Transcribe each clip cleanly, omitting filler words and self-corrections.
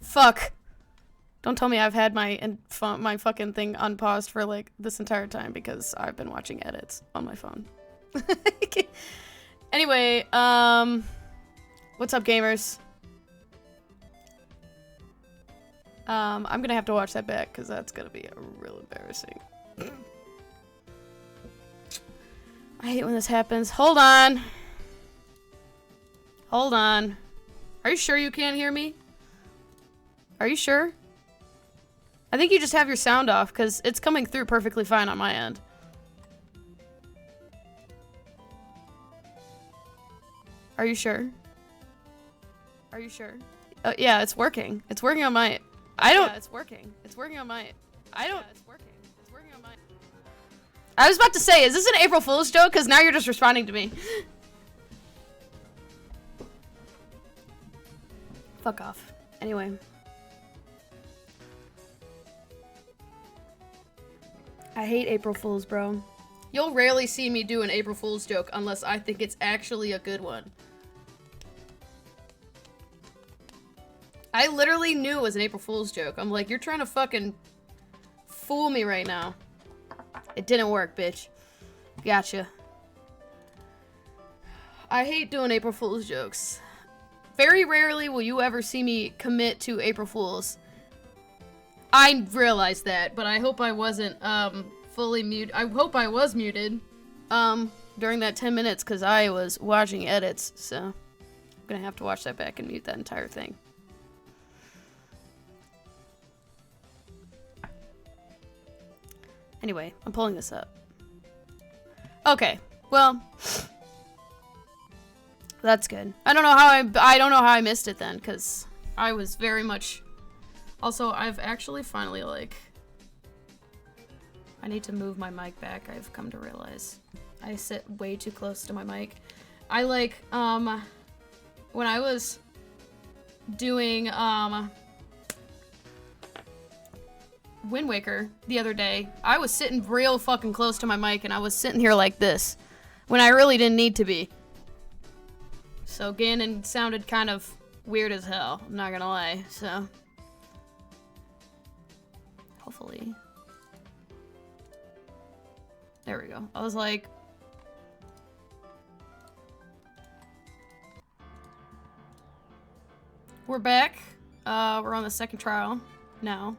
Fuck. Don't tell me I've had my fucking thing unpaused for like this entire time because I've been watching edits on my phone. Anyway, what's up, gamers? I'm gonna have to watch that back because that's gonna be real embarrassing. I hate when this happens. Hold on. Hold on. Are you sure you can't hear me? Are you sure? I think you just have your sound off because it's coming through perfectly fine on my end. Are you sure? Are you sure? Yeah, it's working. It's working on my... I don't... Yeah, it's working. It's working on my... I don't... Yeah, it's working. It's working on my... I was about to say, is this an April Fool's joke? Because now you're just responding to me. Fuck off. Anyway. I hate April Fools, bro. You'll rarely see me do an April Fool's joke unless I think it's actually a good one. I literally knew it was an April Fool's joke. I'm like, you're trying to fucking fool me right now. It didn't work, bitch. Gotcha. I hate doing April Fool's jokes. Very rarely will you ever see me commit to April Fools. I realized that, but I hope I wasn't, fully muted. I hope I was muted, during that 10 minutes, because I was watching edits, so I'm gonna have to watch that back and mute that entire thing. Anyway, I'm pulling this up. Okay, well, that's good. I don't know how I missed it then, because I was very much... Also, I've actually finally, like... I need to move my mic back, I've come to realize. I sit way too close to my mic. I, like, when I was doing, Wind Waker the other day, I was sitting real fucking close to my mic, and I was sitting here like this, when I really didn't need to be. So Ganon sounded kind of weird as hell, I'm not gonna lie, so... Hopefully. There we go. I was like... We're back. We're on the second trial now.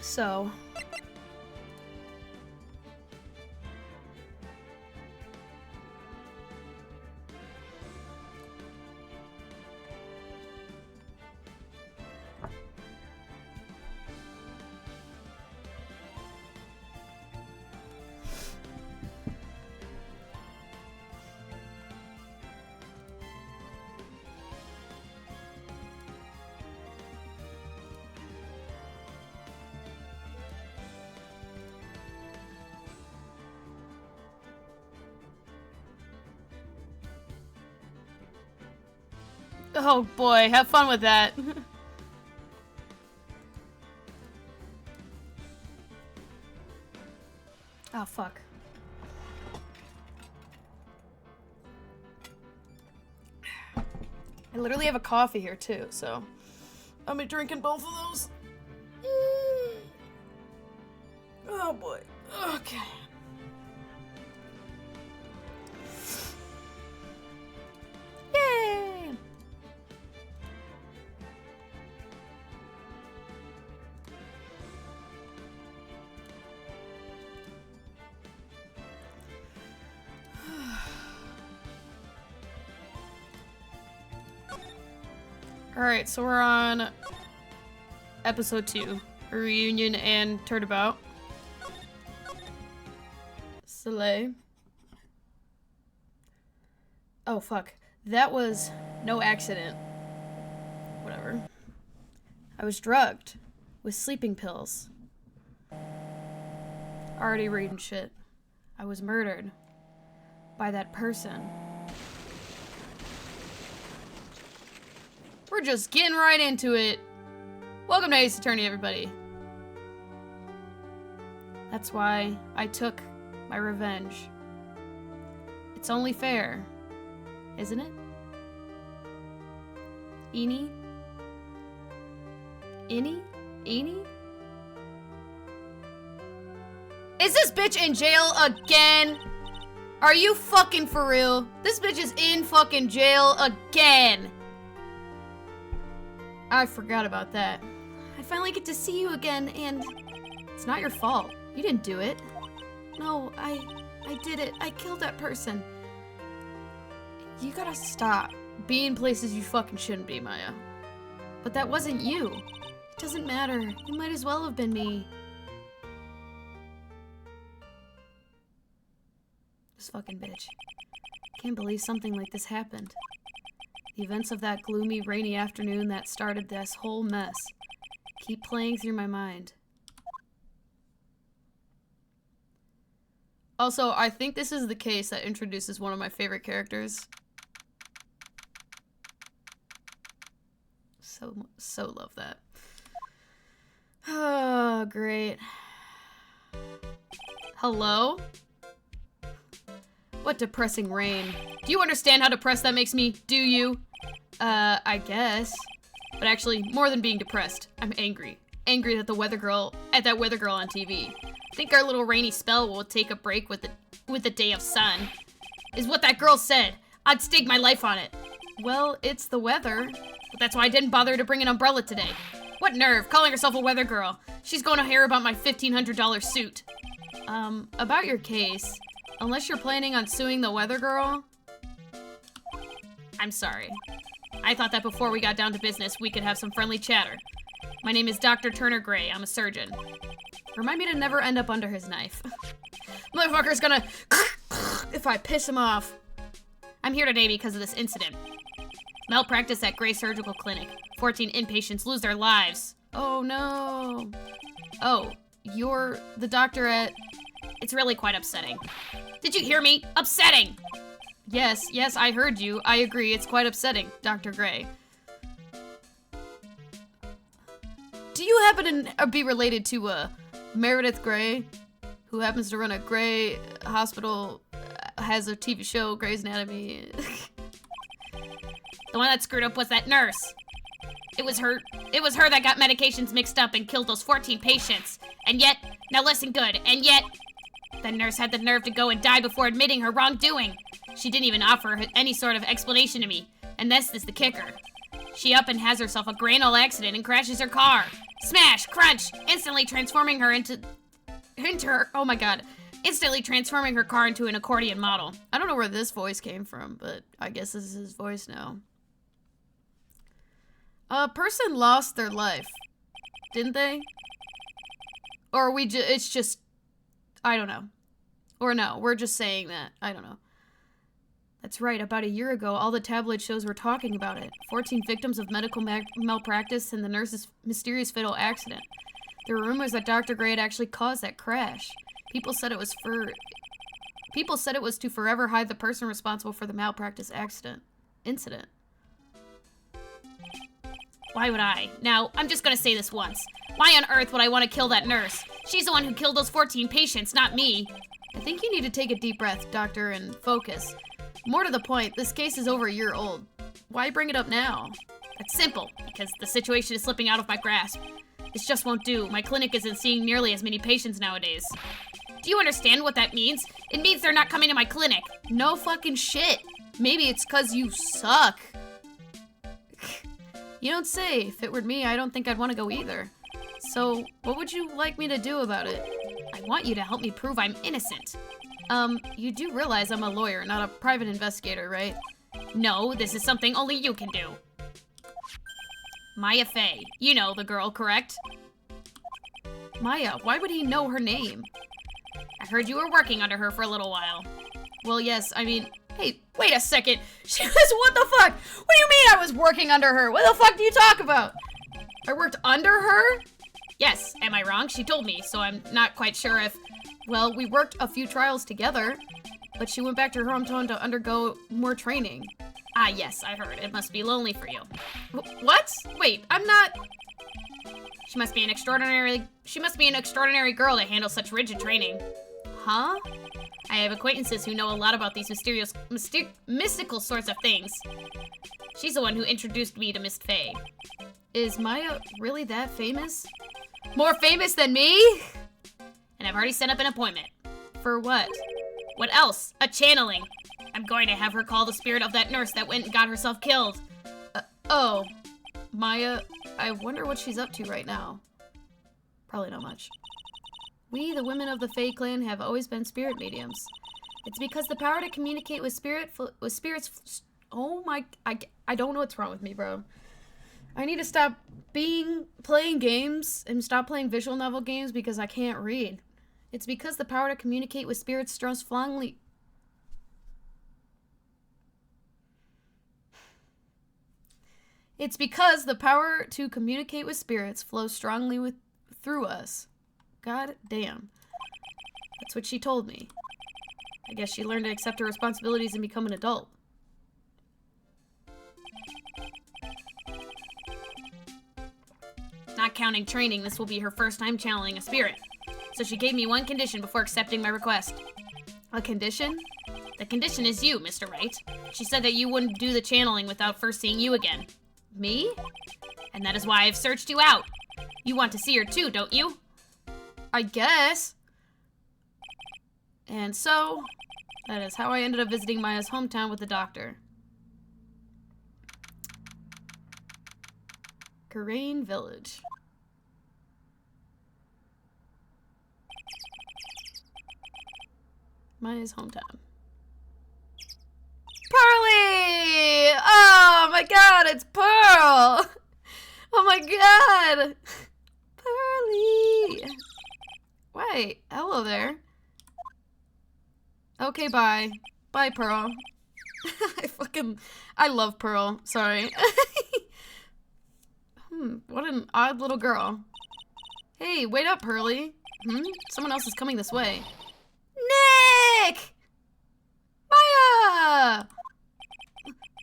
So... Oh boy, have fun with that. Oh fuck. I literally have a coffee here too, so I'll be drinking both of those. Oh boy. Okay. Yay! Alright, so we're on episode 2, a reunion and turnabout. Soleil. Oh fuck, that was no accident. Whatever. I was drugged with sleeping pills. Already reading shit. I was murdered by that person. We're just getting right into it. Welcome to Ace Attorney, everybody. That's why I took my revenge. It's only fair, isn't it? Eenie? Innie? Eenie? Is this bitch in jail again? Are you fucking for real? This bitch is in fucking jail again. I forgot about that. I finally get to see you again, and it's not your fault. You didn't do it. No, I did it. I killed that person. You gotta stop being places you fucking shouldn't be, Maya. But that wasn't you. It doesn't matter. It might as well have been me. This fucking bitch. Can't believe something like this happened. The events of that gloomy, rainy afternoon that started this whole mess keep playing through my mind. Also, I think this is the case that introduces one of my favorite characters. So love that. Oh, great. Hello? What depressing rain. Do you understand how depressed that makes me? Do you? I guess. But actually, more than being depressed, I'm angry. Angry at that weather girl on TV. Think our little rainy spell will take a break with the day of sun. Is what that girl said. I'd stake my life on it. Well, it's the weather. But that's why I didn't bother to bring an umbrella today. What nerve, calling herself a weather girl. She's going to hear about my $1,500 suit. About your case. Unless you're planning on suing the weather girl? I'm sorry. I thought that before we got down to business, we could have some friendly chatter. My name is Dr. Turner Gray. I'm a surgeon. Remind me to never end up under his knife. Motherfucker's gonna if I piss him off. I'm here today because of this incident. Malpractice at Gray Surgical Clinic. 14 inpatients lose their lives. Oh no. Oh, you're the doctor at... It's really quite upsetting. Did you hear me? Upsetting! Yes, I heard you. I agree, it's quite upsetting, Dr. Gray. Do you happen to be related to, Meredith Grey, who happens to run a Grey hospital, has a TV show, Grey's Anatomy? The one that screwed up was that nurse. It was her that got medications mixed up and killed those 14 patients. And yet, now listen good, and yet, the nurse had the nerve to go and die before admitting her wrongdoing. She didn't even offer any sort of explanation to me. And this is the kicker. She up and has herself a grand old accident and crashes her car. Smash, crunch, instantly transforming her into her, oh my god. Instantly transforming her car into an accordion model. I don't know where this voice came from, but I guess this is his voice now. A person lost their life, didn't they? Or it's just, I don't know. Or no, we're just saying that. I don't know. That's right, about a year ago, all the tabloid shows were talking about it. 14 victims of medical malpractice and the nurse's mysterious fatal accident. There were rumors that Dr. Gray had actually caused that crash. People said it was to forever hide the person responsible for the malpractice incident. Why would I? Now, I'm just gonna say this once. Why on earth would I want to kill that nurse? She's the one who killed those 14 patients, not me. I think you need to take a deep breath, doctor, and focus. More to the point, this case is over a year old. Why bring it up now? That's simple, because the situation is slipping out of my grasp. This just won't do. My clinic isn't seeing nearly as many patients nowadays. Do you understand what that means? It means they're not coming to my clinic. No fucking shit. Maybe it's 'cause you suck. You don't say. If it were me, I don't think I'd want to go either. So, what would you like me to do about it? I want you to help me prove I'm innocent. You do realize I'm a lawyer, not a private investigator, right? No, this is something only you can do. Maya Fey. You know the girl, correct? Maya, why would he know her name? I heard you were working under her for a little while. Well, yes, I mean... Hey, wait a second. She was... What the fuck? What do you mean I was working under her? What the fuck do you talk about? I worked under her? Yes, am I wrong? She told me, so I'm not quite sure if... Well, we worked a few trials together, but she went back to her hometown to undergo more training. Ah, yes, I heard. It must be lonely for you. What? Wait, I'm not... She must be an extraordinary girl to handle such rigid training. Huh? I have acquaintances who know a lot about these mystical sorts of things. She's the one who introduced me to Miss Fey. Is Maya really that famous? More famous than me? And I've already set up an appointment. For what? What else? A channeling. I'm going to have her call the spirit of that nurse that went and got herself killed. Oh. Maya, I wonder what she's up to right now. Probably not much. We, the women of the Fae clan, have always been spirit mediums. It's because the power to communicate with spirits... Oh my... I don't know what's wrong with me, bro. I need to stop playing games and stop playing visual novel games because I can't read. It's because the power to communicate with spirits strongly... It's because the power to communicate with spirits flows strongly through us. God damn. That's what she told me. I guess she learned to accept her responsibilities and become an adult. Not counting training, this will be her first time channeling a spirit. So she gave me one condition before accepting my request. A condition? The condition is you, Mr. Wright. She said that you wouldn't do the channeling without first seeing you again. Me? And that is why I've searched you out. You want to see her too, don't you? I guess. And so, that is how I ended up visiting Maya's hometown with the doctor. Karain Village. Maya's hometown. Pearly! Oh my god, it's Pearl! Oh my god! Pearly! Wait, hello there. Okay, bye. Bye, Pearl. I love Pearl. Sorry. What an odd little girl. Hey, wait up, Pearly. Someone else is coming this way. Nick! Maya!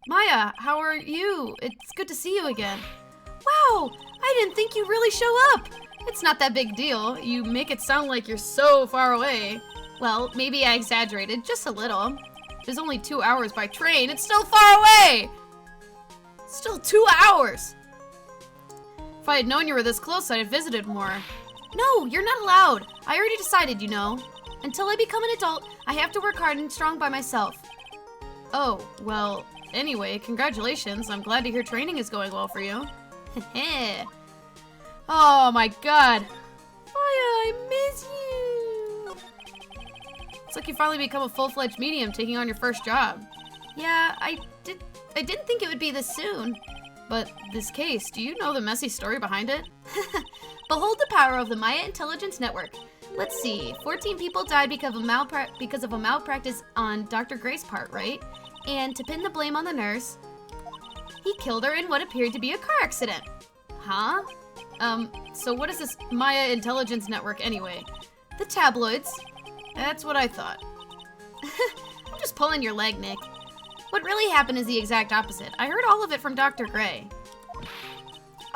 Maya, how are you? It's good to see you again. Wow, I didn't think you'd really show up. It's not that big deal. You make it sound like you're so far away. Well, maybe I exaggerated just a little. There's only 2 hours by train. It's still far away! Still 2 hours! If I had known you were this close, I'd have visited more. No, you're not allowed. I already decided, you know. Until I become an adult, I have to work hard and strong by myself. Oh, well, anyway, congratulations. I'm glad to hear training is going well for you. Heh. Oh my god. Maya, I miss you. It's like you finally become a full-fledged medium taking on your first job. Yeah, I didn't think it would be this soon. But this case, do you know the messy story behind it? Behold the power of the Maya Intelligence Network. Let's see, 14 people died because of a malpractice on Dr. Gray's part, right? And to pin the blame on the nurse, he killed her in what appeared to be a car accident. Huh? So what is this Maya Intelligence Network anyway? The tabloids. That's what I thought. I'm just pulling your leg, Nick. What really happened is the exact opposite. I heard all of it from Dr. Gray.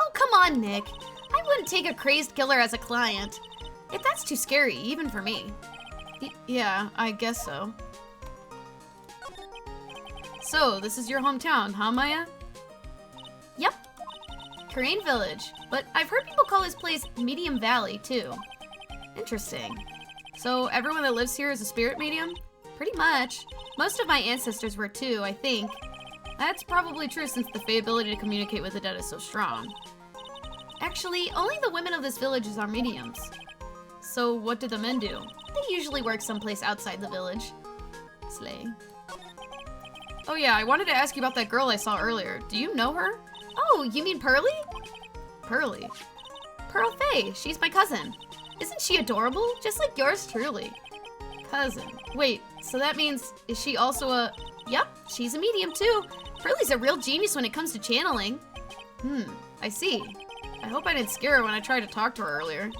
Oh, come on, Nick. I wouldn't take a crazed killer as a client. That's too scary, even for me. Yeah, I guess so. So, this is your hometown, huh, Maya? Yep. Crane Village. But I've heard people call this place Medium Valley, too. Interesting. So, everyone that lives here is a spirit medium? Pretty much. Most of my ancestors were too, I think. That's probably true since the Fey ability to communicate with the dead is so strong. Actually, only the women of this village are mediums. So what do the men do? They usually work someplace outside the village. Slay. Oh yeah, I wanted to ask you about that girl I saw earlier. Do you know her? Oh, you mean Pearly? Pearly? Pearl Fey, she's my cousin. Isn't she adorable? Just like yours truly. Cousin. Wait, so that means, is she also a... Yep, she's a medium too. Pearly's a real genius when it comes to channeling. I see. I hope I didn't scare her when I tried to talk to her earlier.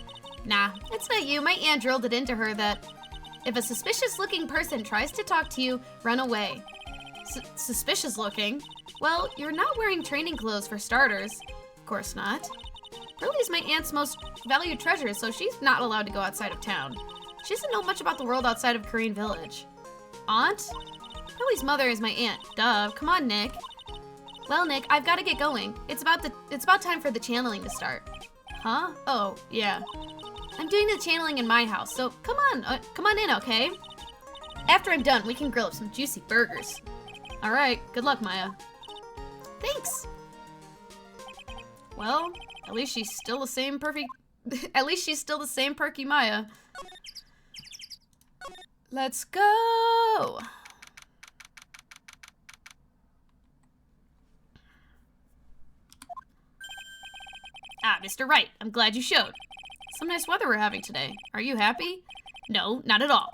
Nah, it's not you. My aunt drilled it into her that if a suspicious-looking person tries to talk to you, run away. Suspicious-looking? Well, you're not wearing training clothes for starters. Of course not. Pearly's my aunt's most valued treasure, so she's not allowed to go outside of town. She doesn't know much about the world outside of Korean Village. Aunt? Pearly's mother is my aunt. Duh. Come on, Nick. Well, Nick, I've got to get going. It's about time for the channeling to start. Huh? Oh, yeah. I'm doing the channeling in my house, so come on in, okay? After I'm done, we can grill up some juicy burgers. All right. Good luck, Maya. Thanks. Well, at least she's still the same perky Maya. Let's go! Ah, Mr. Wright, I'm glad you showed. Some nice weather we're having today. Are you happy? No, not at all.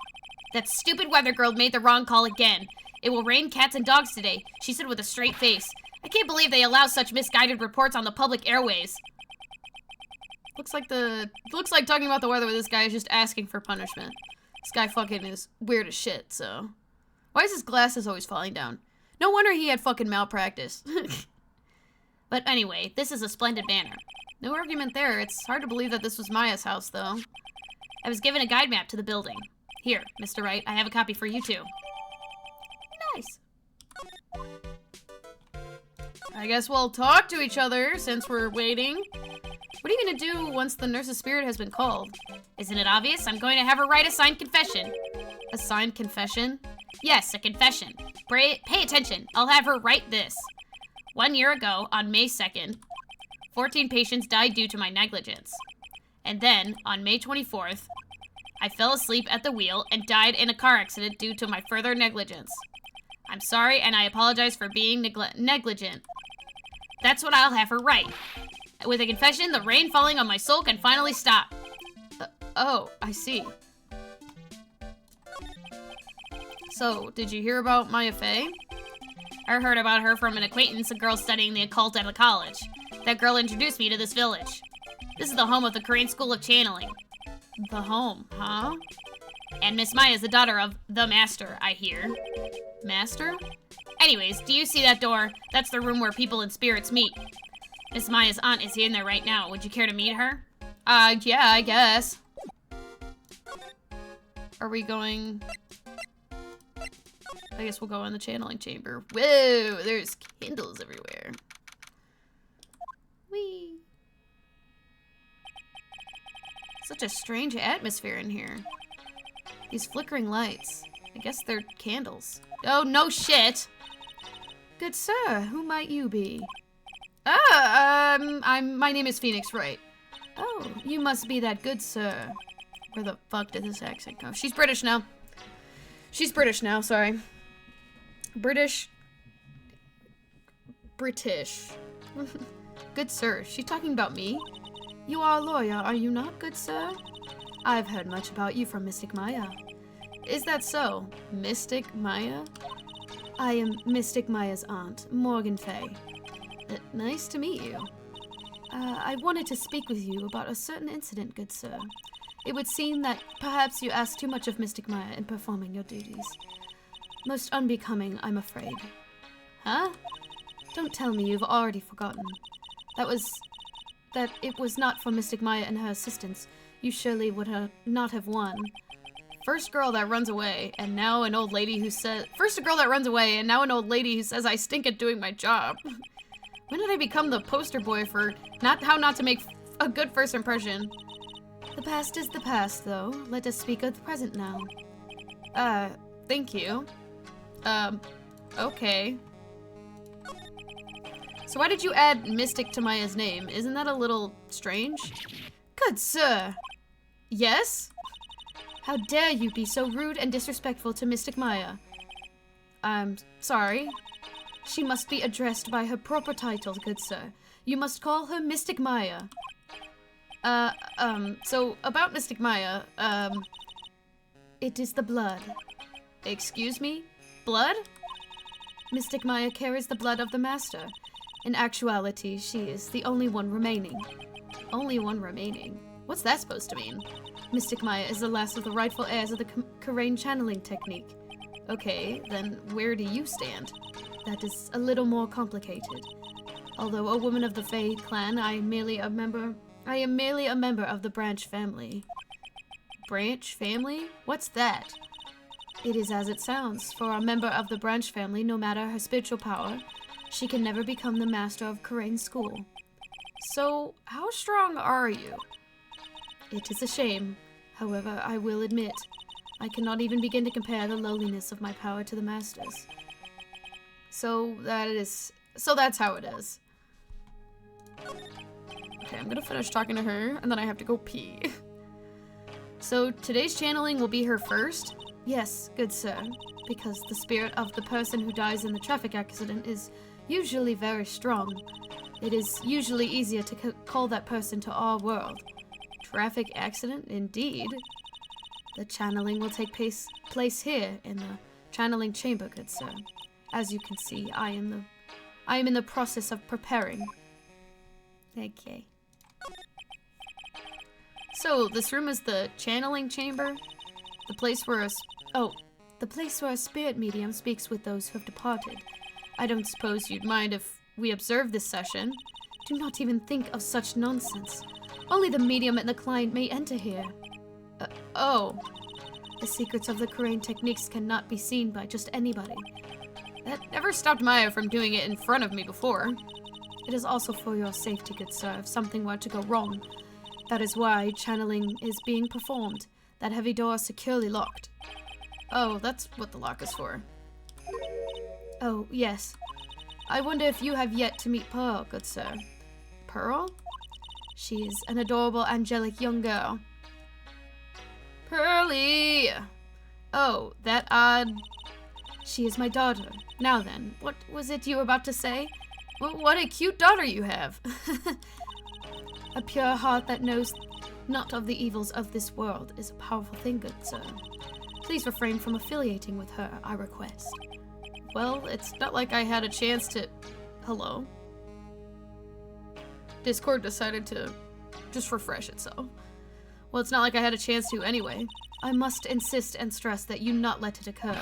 That stupid weather girl made the wrong call again. It will rain cats and dogs today, she said with a straight face. I can't believe they allow such misguided reports on the public airways. Looks like talking about the weather with this guy is just asking for punishment. This guy fucking is weird as shit, so. Why is his glasses always falling down? No wonder he had fucking malpractice. But anyway, this is a splendid banner. No argument there. It's hard to believe that this was Maya's house, though. I was given a guide map to the building. Here, Mr. Wright, I have a copy for you, too. Nice. I guess we'll talk to each other since we're waiting. What are you gonna do once the nurse's spirit has been called? Isn't it obvious? I'm going to have her write a signed confession. A signed confession? Yes, a confession. Pay attention. I'll have her write this. 1 year ago, on May 2nd, 14 patients died due to my negligence. And then, on May 24th, I fell asleep at the wheel and died in a car accident due to my further negligence. I'm sorry, and I apologize for being negligent. That's what I'll have her write. With a confession, the rain falling on my soul can finally stop. Oh, I see. So, did you hear about Maya Fey? I heard about her from an acquaintance, a girl studying the occult at a college. That girl introduced me to this village. This is the home of the Korean School of Channeling. The home, huh? And Miss Maya is the daughter of the master, I hear. Master? Anyways, do you see that door? That's the room where people and spirits meet. Miss Maya's aunt is in there right now. Would you care to meet her? Yeah, I guess. Are we going... I guess we'll go in the channeling chamber. Whoa, there's candles everywhere. Whee! Such a strange atmosphere in here. These flickering lights. I guess they're candles. Oh, no shit! Good sir, who might you be? My name is Phoenix Wright. Oh, you must be that good sir. Where the fuck did this accent go? She's British now. She's British now, sorry. British. Good sir, she's talking about me? You are a lawyer, are you not, good sir? I've heard much about you from Mystic Maya. Is that so? Mystic Maya? I am Mystic Maya's aunt, Morgan Fay. Nice to meet you. I wanted to speak with you about a certain incident, good sir. It would seem that perhaps you asked too much of Mystic Maya in performing your duties. Most unbecoming, I'm afraid. Huh? Don't tell me you've already forgotten. That it was not for Mystic Maya and her assistants, you surely would not have won. First a girl that runs away, and now an old lady who says I stink at doing my job. When did I become the poster boy for how not to make a good first impression? The past is the past, though. Let us speak of the present now. Thank you. Okay. So why did you add Mystic to Maya's name? Isn't that a little strange? Good sir. Yes? How dare you be so rude and disrespectful to Mystic Maya? I'm sorry. She must be addressed by her proper title, good sir. You must call her Mystic Maya. So about Mystic Maya, it is the blood. Excuse me? Blood? Mystic Maya carries the blood of the Master. In actuality, she is the only one remaining. Only one remaining? What's that supposed to mean? Mystic Maya is the last of the rightful heirs of the Korean channeling technique. Okay, then where do you stand? That is a little more complicated. Although a woman of the Fae clan, I am merely a member of the Branch family. Branch family? What's that? It is as it sounds. For a member of the Branch family, no matter her spiritual power, she can never become the master of Korean school. So, how strong are you? It is a shame. However, I will admit, I cannot even begin to compare the lowliness of my power to the master's. So that's how it is. Okay, I'm gonna finish talking to her, and then I have to go pee. So, today's channeling will be her first? Yes, good sir, because the spirit of the person who dies in the traffic accident is usually very strong. It is usually easier to call that person to our world. Traffic accident, indeed. The channeling will take place here in the channeling chamber, good sir. As you can see, I am in the process of preparing. Okay. So, this room is the channeling chamber? The place where a spirit medium speaks with those who have departed. I don't suppose you'd mind if we observe this session. Do not even think of such nonsense. Only the medium and the client may enter here. Oh. The secrets of the Korean techniques cannot be seen by just anybody. That never stopped Maya from doing it in front of me before. It is also for your safety, good sir, if something were to go wrong. That is why channeling is being performed. That heavy door is securely locked. Oh, that's what the lock is for. Oh, yes. I wonder if you have yet to meet Pearl, good sir. Pearl? She is an adorable, angelic young girl. Pearly! Oh, that odd... She is my daughter. Now then, what was it you were about to say? What a cute daughter you have. A pure heart that knows not of the evils of this world is a powerful thing, good sir. Please refrain from affiliating with her, I request. Well, it's not like I had a chance to... Hello? Discord decided to just refresh itself. Well, it's not like I had a chance to anyway. I must insist and stress that you not let it occur.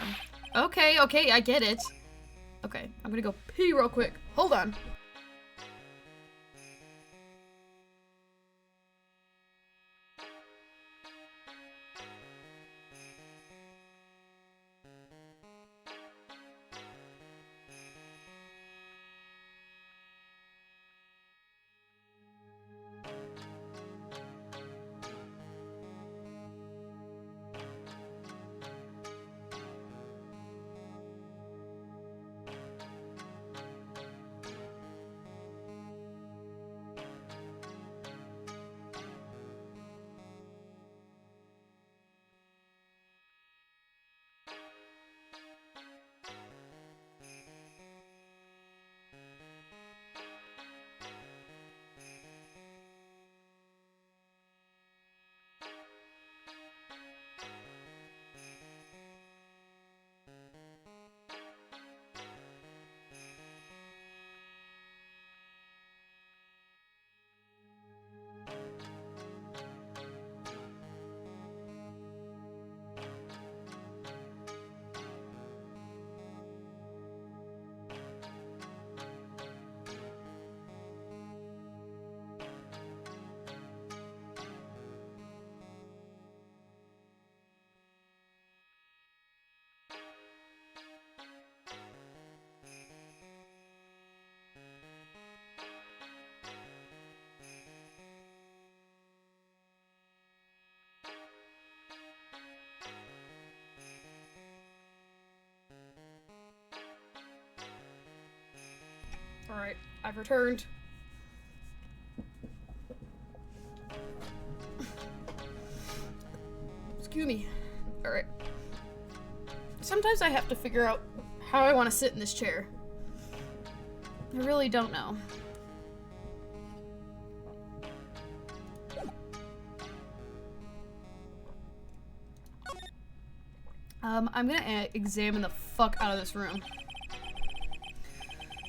Okay, I get it. Okay, I'm gonna go pee real quick. Hold on. Alright, I've returned. Excuse me. Alright. Sometimes I have to figure out how I want to sit in this chair. I really don't know. I'm gonna examine the fuck out of this room.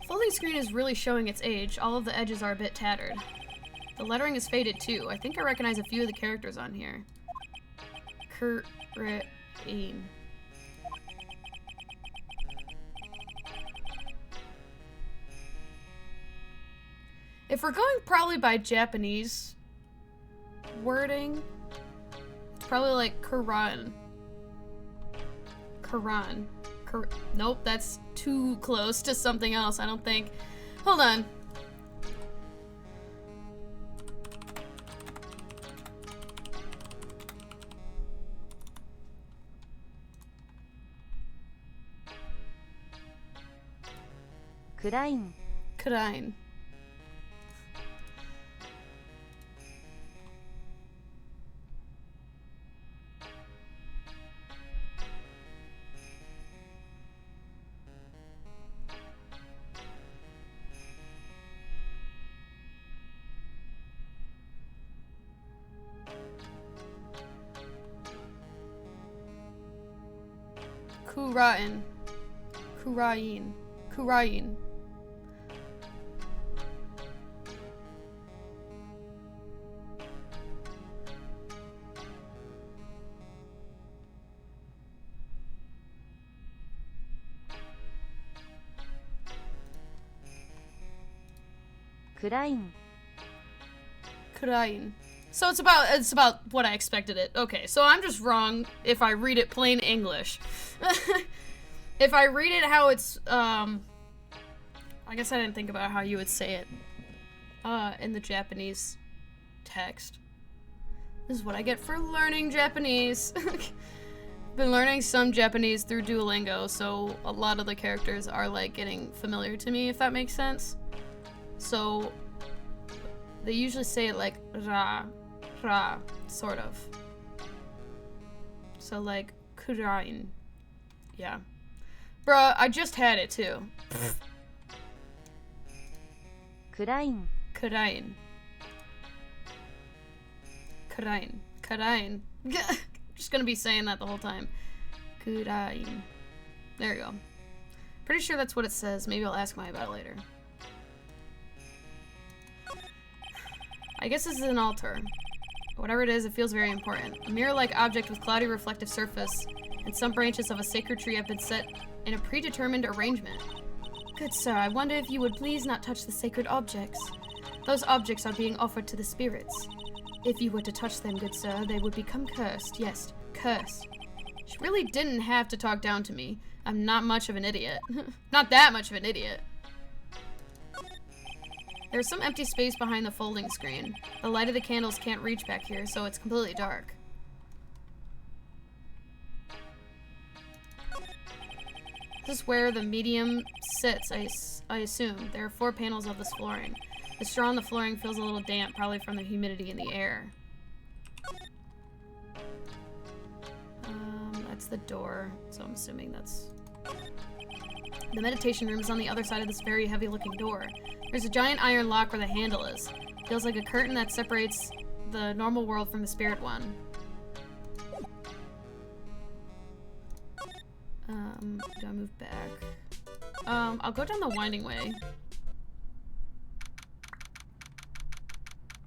Folding screen is really showing its age. All of the edges are a bit tattered. The lettering is faded too. I think I recognize a few of the characters on here. Kurain. If we're going probably by Japanese wording, it's probably like Quran. Quran. Nope, that's too close to something else, I don't think. Hold on. Kurain. Kurain. Kurain. Kurain. Kurain. Kurain. Kurain. So it's about what I expected it. Okay, so I'm just wrong if I read it plain English. If I read it how it's, I guess I didn't think about how you would say it, in the Japanese text. This is what I get for learning Japanese. Been learning some Japanese through Duolingo, so a lot of the characters are, like, getting familiar to me, if that makes sense. So, they usually say it like, ra, sort of. So, like, kurain. Yeah. Bruh, I just had it, too. Kurain. Kurain. Kurain. Kurain. Just gonna be saying that the whole time. Kurain. There you go. Pretty sure that's what it says. Maybe I'll ask Maya about it later. I guess this is an altar. Whatever it is, it feels very important. A mirror-like object with cloudy reflective surface, and some branches of a sacred tree have been set in a predetermined arrangement. Good sir, I wonder if you would please not touch the sacred objects. Those objects are being offered to the spirits. If you were to touch them, good sir, they would become cursed. Yes, cursed. She really didn't have to talk down to me. I'm not much of an idiot. Not that much of an idiot. There's some empty space behind the folding screen. The light of the candles can't reach back here, so it's completely dark. This is where the medium sits, I assume. There are 4 panels of this flooring. The straw on the flooring feels a little damp, probably from the humidity in the air. That's the door, so I'm assuming that's... The meditation room is on the other side of this very heavy-looking door. There's a giant iron lock where the handle is. Feels like a curtain that separates the normal world from the spirit one. Do I move back? I'll go down the winding way.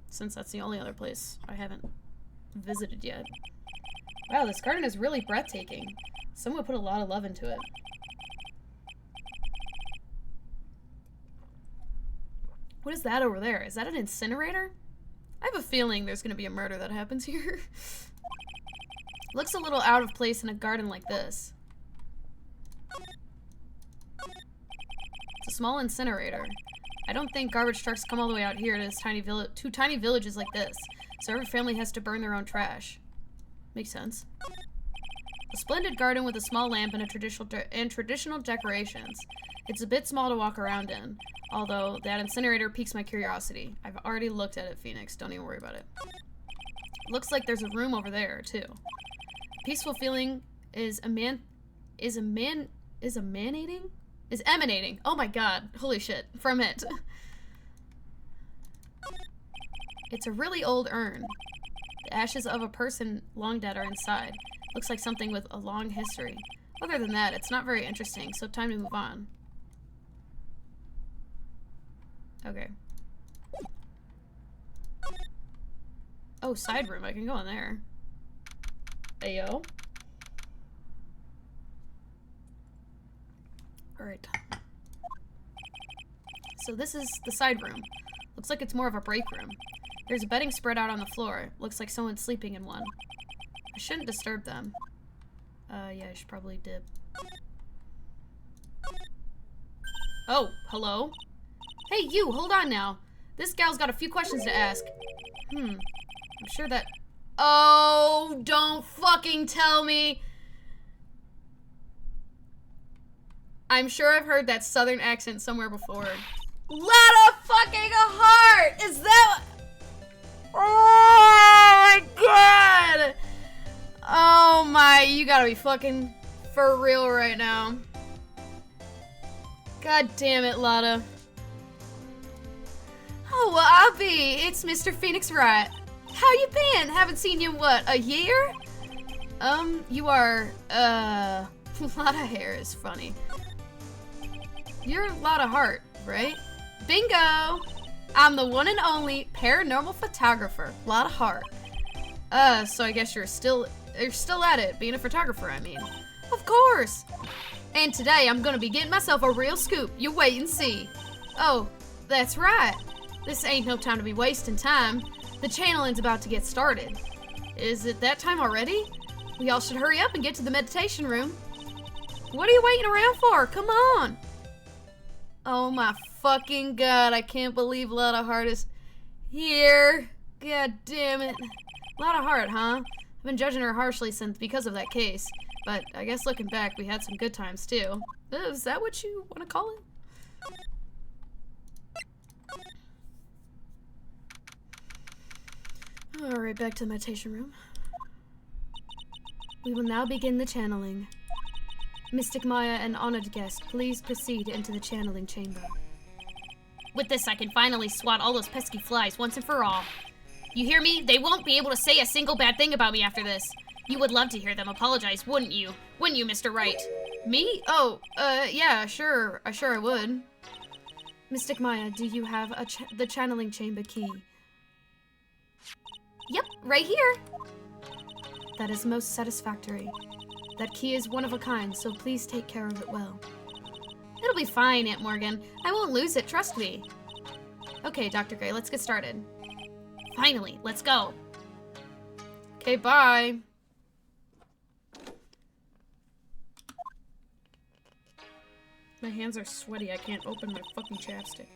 Since that's the only other place I haven't visited yet. Wow, this garden is really breathtaking. Someone put a lot of love into it. What is that over there? Is that an incinerator? I have a feeling there's gonna be a murder that happens here. Looks a little out of place in a garden like this. It's a small incinerator. I don't think garbage trucks come all the way out here to this two tiny villages like this, so every family has to burn their own trash. Makes sense. A splendid garden with a small lamp and traditional decorations. It's a bit small to walk around in, although that incinerator piques my curiosity. I've already looked at it, Phoenix. Don't even worry about it. Looks like there's a room over there too. Peaceful feeling is emanating. Oh my god. Holy shit. From it. It's a really old urn. The ashes of a person long dead are inside. Looks like something with a long history. Other than that, it's not very interesting, so time to move on. Okay. Oh, side room. I can go in there. Ayo. Alright. So this is the side room. Looks like it's more of a break room. There's a bedding spread out on the floor. Looks like someone's sleeping in one. I shouldn't disturb them. Yeah, I should probably dip. Oh, hello? Hey, you, hold on now. This gal's got a few questions to ask. I'm sure that... Oh, don't fucking tell me. I'm sure I've heard that southern accent somewhere before. Let a fucking heart! Is that... Oh my god! Oh my, you gotta be fucking for real right now. God damn it, Lotta. Oh, well, I'll be. It's Mr. Phoenix Wright. How you been? Haven't seen you in, what, a year? You are, Lotta Hair is funny. You're Lotta Heart, right? Bingo! I'm the one and only paranormal photographer, Lotta Heart. So I guess you're still at it, being a photographer, I mean. Of course! And today I'm gonna be getting myself a real scoop. You wait and see. Oh, that's right. This ain't no time to be wasting time. The channeling's about to get started. Is it that time already? We all should hurry up and get to the meditation room. What are you waiting around for? Come on! Oh my fucking god, I can't believe Lotta Heart is here. God damn it. Lotta Heart, huh? I've been judging her harshly because of that case. But I guess looking back, we had some good times too. Is that what you want to call it? Alright, back to the meditation room. We will now begin the channeling. Mystic Maya and honored guest, please proceed into the channeling chamber. With this, I can finally swat all those pesky flies once and for all. You hear me? They won't be able to say a single bad thing about me after this. You would love to hear them apologize, wouldn't you? Wouldn't you, Mr. Wright? Me? Oh, yeah, sure. I would. Mystic Maya, do you have the channeling chamber key? Yep, right here. That is most satisfactory. That key is one of a kind, so please take care of it well. It'll be fine, Aunt Morgan. I won't lose it, trust me. Okay, Dr. Gray, let's get started. Finally, let's go. Okay, bye. My hands are sweaty. I can't open my fucking chapstick.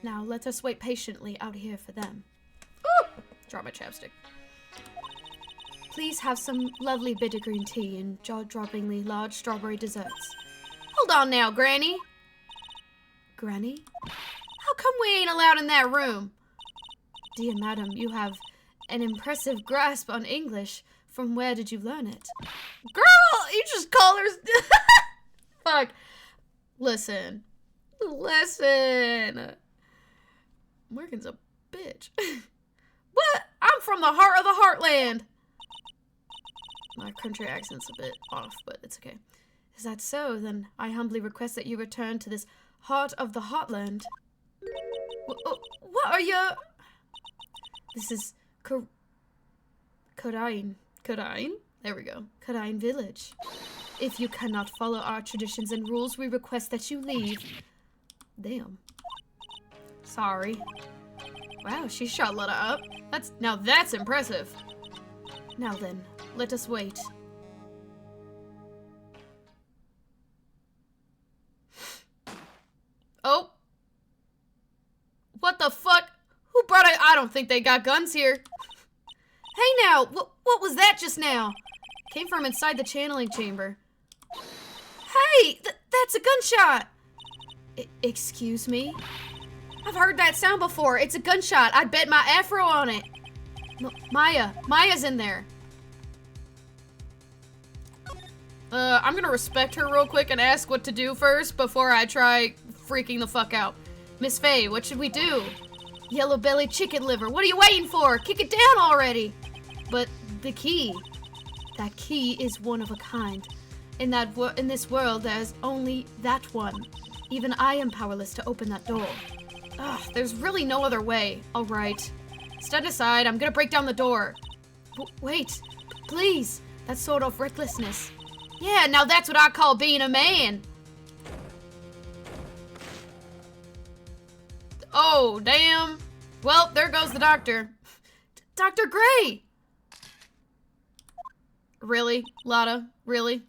Now, let us wait patiently out here for them. Ooh! Drop my chapstick. Please have some lovely bitter green tea and jaw-droppingly large strawberry desserts. Hold on now, Granny. Granny? How come we ain't allowed in that room? Dear madam, you have an impressive grasp on English. From where did you learn it? Girl, you just call her... Fuck. Listen. Morgan's a bitch. What? I'm from the heart of the heartland. My country accent's a bit off, but it's okay. Is that so? Then I humbly request that you return to this heart of the heartland. What are you... This is Kodain. There we go. Kodain village. If you cannot follow our traditions and rules, we request that you leave. Damn. Sorry. Wow, she shot Lutta up. That's impressive. Now then, let us wait. Oh. What the fuck? Who brought it? I don't think they got guns here. Hey now, what was that just now? Came from inside the channeling chamber. Hey, that's a gunshot. Excuse me? I've heard that sound before. It's a gunshot. I'd bet my afro on it. Maya's in there. I'm gonna respect her real quick and ask what to do first before I try freaking the fuck out. Miss Faye, what should we do? Yellow-bellied chicken liver. What are you waiting for? Kick it down already. But the key. That key is one of a kind. In this world, there's only that one. Even I am powerless to open that door. Ugh, there's really no other way. All right. Stand aside. I'm gonna break down the door. Wait. Please. That's sort of recklessness. Yeah, now that's what I call being a man. Oh, damn. Well, there goes the doctor. Dr. Gray! Really, Lotta? Really?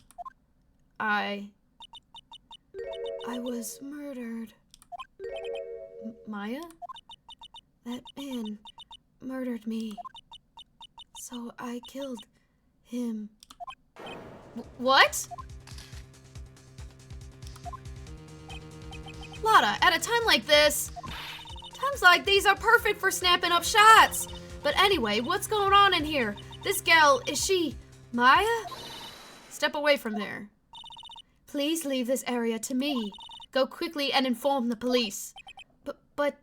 I was murdered. Maya? That man murdered me. So I killed him. What? Lotta, at a time like this, times like these are perfect for snapping up shots. But anyway, what's going on in here? This gal, is she Maya? Step away from there. Please leave this area to me. Go quickly and inform the police. But,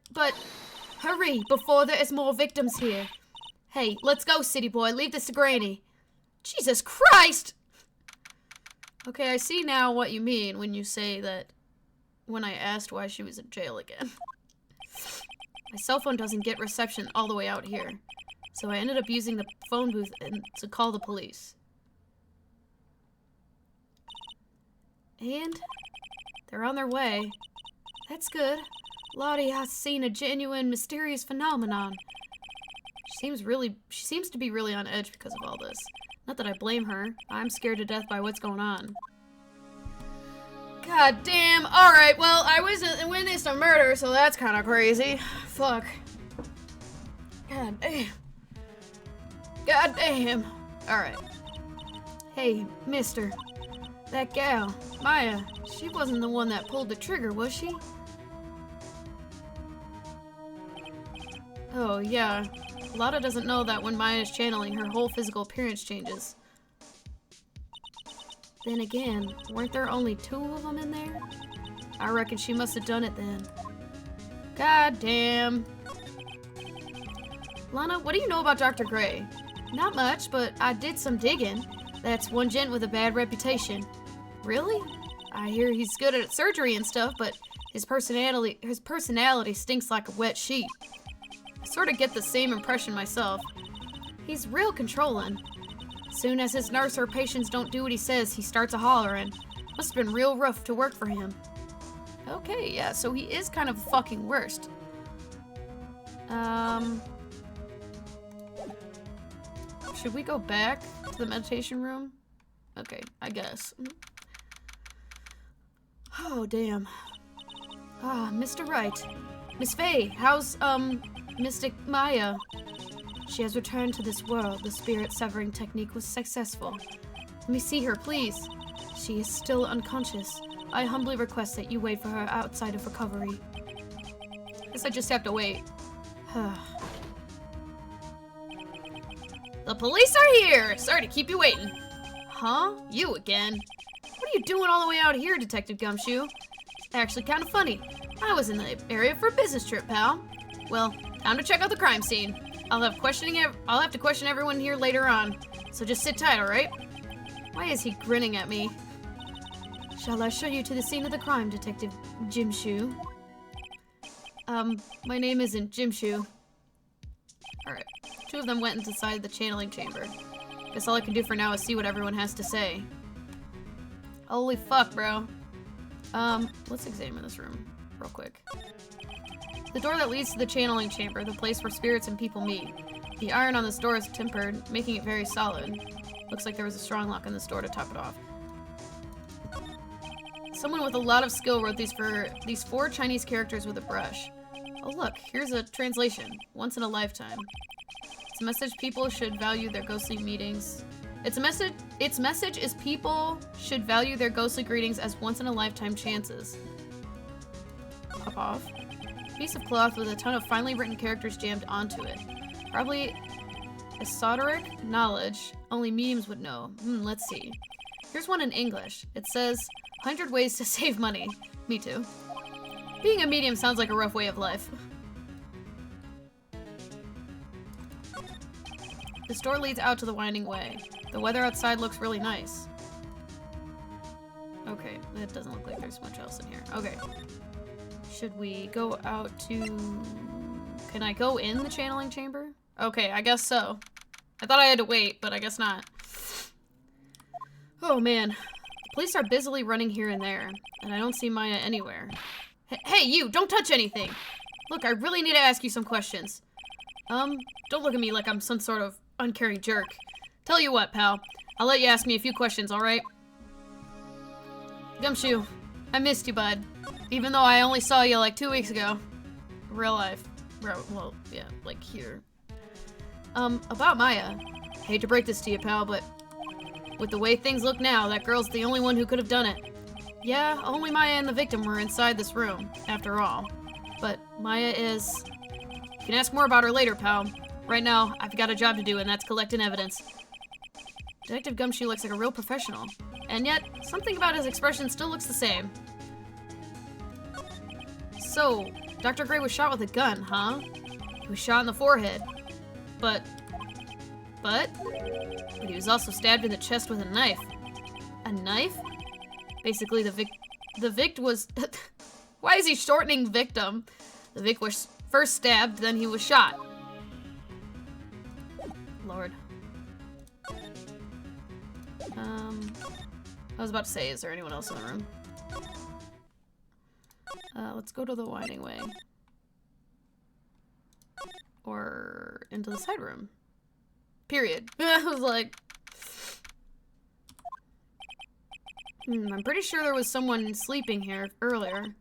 hurry before there is more victims here. Hey, let's go, city boy. Leave this to Granny. Jesus Christ! Okay, I see now what you mean when you say that when I asked why she was in jail again. My cell phone doesn't get reception all the way out here, so I ended up using the phone booth to call the police. And they're on their way. That's good. Lottie has seen a genuine, mysterious phenomenon. She seems to be really on edge because of all this. Not that I blame her. I'm scared to death by what's going on. God damn. Alright, well, I witnessed a murder, so that's kind of crazy. Fuck. God damn. God damn. Alright. Hey, mister. That gal, Maya, she wasn't the one that pulled the trigger, was she? Oh, yeah. Lotta doesn't know that when Maya's channeling, her whole physical appearance changes. Then again, weren't there only 2 of them in there? I reckon she must have done it then. God damn. Lana, what do you know about Dr. Gray? Not much, but I did some digging. That's one gent with a bad reputation. Really? I hear he's good at surgery and stuff, but his personality stinks like a wet sheet. I sort of get the same impression myself. He's real controlling. Soon as his nurse or patients don't do what he says, he starts a hollering. Must have been real rough to work for him. Okay, yeah, so he is kind of the fucking worst. Should we go back to the meditation room? Okay, I guess. Oh, damn. Ah, Mr. Wright. Miss Faye, how's, Mystic Maya? She has returned to this world. The spirit severing technique was successful. Let me see her, please. She is still unconscious. I humbly request that you wait for her outside of recovery. Guess I just have to wait. The police are here! Sorry to keep you waiting. Huh? You again? What are you doing all the way out here, Detective Gumshoe? Actually kind of funny. I was in the area for a business trip, pal. Well, time to check out the crime scene. I'll have to question everyone here later on. So just sit tight, alright? Why is he grinning at me? Shall I show you to the scene of the crime, Detective Jimshoe? My name isn't Jimshoe. Alright. Two of them went inside the channeling chamber. Guess all I can do for now is see what everyone has to say. Holy fuck, bro. Let's examine this room real quick. The door that leads to the channeling chamber, the place where spirits and people meet. The iron on this door is tempered, making it very solid. Looks like there was a strong lock on this door to top it off. Someone with a lot of skill wrote these 4 Chinese characters with a brush. Oh look, here's a translation. Once in a lifetime. It's a message people should value their ghostly meetings. Its message is people should value their ghostly greetings as once in a lifetime chances. Pop off. Piece of cloth with a ton of finely written characters jammed onto it. Probably esoteric knowledge only mediums would know. Let's see. Here's one in English. It says, 100 ways to save money. Me too. Being a medium sounds like a rough way of life. This door leads out to the winding way. The weather outside looks really nice. Okay, it doesn't look like there's much else in here. Okay. Should we go out to... Can I go in the channeling chamber? Okay, I guess so. I thought I had to wait, but I guess not. Oh man. The police are busily running here and there, and I don't see Maya anywhere. Hey, you! Don't touch anything! Look, I really need to ask you some questions. Don't look at me like I'm some sort of uncaring jerk. Tell you what, pal. I'll let you ask me a few questions, alright? Gumshoe, I missed you, bud. Even though I only saw you like 2 weeks ago. Real life. Well, yeah, like here. About Maya. Hate to break this to you, pal, but with the way things look now, that girl's the only one who could have done it. Yeah, only Maya and the victim were inside this room, after all. But Maya is... You can ask more about her later, pal. Right now, I've got a job to do, and that's collecting evidence. Detective Gumshoe looks like a real professional. And yet, something about his expression still looks the same. So, Dr. Gray was shot with a gun, huh? He was shot in the forehead. But he was also stabbed in the chest with a knife. A knife? Basically, the Vic was... Why is he shortening victim? The Vic was first stabbed, then he was shot. Lord. I was about to say, is there anyone else in the room? Let's go to the winding way. Or into the side room. Period. I was like... I'm pretty sure there was someone sleeping here earlier.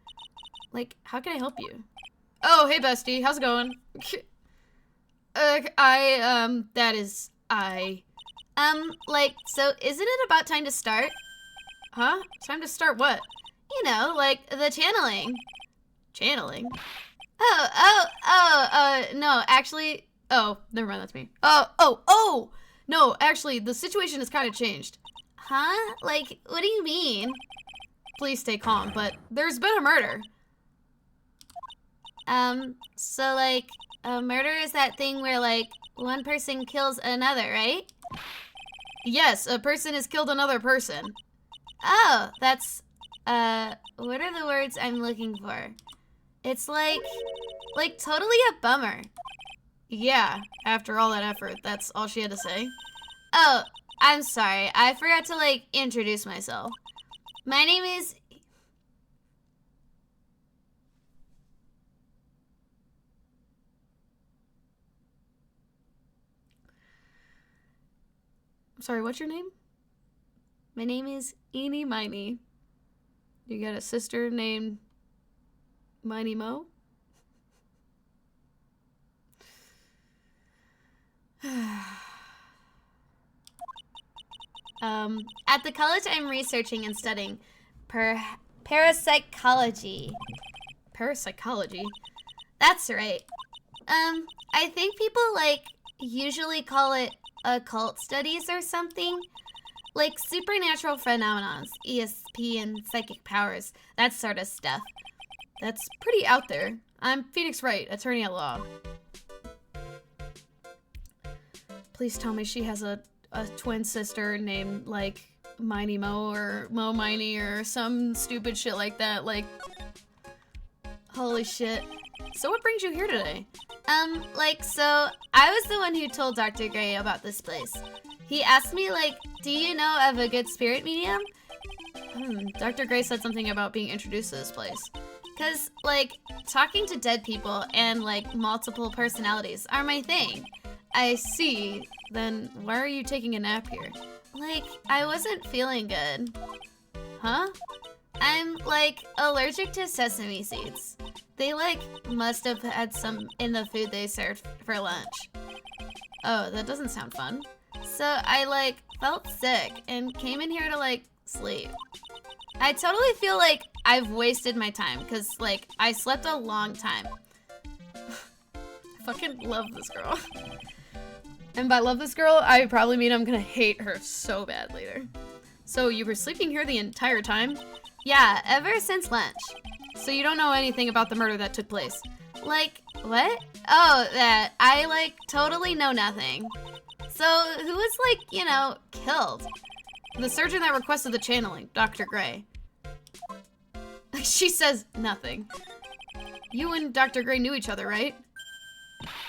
Like, how can I help you? Oh, hey bestie, how's it going? Like, so isn't it about time to start? Huh? Time to start what? You know, like, the channeling. Channeling? No, actually... Oh, never mind, that's me. Oh! No, actually, the situation has kind of changed. Huh? Like, what do you mean? Please stay calm, but there's been a murder. So like, murder is that thing where like one person kills another, right? Yes, a person has killed another person. Oh, that's, what are the words I'm looking for? It's like totally a bummer. Yeah, after all that effort, that's all she had to say. Oh, I'm sorry. I forgot to, like, introduce myself. My name is... I'm sorry, what's your name? My name is... Eeny Miny. You got a sister named Miny Mo? At the college, I'm researching and studying parapsychology. Parapsychology? That's right. I think people, like, usually call it occult studies or something. Like supernatural phenomenons, ESP, and psychic powers, that sort of stuff. That's pretty out there. I'm Phoenix Wright, attorney at law. Please tell me she has a twin sister named, like, Miny Mo or Mo Miny or some stupid shit like that. Like, holy shit. So what brings you here today? So I was the one who told Dr. Gray about this place. He asked me, like, do you know of a good spirit medium? Dr. Gray said something about being introduced to this place. Cause, like, talking to dead people and, like, multiple personalities are my thing. I see. Then why are you taking a nap here? Like, I wasn't feeling good. Huh? I'm, like, allergic to sesame seeds. They, like, must have had some in the food they served for lunch. Oh, that doesn't sound fun. So I, like, felt sick and came in here to, like, sleep. I totally feel like I've wasted my time because, like, I slept a long time. I fucking love this girl. And by love this girl, I probably mean I'm gonna hate her so bad later. So you were sleeping here the entire time? Yeah, ever since lunch. So you don't know anything about the murder that took place? Like, what? Oh, that. I, like, totally know nothing. So, who was, like, you know, killed? The surgeon that requested the channeling, Dr. Gray. She says nothing. You and Dr. Gray knew each other, right?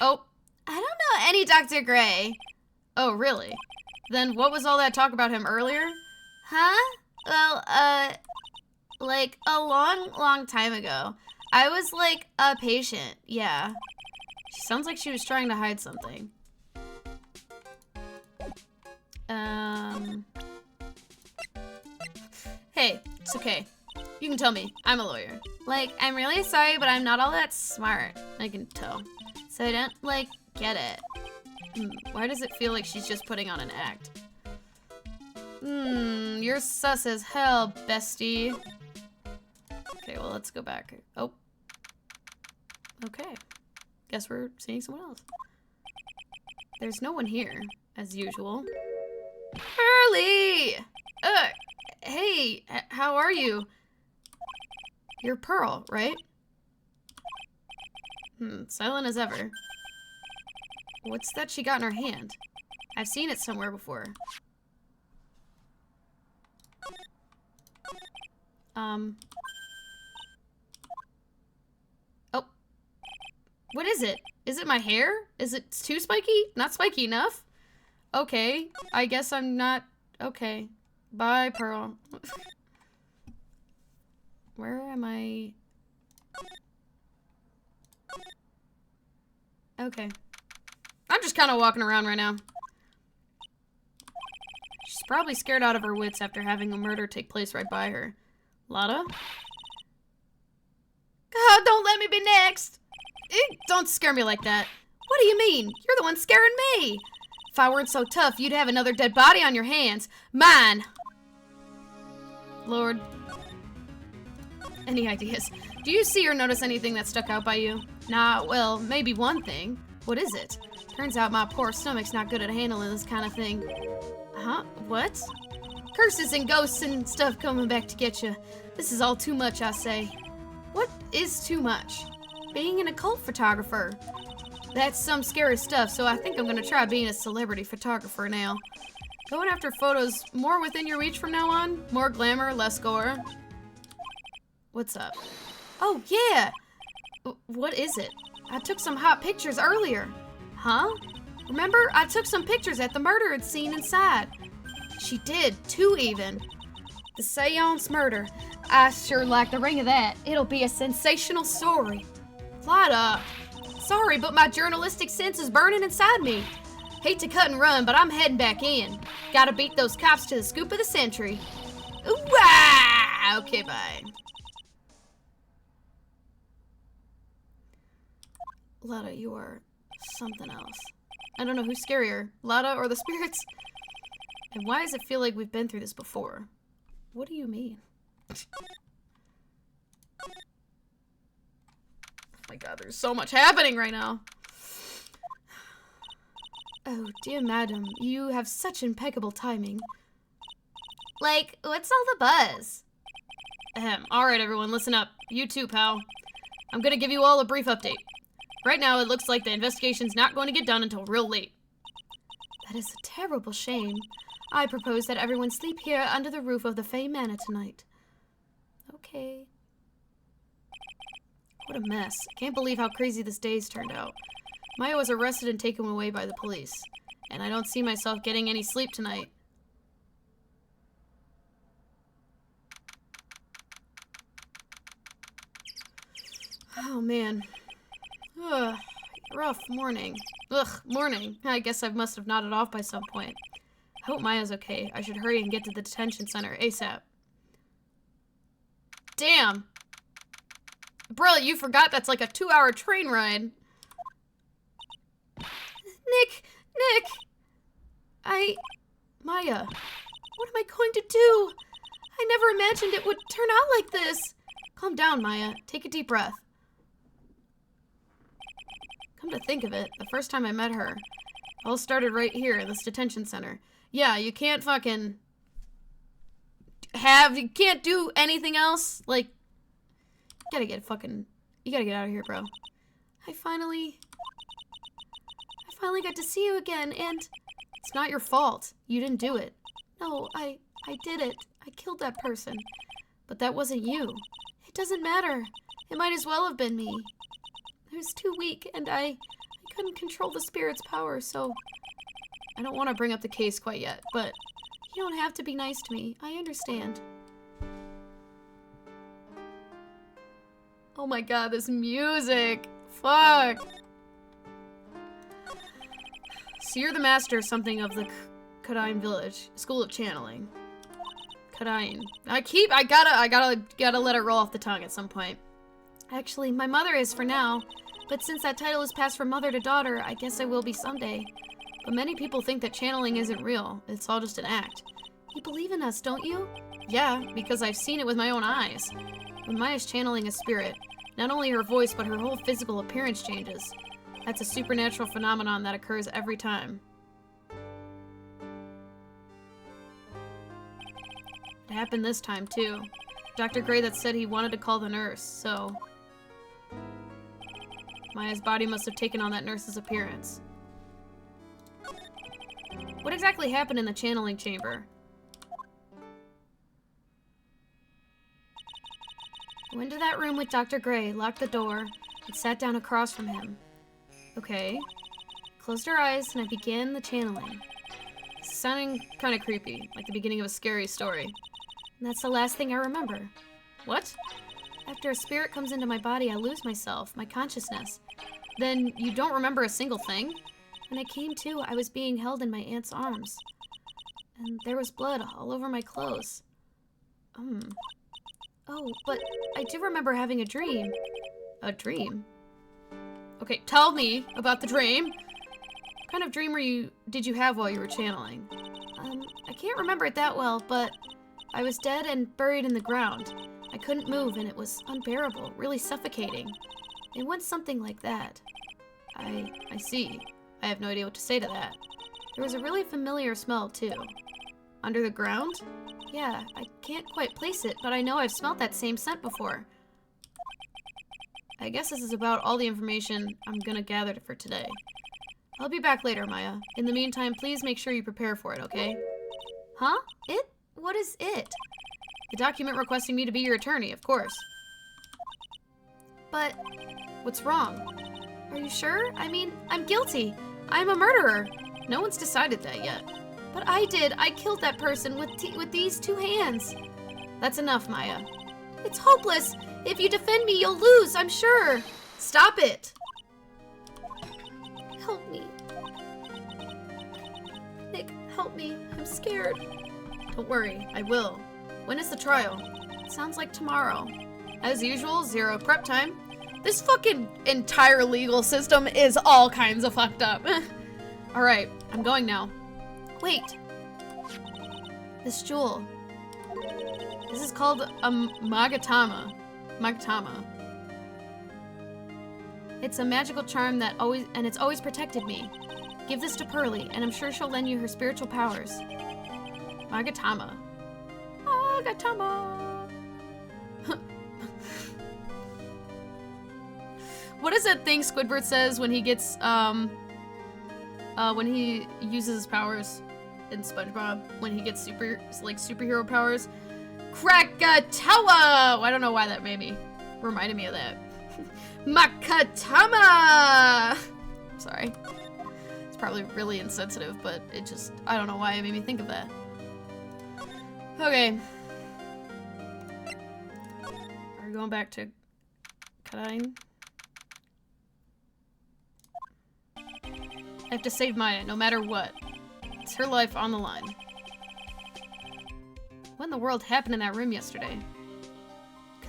Oh. I don't know any Dr. Gray. Oh, really? Then what was all that talk about him earlier? Huh? Well, like, a long, long time ago. I was, like, a patient, yeah. She sounds like she was trying to hide something. Hey, it's okay. You can tell me. I'm a lawyer. Like, I'm really sorry, but I'm not all that smart. I can tell. So I don't, like, get it. Why does it feel like she's just putting on an act? You're sus as hell, bestie. Okay, well, let's go back. Oh. Okay. Guess we're seeing someone else. There's no one here, as usual. Pearly! Hey, how are you? You're Pearl, right? Silent as ever. What's that she got in her hand? I've seen it somewhere before. Oh. What is it? Is it my hair? Is it too spiky? Not spiky enough? Okay. I guess I'm not... Okay. Bye, Pearl. Where am I? Okay. I'm just kind of walking around right now. She's probably scared out of her wits after having a murder take place right by her. Lotta? God, don't let me be next! Don't scare me like that. What do you mean? You're the one scaring me! If I weren't so tough, you'd have another dead body on your hands. Mine! Lord. Any ideas? Do you see or notice anything that stuck out by you? Nah, well, maybe one thing. What is it? Turns out my poor stomach's not good at handling this kind of thing. Huh? What? Curses and ghosts and stuff coming back to get you. This is all too much, I say. What is too much? being an occult photographer. That's some scary stuff, so I think I'm gonna try being a celebrity photographer now. Going after photos more within your reach from now on. More glamour, less gore. What's up? Oh, yeah! What is it? I took some hot pictures earlier. Huh? Remember? I took some pictures at the murder scene inside. She did, 2 even. The Seance murder. I sure like the ring of that. It'll be a sensational story. Lada, sorry, but my journalistic sense is burning inside me. Hate to cut and run, but I'm heading back in. Gotta beat those cops to the scoop of the century. Ooh-ah! Okay, bye. Lada, you are something else. I don't know who's scarier, Lada or the spirits? And why does it feel like we've been through this before? What do you mean? Oh my god, there's so much happening right now. Oh, dear madam, you have such impeccable timing. Like, what's all the buzz? Alright everyone, listen up. You too, pal. I'm gonna give you all a brief update. Right now, it looks like the investigation's not going to get done until real late. That is a terrible shame. I propose that everyone sleep here under the roof of the Fey Manor tonight. Okay. What a mess. I can't believe how crazy this day's turned out. Maya was arrested and taken away by the police. And I don't see myself getting any sleep tonight. Oh, man. Ugh. Rough morning. Ugh, morning. I guess I must have nodded off by some point. I hope Maya's okay. I should hurry and get to the detention center ASAP. Damn! Bro, you forgot that's like a 2-hour train ride. Nick! Maya, what am I going to do? I never imagined it would turn out like this. Calm down, Maya. Take a deep breath. Come to think of it, the first time I met her, it all started right here in this detention center. Yeah, you can't fucking you can't do anything else. Like, you gotta get out of here, bro. I finally got to see you again, and it's not your fault. You didn't do it. No, I did it. I killed that person. But that wasn't you. It doesn't matter. It might as well have been me. I was too weak, and I couldn't control the spirit's power, so I don't want to bring up the case quite yet, but you don't have to be nice to me. I understand. Oh my god, this music! Fuck! So you're the master something of the Kadain village, School of Channeling. Kadain. I gotta let it roll off the tongue at some point. Actually, my mother is for now, but since that title is passed from mother to daughter, I guess I will be someday. But many people think that channeling isn't real. It's all just an act. You believe in us, don't you? Yeah, because I've seen it with my own eyes. When Maya's channeling a spirit, not only her voice, but her whole physical appearance changes. That's a supernatural phenomenon that occurs every time. It happened this time, too. Dr. Gray that said he wanted to call the nurse, so Maya's body must have taken on that nurse's appearance. What exactly happened in the channeling chamber? I went to that room with Dr. Gray, locked the door, and sat down across from him. Okay. Closed her eyes, and I began the channeling. Sounding kind of creepy, like the beginning of a scary story. And that's the last thing I remember. What? After a spirit comes into my body, I lose myself, my consciousness. Then you don't remember a single thing? When I came to, I was being held in my aunt's arms. And there was blood all over my clothes. Oh, but I do remember having a dream. A dream? Okay, tell me about the dream. What kind of dream did you have while you were channeling? I can't remember it that well, but I was dead and buried in the ground. I couldn't move and it was unbearable, really suffocating. It went something like that. I see. I have no idea what to say to that. There was a really familiar smell, too. Under the ground? Yeah, I can't quite place it, but I know I've smelled that same scent before. I guess this is about all the information I'm gonna gather for today. I'll be back later, Maya. In the meantime, please make sure you prepare for it, okay? Huh? It? What is it? The document requesting me to be your attorney, of course. But, What's wrong? are you sure? I mean, I'm guilty. I'm a murderer. No one's decided that yet. But I did. I killed that person with these 2 hands. That's enough, Maya. It's hopeless. If you defend me, you'll lose, I'm sure. Stop it! Help me. Nick, help me. I'm scared. Don't worry, I will. When is the trial? Sounds like tomorrow. As usual, 0 prep time. This fucking entire legal system is all kinds of fucked up. Alright, I'm going now. Wait. This jewel. This is called a Magatama. Magatama. It's a magical charm that it's always protected me. Give this to Pearly, and I'm sure she'll lend you her spiritual powers. Magatama. Magatama. What is that thing Squidward says when he gets, when he uses his powers in SpongeBob? When he gets superhero powers? Krakatawa! I don't know why that reminded me of that. Makatama! Sorry. It's probably really insensitive, but I don't know why it made me think of that. Okay. Are we going back to Kadain? I have to save Maya, no matter what. It's her life on the line. What in the world happened in that room yesterday?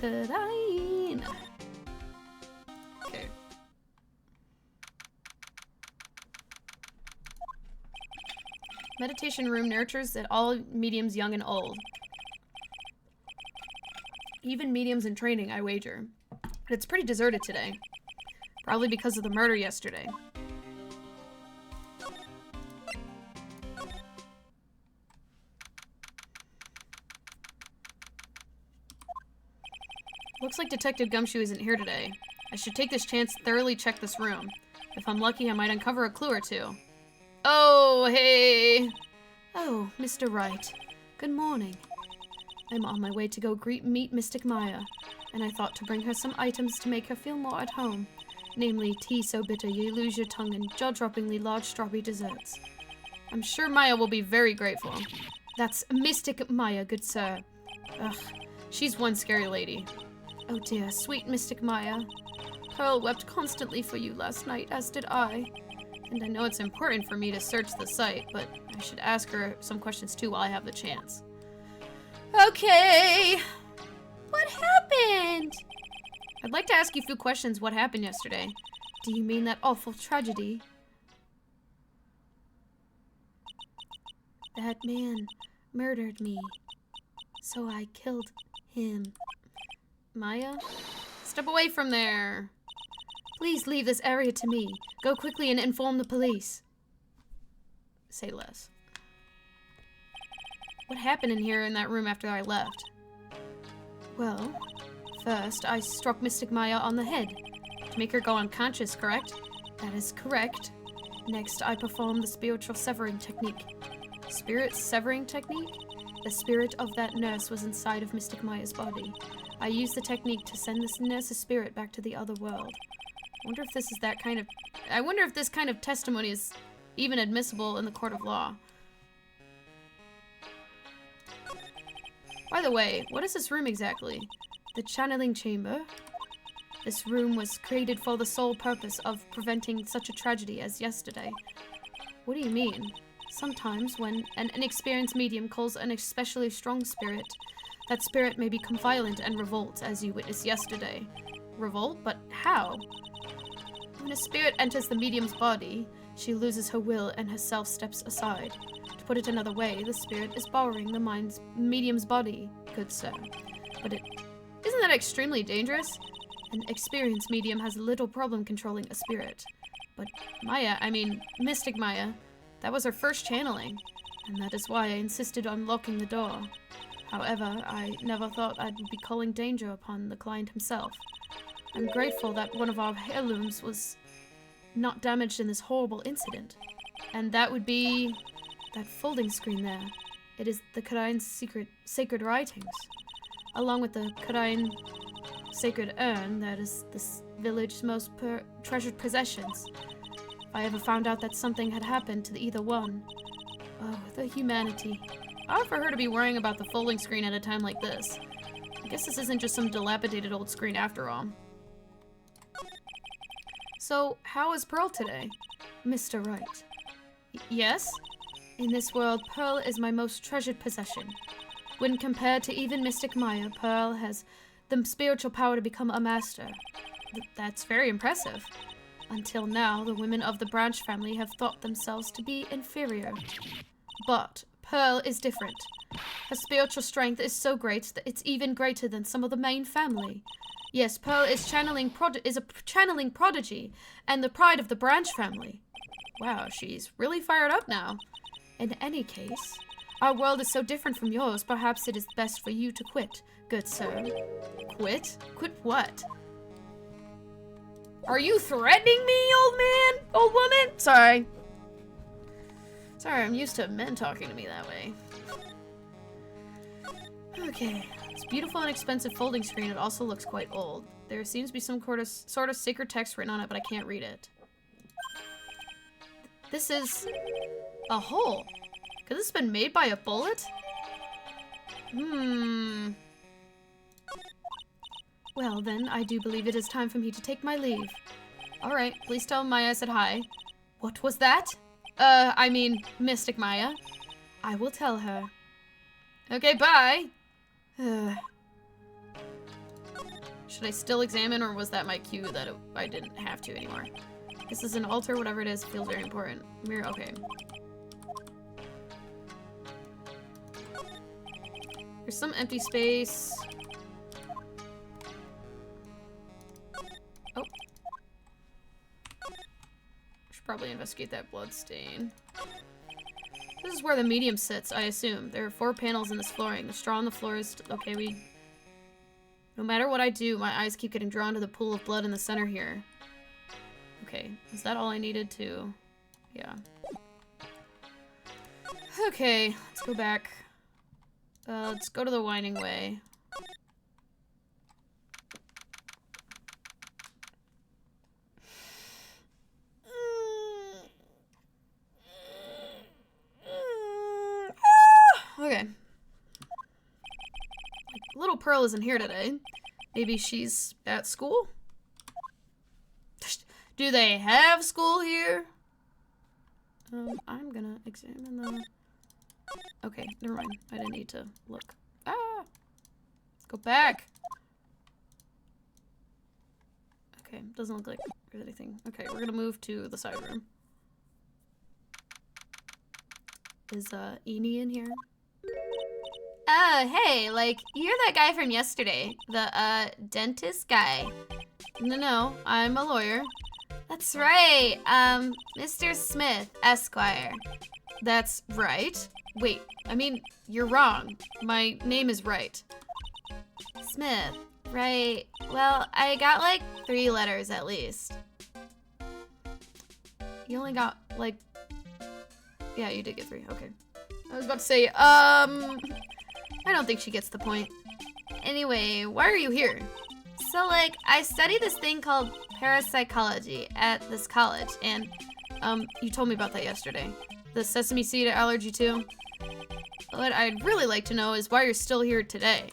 Kadain. Okay. Meditation room nurtures at all mediums young and old. Even mediums in training, I wager. But it's pretty deserted today. Probably because of the murder yesterday. Looks like Detective Gumshoe isn't here today. I should take this chance to thoroughly check this room. If I'm lucky, I might uncover a clue or two. Oh, hey! Oh, Mr. Wright. Good morning. I'm on my way to go meet Mystic Maya, and I thought to bring her some items to make her feel more at home. Namely, tea so bitter you lose your tongue and jaw-droppingly large strawberry desserts. I'm sure Maya will be very grateful. That's Mystic Maya, good sir. Ugh, she's one scary lady. Oh dear, sweet Mystic Maya. Pearl wept constantly for you last night, as did I. And I know it's important for me to search the site, but I should ask her some questions too while I have the chance. Okay! What happened? I'd like to ask you a few questions. What happened yesterday? Do you mean that awful tragedy? That man murdered me, so I killed him. Maya? Step away from there. Please leave this area to me. Go quickly and inform the police. Say less. What happened in here in that room after I left? Well, first I struck Mystic Maya on the head To make her go unconscious, correct? That is correct. Next, I performed the spiritual severing technique. Spirit severing technique? The spirit of that nurse was inside of Mystic Maya's body. I used the technique to send this nurse's spirit back to the other world. I wonder if this kind of testimony is even admissible in the court of law. By the way, what is this room exactly? The channeling chamber. This room was created for the sole purpose of preventing such a tragedy as yesterday. What do you mean? Sometimes when an inexperienced medium calls an especially strong spirit, that spirit may become violent and revolt, as you witnessed yesterday. Revolt? But how? When a spirit enters the medium's body, she loses her will and herself steps aside. To put it another way, the spirit is borrowing the medium's body, good sir. But isn't that extremely dangerous? An experienced medium has little problem controlling a spirit. But Mystic Maya, that was her first channeling. And that is why I insisted on locking the door. However, I never thought I'd be calling danger upon the client himself. I'm grateful that one of our heirlooms was not damaged in this horrible incident. And that would be that folding screen there. It is the Karain's sacred writings, along with the Karain sacred urn that is this village's most treasured possessions. If I ever found out that something had happened to either one. Oh, the humanity. Odd for her to be worrying about the folding screen at a time like this. I guess this isn't just some dilapidated old screen after all. So, how is Pearl today? Mr. Wright. Yes? In this world, Pearl is my most treasured possession. When compared to even Mystic Maya, Pearl has the spiritual power to become a master. That's very impressive. Until now, the women of the Branch family have thought themselves to be inferior. But Pearl is different. Her spiritual strength is so great that it's even greater than some of the main family. Yes, Pearl is a channeling prodigy and the pride of the Branch family. Wow, she's really fired up now. In any case, our world is so different from yours, perhaps it is best for you to quit, good sir. Quit? Quit what? Are you threatening me, old man? Old woman? Sorry. Sorry, I'm used to men talking to me that way. Okay, it's a beautiful and expensive folding screen. It also looks quite old. There seems to be some sort of sacred text written on it, but I can't read it. This is a hole. Could this have been made by a bullet? Well then, I do believe it is time for me to take my leave. Alright, please tell Maya I said hi. What was that? I mean, Mystic Maya. I will tell her. Okay, bye! Should I still examine, or was that my cue that I didn't have to anymore? This is an altar, whatever it is, feels very important. Mirror, okay. There's some empty space. Oh. Should probably investigate that blood stain. This is where the medium sits, I assume. There are 4 panels in this flooring. The straw on the floor is... Okay, no matter what I do, my eyes keep getting drawn to the pool of blood in the center here. Okay, is that all I needed to... Yeah. Okay, let's go back. Let's go to the Winding Way. Okay. Little Pearl isn't here today. Maybe she's at school? Do they have school here? I'm gonna examine the... Okay, never mind. I didn't need to look. Ah! Let's go back! Okay, doesn't look like there's anything. Okay, we're gonna move to the side room. Is, Eni in here? Hey, like, you're that guy from yesterday. The, dentist guy. No, I'm a lawyer. That's right. Mr. Smith, Esquire. That's right. Wait, I mean, you're wrong. My name is Wright. Smith, right. Well, I got like 3 letters at least. You only got, like... Yeah, you did get 3. Okay. I was about to say, I don't think she gets the point. Anyway, why are you here? So, like, I study this thing called parapsychology at this college, and... You told me about that yesterday. The sesame seed allergy too? What I'd really like to know is why you're still here today.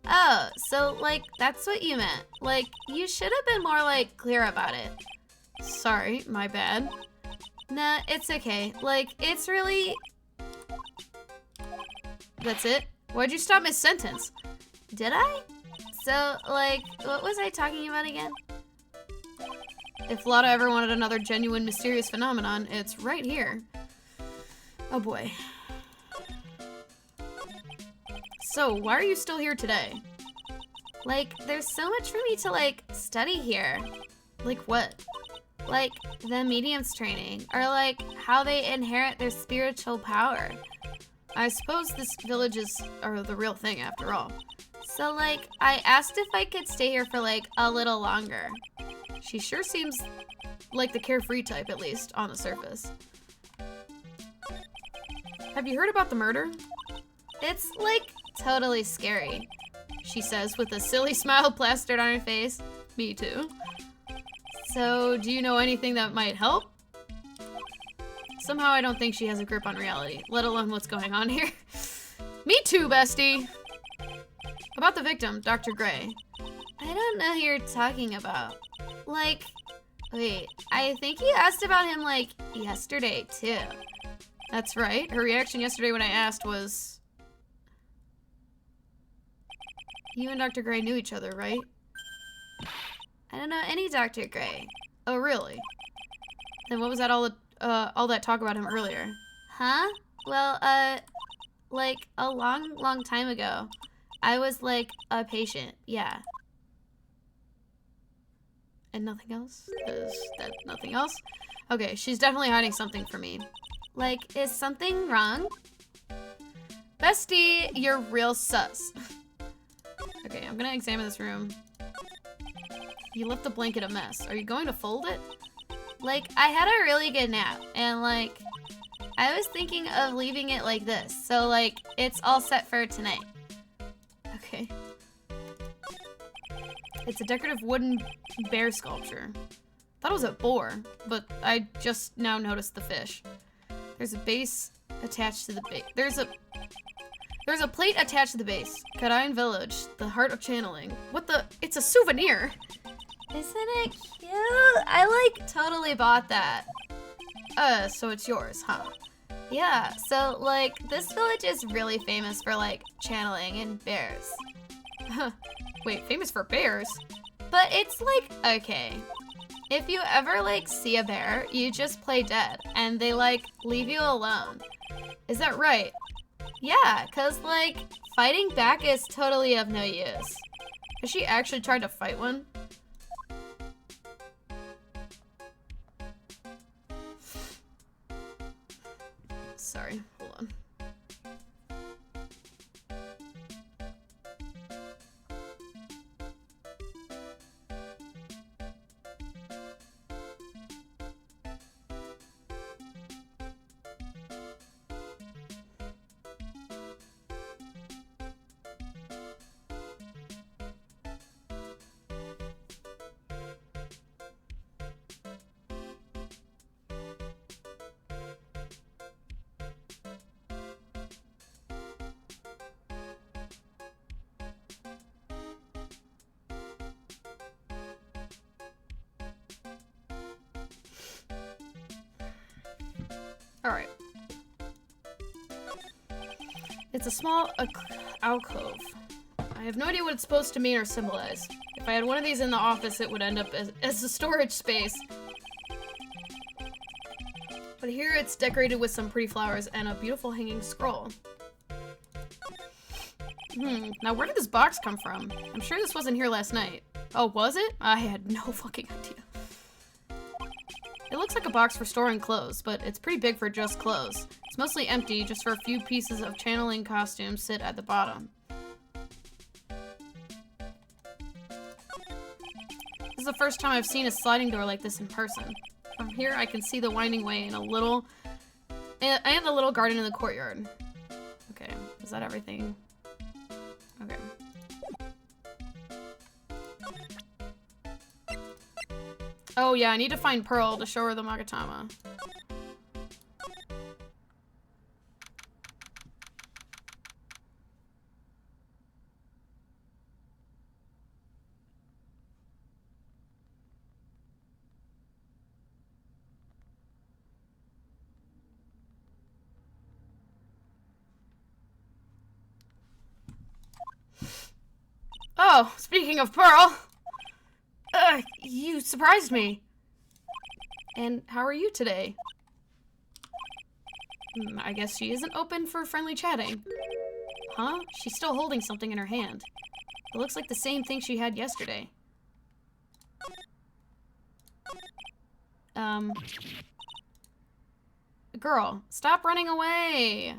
Oh, so, like, that's what you meant. Like, you should have been more, like, clear about it. Sorry, my bad. Nah, it's okay. Like, it's really... That's it? Why'd you stop mid-sentence? Did I? So, like, what was I talking about again? If Lotta ever wanted another genuine mysterious phenomenon, it's right here. Oh boy. So, why are you still here today? Like, there's so much for me to, like, study here. Like what? Like, the medium's training, or like, how they inherit their spiritual power. I suppose this village are the real thing after all. So, like, I asked if I could stay here for, like, a little longer. She sure seems like the carefree type, at least, on the surface. Have you heard about the murder? It's, like, totally scary. She says with a silly smile plastered on her face. Me too. So, do you know anything that might help? Somehow I don't think she has a grip on reality, let alone what's going on here. Me too, bestie! About the victim, Dr. Gray. I don't know who you're talking about. Like, wait, I think you asked about him, like, yesterday, too. That's right. Her reaction yesterday when I asked was... You and Dr. Gray knew each other, right? I don't know any Dr. Gray. Oh, really? Then what was that all that talk about him earlier? Huh? Well, like, a long time ago. I was, like, a patient, yeah. And nothing else? Is that nothing else? Okay, she's definitely hiding something from me. Like, is something wrong? Bestie, you're real sus. Okay, I'm gonna examine this room. You left the blanket a mess. Are you going to fold it? Like, I had a really good nap, and, like, I was thinking of leaving it like this. So, like, it's all set for tonight. Okay. It's a decorative wooden bear sculpture. Thought it was a boar, but I just now noticed the fish. There's a base attached to the base. There's a plate attached to the base. Karain Village, the heart of channeling. What the? It's a souvenir. Isn't it cute? I, like, totally bought that. So it's yours, huh? Yeah, so, like, this village is really famous for, like, channeling and bears. Wait, famous for bears? But it's, like, okay. If you ever, like, see a bear, you just play dead, and they, like, leave you alone. Is that right? Yeah, 'cause, like, fighting back is totally of no use. Has she actually tried to fight one? Sorry, hold on. Alright. It's a small alcove. I have no idea what it's supposed to mean or symbolize. If I had one of these in the office, it would end up as a storage space. But here it's decorated with some pretty flowers and a beautiful hanging scroll. Now where did this box come from? I'm sure this wasn't here last night. Oh, was it? I had no fucking idea. It looks like a box for storing clothes, but it's pretty big for just clothes. It's mostly empty, just for a few pieces of channeling costumes sit at the bottom. This is the first time I've seen a sliding door like this in person. From here, I can see the winding way and the little garden in the courtyard. Okay, is that everything? Okay. Oh yeah, I need to find Pearl to show her the Magatama. Oh, speaking of Pearl! You surprised me. And how are you today? I guess she isn't open for friendly chatting. Huh? She's still holding something in her hand. It looks like the same thing she had yesterday. Girl, stop running away!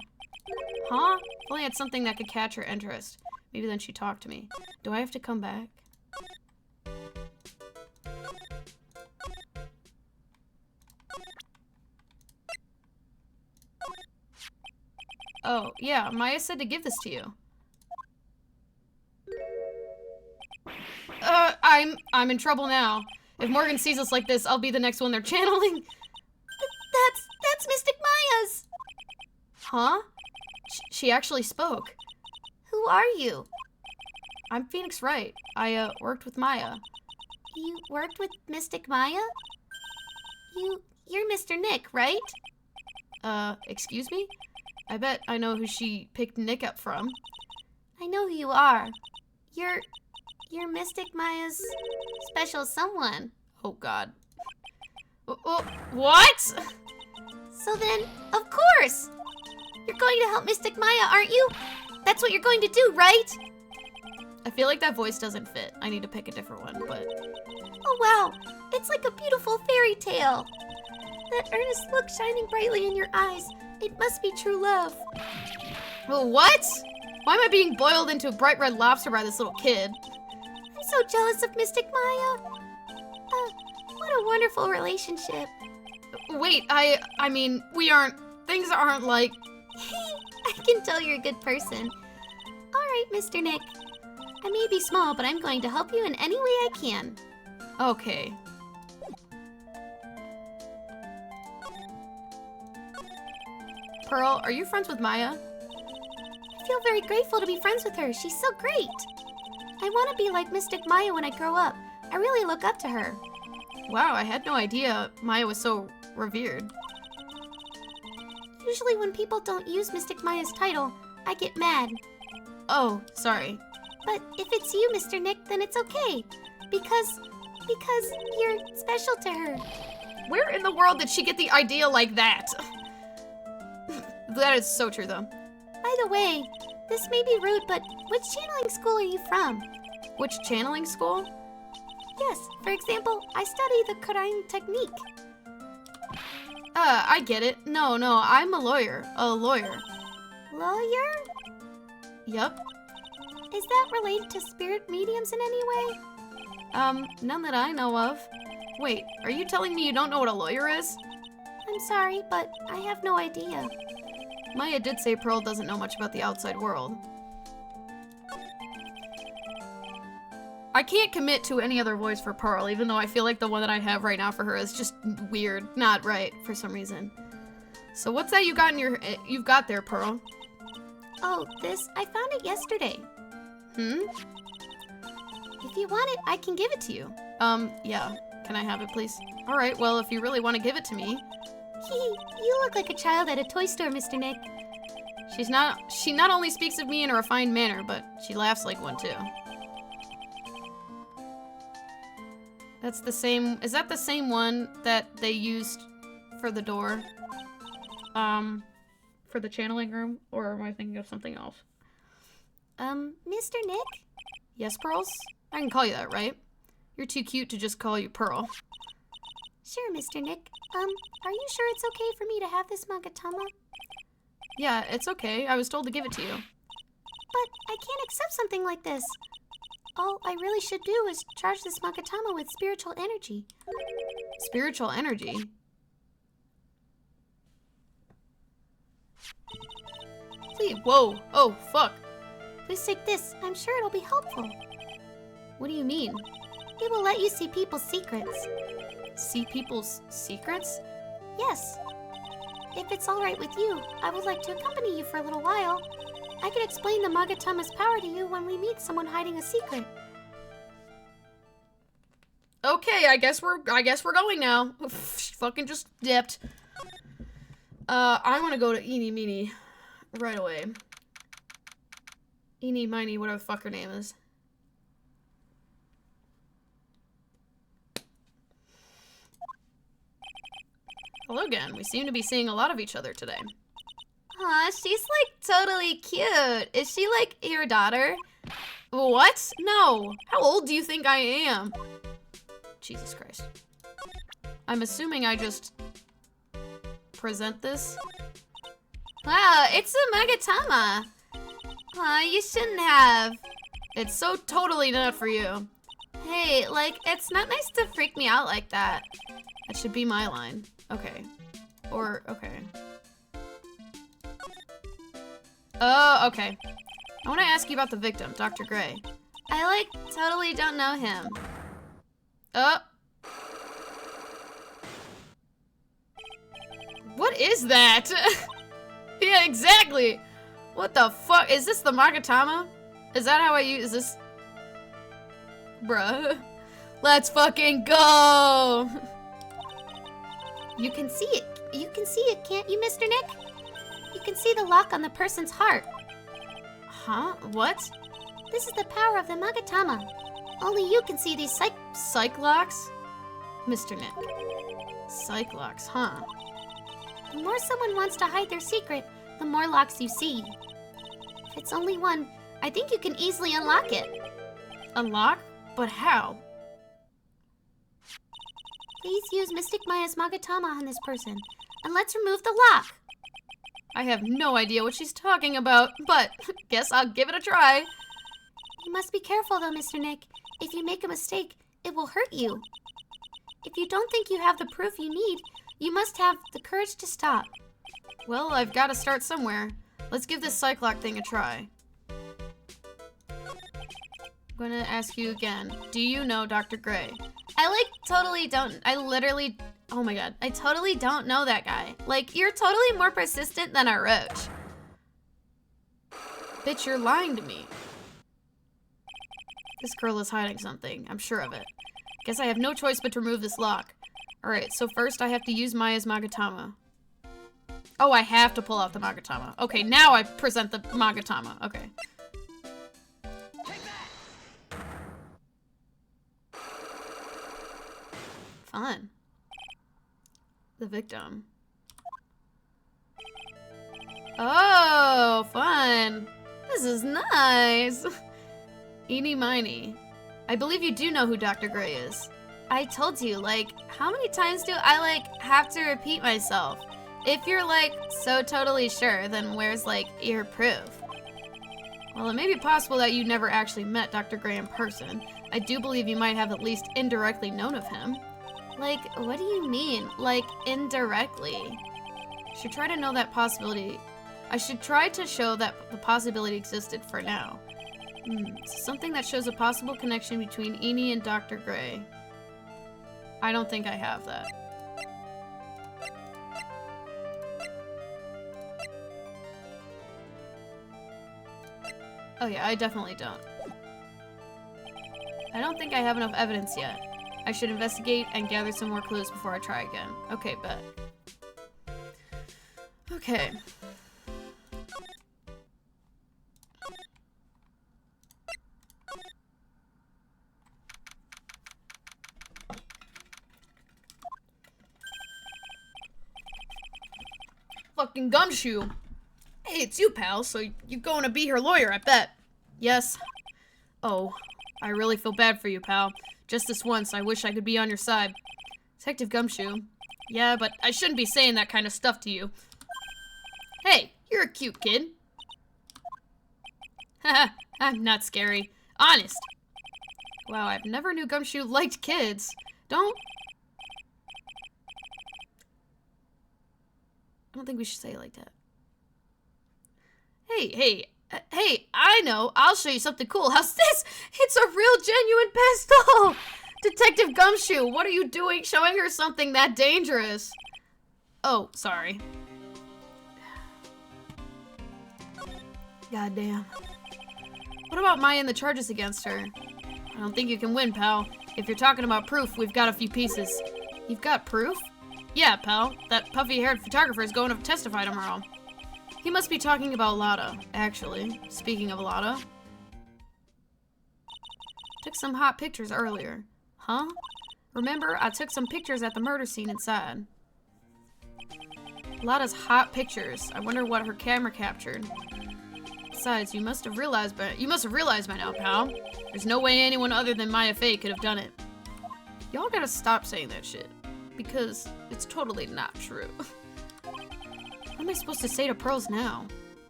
Huh? If only had something that could catch her interest. Maybe then she talked to me. Do I have to come back? Oh, yeah, Maya said to give this to you. I'm in trouble now. If Morgan sees us like this, I'll be the next one they're channeling. That's Mystic Maya's. Huh? She actually spoke. Who are you? I'm Phoenix Wright. I, worked with Maya. You worked with Mystic Maya? You're Mr. Nick, right? Excuse me? I bet I know who she picked Nick up from. I know who you are. You're Mystic Maya's special someone. Oh, God. What? So then, of course! You're going to help Mystic Maya, aren't you? That's what you're going to do, right? I feel like that voice doesn't fit. I need to pick a different one, but... Oh, wow. It's like a beautiful fairy tale. That earnest look shining brightly in your eyes. It must be true love. Well, what? Why am I being boiled into a bright red lobster by this little kid? I'm so jealous of Mystic Maya. What a wonderful relationship. Wait, I mean, things aren't like... I can tell you're a good person. All right, Mr. Nick. I may be small, but I'm going to help you in any way I can. Okay. Pearl, are you friends with Maya? I feel very grateful to be friends with her. She's so great. I want to be like Mystic Maya when I grow up. I really look up to her. Wow, I had no idea Maya was so revered. Usually when people don't use Mystic Maya's title, I get mad. Oh, sorry. But if it's you, Mr. Nick, then it's okay. Because you're special to her. Where in the world did she get the idea like that? That is so true, though. By the way, this may be rude, but which channeling school are you from? Which channeling school? Yes, for example, I study the Karain technique. I get it. No, I'm a lawyer. Lawyer? Yup. Is that related to spirit mediums in any way? None that I know of. Wait, are you telling me you don't know what a lawyer is? I'm sorry, but I have no idea. Maya did say Pearl doesn't know much about the outside world. I can't commit to any other voice for Pearl, even though I feel like the one that I have right now for her is just weird, not right for some reason. So what's that you've got there, Pearl? Oh, this? I found it yesterday. If you want it, I can give it to you. Yeah. Can I have it, please? Alright, well, if you really want to give it to me. You look like a child at a toy store, Mr. Nick. She not only speaks of me in a refined manner, but she laughs like one, too. That's the same, is that the same one that they used for the door? For the channeling room? Or am I thinking of something else? Mr. Nick? Yes, Pearls? I can call you that, right? You're too cute to just call you Pearl. Sure, Mr. Nick. Are you sure it's okay for me to have this Magatama? Yeah, it's okay. I was told to give it to you. But I can't accept something like this. All I really should do is charge this Magatama with spiritual energy. Spiritual energy? Please, whoa. Oh, fuck. Please take this. I'm sure it'll be helpful. What do you mean? It will let you see people's secrets. See people's secrets? Yes. If it's all right with you, I would like to accompany you for a little while. I can explain the Magatama's power to you when we meet someone hiding a secret. Okay, I guess we're going now. Fucking just dipped. I want to go to Eeny Meeny right away. Eeny Miny, whatever the fuck her name is. Hello again. We seem to be seeing a lot of each other today. Aw, she's like totally cute. Is she like your daughter? What? No. How old do you think I am? Jesus Christ. I'm assuming I just present this. Wow, it's a Magatama. You shouldn't have. It's so totally not for you. Hey, like, it's not nice to freak me out like that. That should be my line. Okay. Or, okay. Okay. I want to ask you about the victim, Dr. Gray. I, like, totally don't know him. What is that? Yeah, exactly. What the fuck? Is this the Magatama? Is that how I use this? Bruh. Let's fucking go! You can see it. You can see it, can't you, Mr. Nick? You can see the lock on the person's heart. Huh? What? This is the power of the Magatama. Only you can see these psych locks? Mr. Nick. Psych locks, huh? The more someone wants to hide their secret, the more locks you see. If it's only one, I think you can easily unlock it. Unlock? But how? Please use Mystic Maya's Magatama on this person, and let's remove the lock. I have no idea what she's talking about, but guess I'll give it a try. You must be careful though, Mr. Nick. If you make a mistake, it will hurt you. If you don't think you have the proof you need, you must have the courage to stop. Well, I've got to start somewhere. Let's give this Cyclock thing a try. I'm gonna ask you again. Do you know Dr. Gray? I totally don't know that guy. Like, you're totally more persistent than a roach. Bitch, you're lying to me. This girl is hiding something. I'm sure of it. Guess I have no choice but to remove this lock. Alright, so first I have to use Maya's Magatama. Oh, I have to pull out the Magatama. Okay, now I present the Magatama. Okay. Fun. The victim. Oh, fun. This is nice. Eeny miny. I believe you do know who Dr. Gray is. I told you, like, how many times do I, have to repeat myself? If you're, so totally sure, then where's, your proof? Well, it may be possible that you never actually met Dr. Gray in person. I do believe you might have at least indirectly known of him. What do you mean? Indirectly? I should try to know that possibility. I should try to show that the possibility existed for now. Something that shows a possible connection between Eni and Dr. Gray. I don't think I have that. Oh yeah, I definitely don't. I don't think I have enough evidence yet. I should investigate and gather some more clues before I try again. Okay, bet. Okay. Fucking Gumshoe. Hey, it's you, pal, so you're going to be her lawyer, I bet. Yes. Oh, I really feel bad for you, pal. Just this once, I wish I could be on your side. Detective Gumshoe. Yeah, but I shouldn't be saying that kind of stuff to you. Hey, you're a cute kid. Haha, I'm not scary. Honest. Wow, I've never knew Gumshoe liked kids. I don't think we should say it like that. Hey, I know. I'll show you something cool. How's this? It's a real genuine pistol! Detective Gumshoe, what are you doing showing her something that dangerous? Oh, sorry. Goddamn. What about Maya and the charges against her? I don't think you can win, pal. If you're talking about proof, we've got a few pieces. You've got proof? Yeah, pal. That puffy-haired photographer is going to testify tomorrow. He must be talking about Lada, actually. Speaking of Lada. Took some hot pictures earlier. Huh? Remember, I took some pictures at the murder scene inside. Lada's hot pictures. I wonder what her camera captured. Besides, you must have realized by now, pal. There's no way anyone other than Maya Fey could have done it. Y'all gotta stop saying that shit. Because it's totally not true. What am I supposed to say to Pearls now?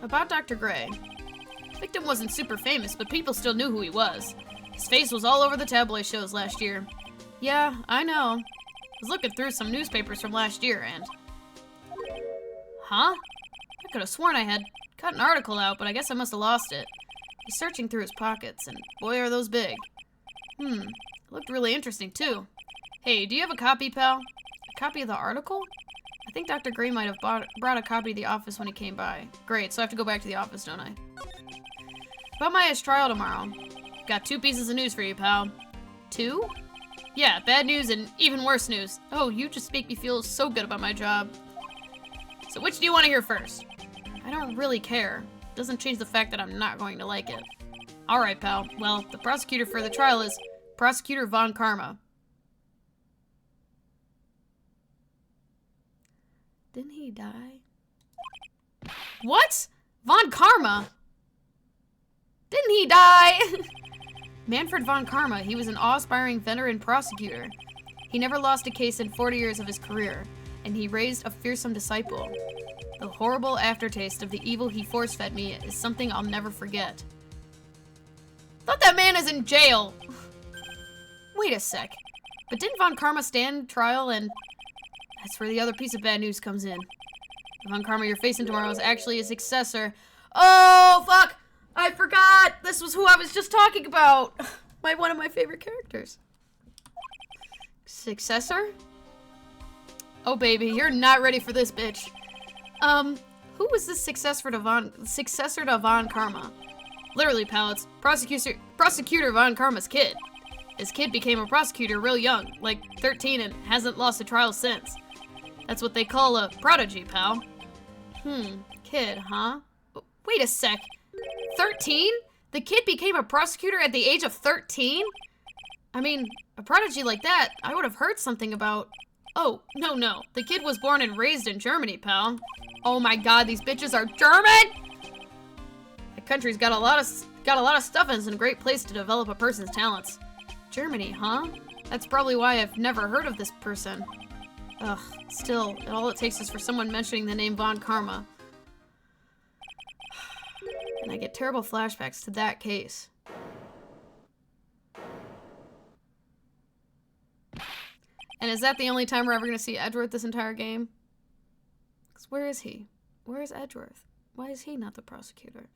About Dr. Gray. The victim wasn't super famous, but people still knew who he was. His face was all over the tabloid shows last year. Yeah, I know. I was looking through some newspapers from last year, and... Huh? I could have sworn I had cut an article out, but I guess I must have lost it. He's searching through his pockets, and boy are those big. It looked really interesting, too. Hey, do you have a copy, pal? A copy of the article? I think Dr. Gray might have brought a copy to the office when he came by. Great, so I have to go back to the office, don't I? About Maya's trial tomorrow. Got 2 pieces of news for you, pal. 2? Yeah, bad news and even worse news. Oh, you just make me feel so good about my job. So which do you want to hear first? I don't really care. Doesn't change the fact that I'm not going to like it. Alright, pal. Well, the prosecutor for the trial is Prosecutor Von Karma. Didn't he die? What? Von Karma? Didn't he die? Manfred Von Karma, he was an awe-inspiring veteran prosecutor. He never lost a case in 40 years of his career, and he raised a fearsome disciple. The horrible aftertaste of the evil he force-fed me is something I'll never forget. Thought that man is in jail! Wait a sec. But didn't Von Karma stand trial and... That's where the other piece of bad news comes in. The Von Karma you're facing tomorrow is actually his successor. Oh, fuck! I forgot! This was who I was just talking about! One of my favorite characters. Successor? Oh, baby, you're not ready for this, bitch. Who was this successor to Von Karma? Literally, pal, it's Prosecutor Von Karma's kid. His kid became a prosecutor real young, like 13, and hasn't lost a trial since. That's what they call a prodigy, pal. Kid, huh? Wait a sec. 13? The kid became a prosecutor at the age of 13? I mean, a prodigy like that, I would have heard something about... Oh, no. The kid was born and raised in Germany, pal. Oh my god, these bitches are German! The country's got a lot of stuff and it's a great place to develop a person's talents. Germany, huh? That's probably why I've never heard of this person. Ugh, still, all it takes is for someone mentioning the name Von Karma. And I get terrible flashbacks to that case. And is that the only time we're ever going to see Edgeworth this entire game? Because where is he? Where is Edgeworth? Why is he not the prosecutor?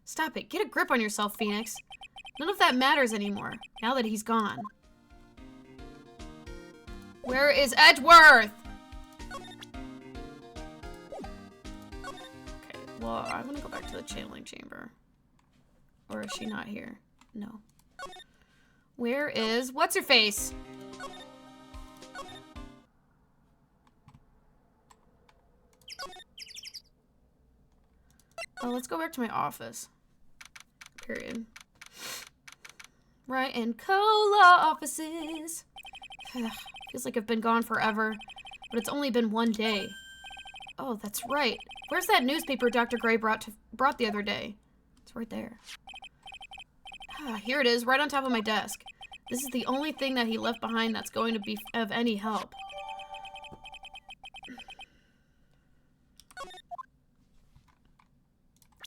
Stop it. Get a grip on yourself, Phoenix. None of that matters anymore, now that he's gone. Where is Edgeworth? Okay, well, I'm gonna go back to the channeling chamber. Or is she not here? No. Where is... What's-her-face? Oh, let's go back to my office. Period. Right, and Cola offices. Feels like I've been gone forever, but it's only been 1 day. Oh, that's right. Where's that newspaper Dr. Gray brought the other day? It's right there. Here it is, right on top of my desk. This is the only thing that he left behind that's going to be of any help.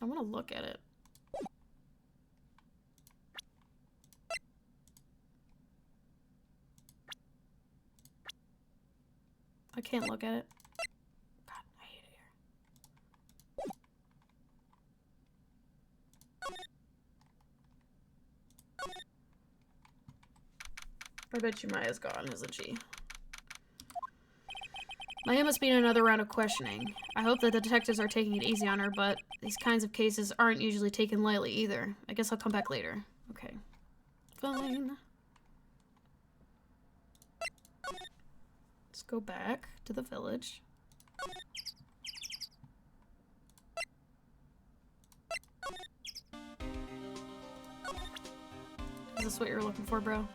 I want to look at it. I can't look at it. God, I hate it here. I bet you Maya's gone, isn't she? Maya must be in another round of questioning. I hope that the detectives are taking it easy on her, but these kinds of cases aren't usually taken lightly either. I guess I'll come back later. Okay. Fine. Let's go back to the village. Is this what you're looking for, bro?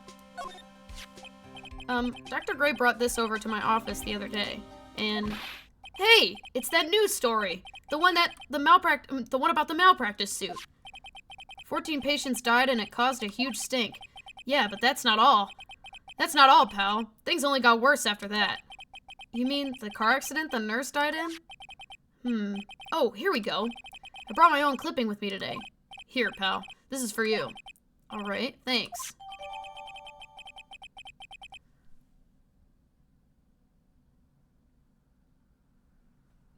Dr. Gray brought this over to my office the other day, and... Hey! It's that news story! The one about the malpractice suit. 14 patients died and it caused a huge stink. Yeah, but that's not all. That's not all, pal. Things only got worse after that. You mean the car accident the nurse died in? Oh, here we go. I brought my own clipping with me today. Here, pal. This is for you. Alright, thanks.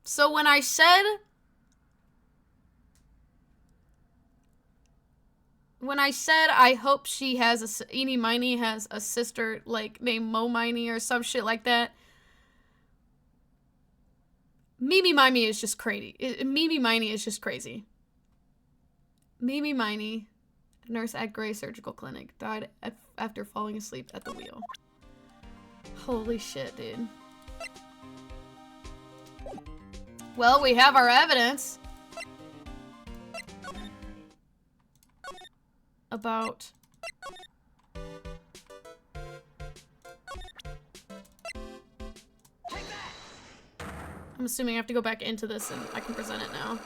So when I said I hope she has Eenie Miney has a sister like named Mo Miney or some shit like that, Mimi Miney is just crazy. Mimi Miney is just crazy. Mimi Miney, nurse at Gray Surgical Clinic, died after falling asleep at the wheel. Holy shit, dude. Well, we have our evidence about I'm assuming I have to go back into this and I can present it now.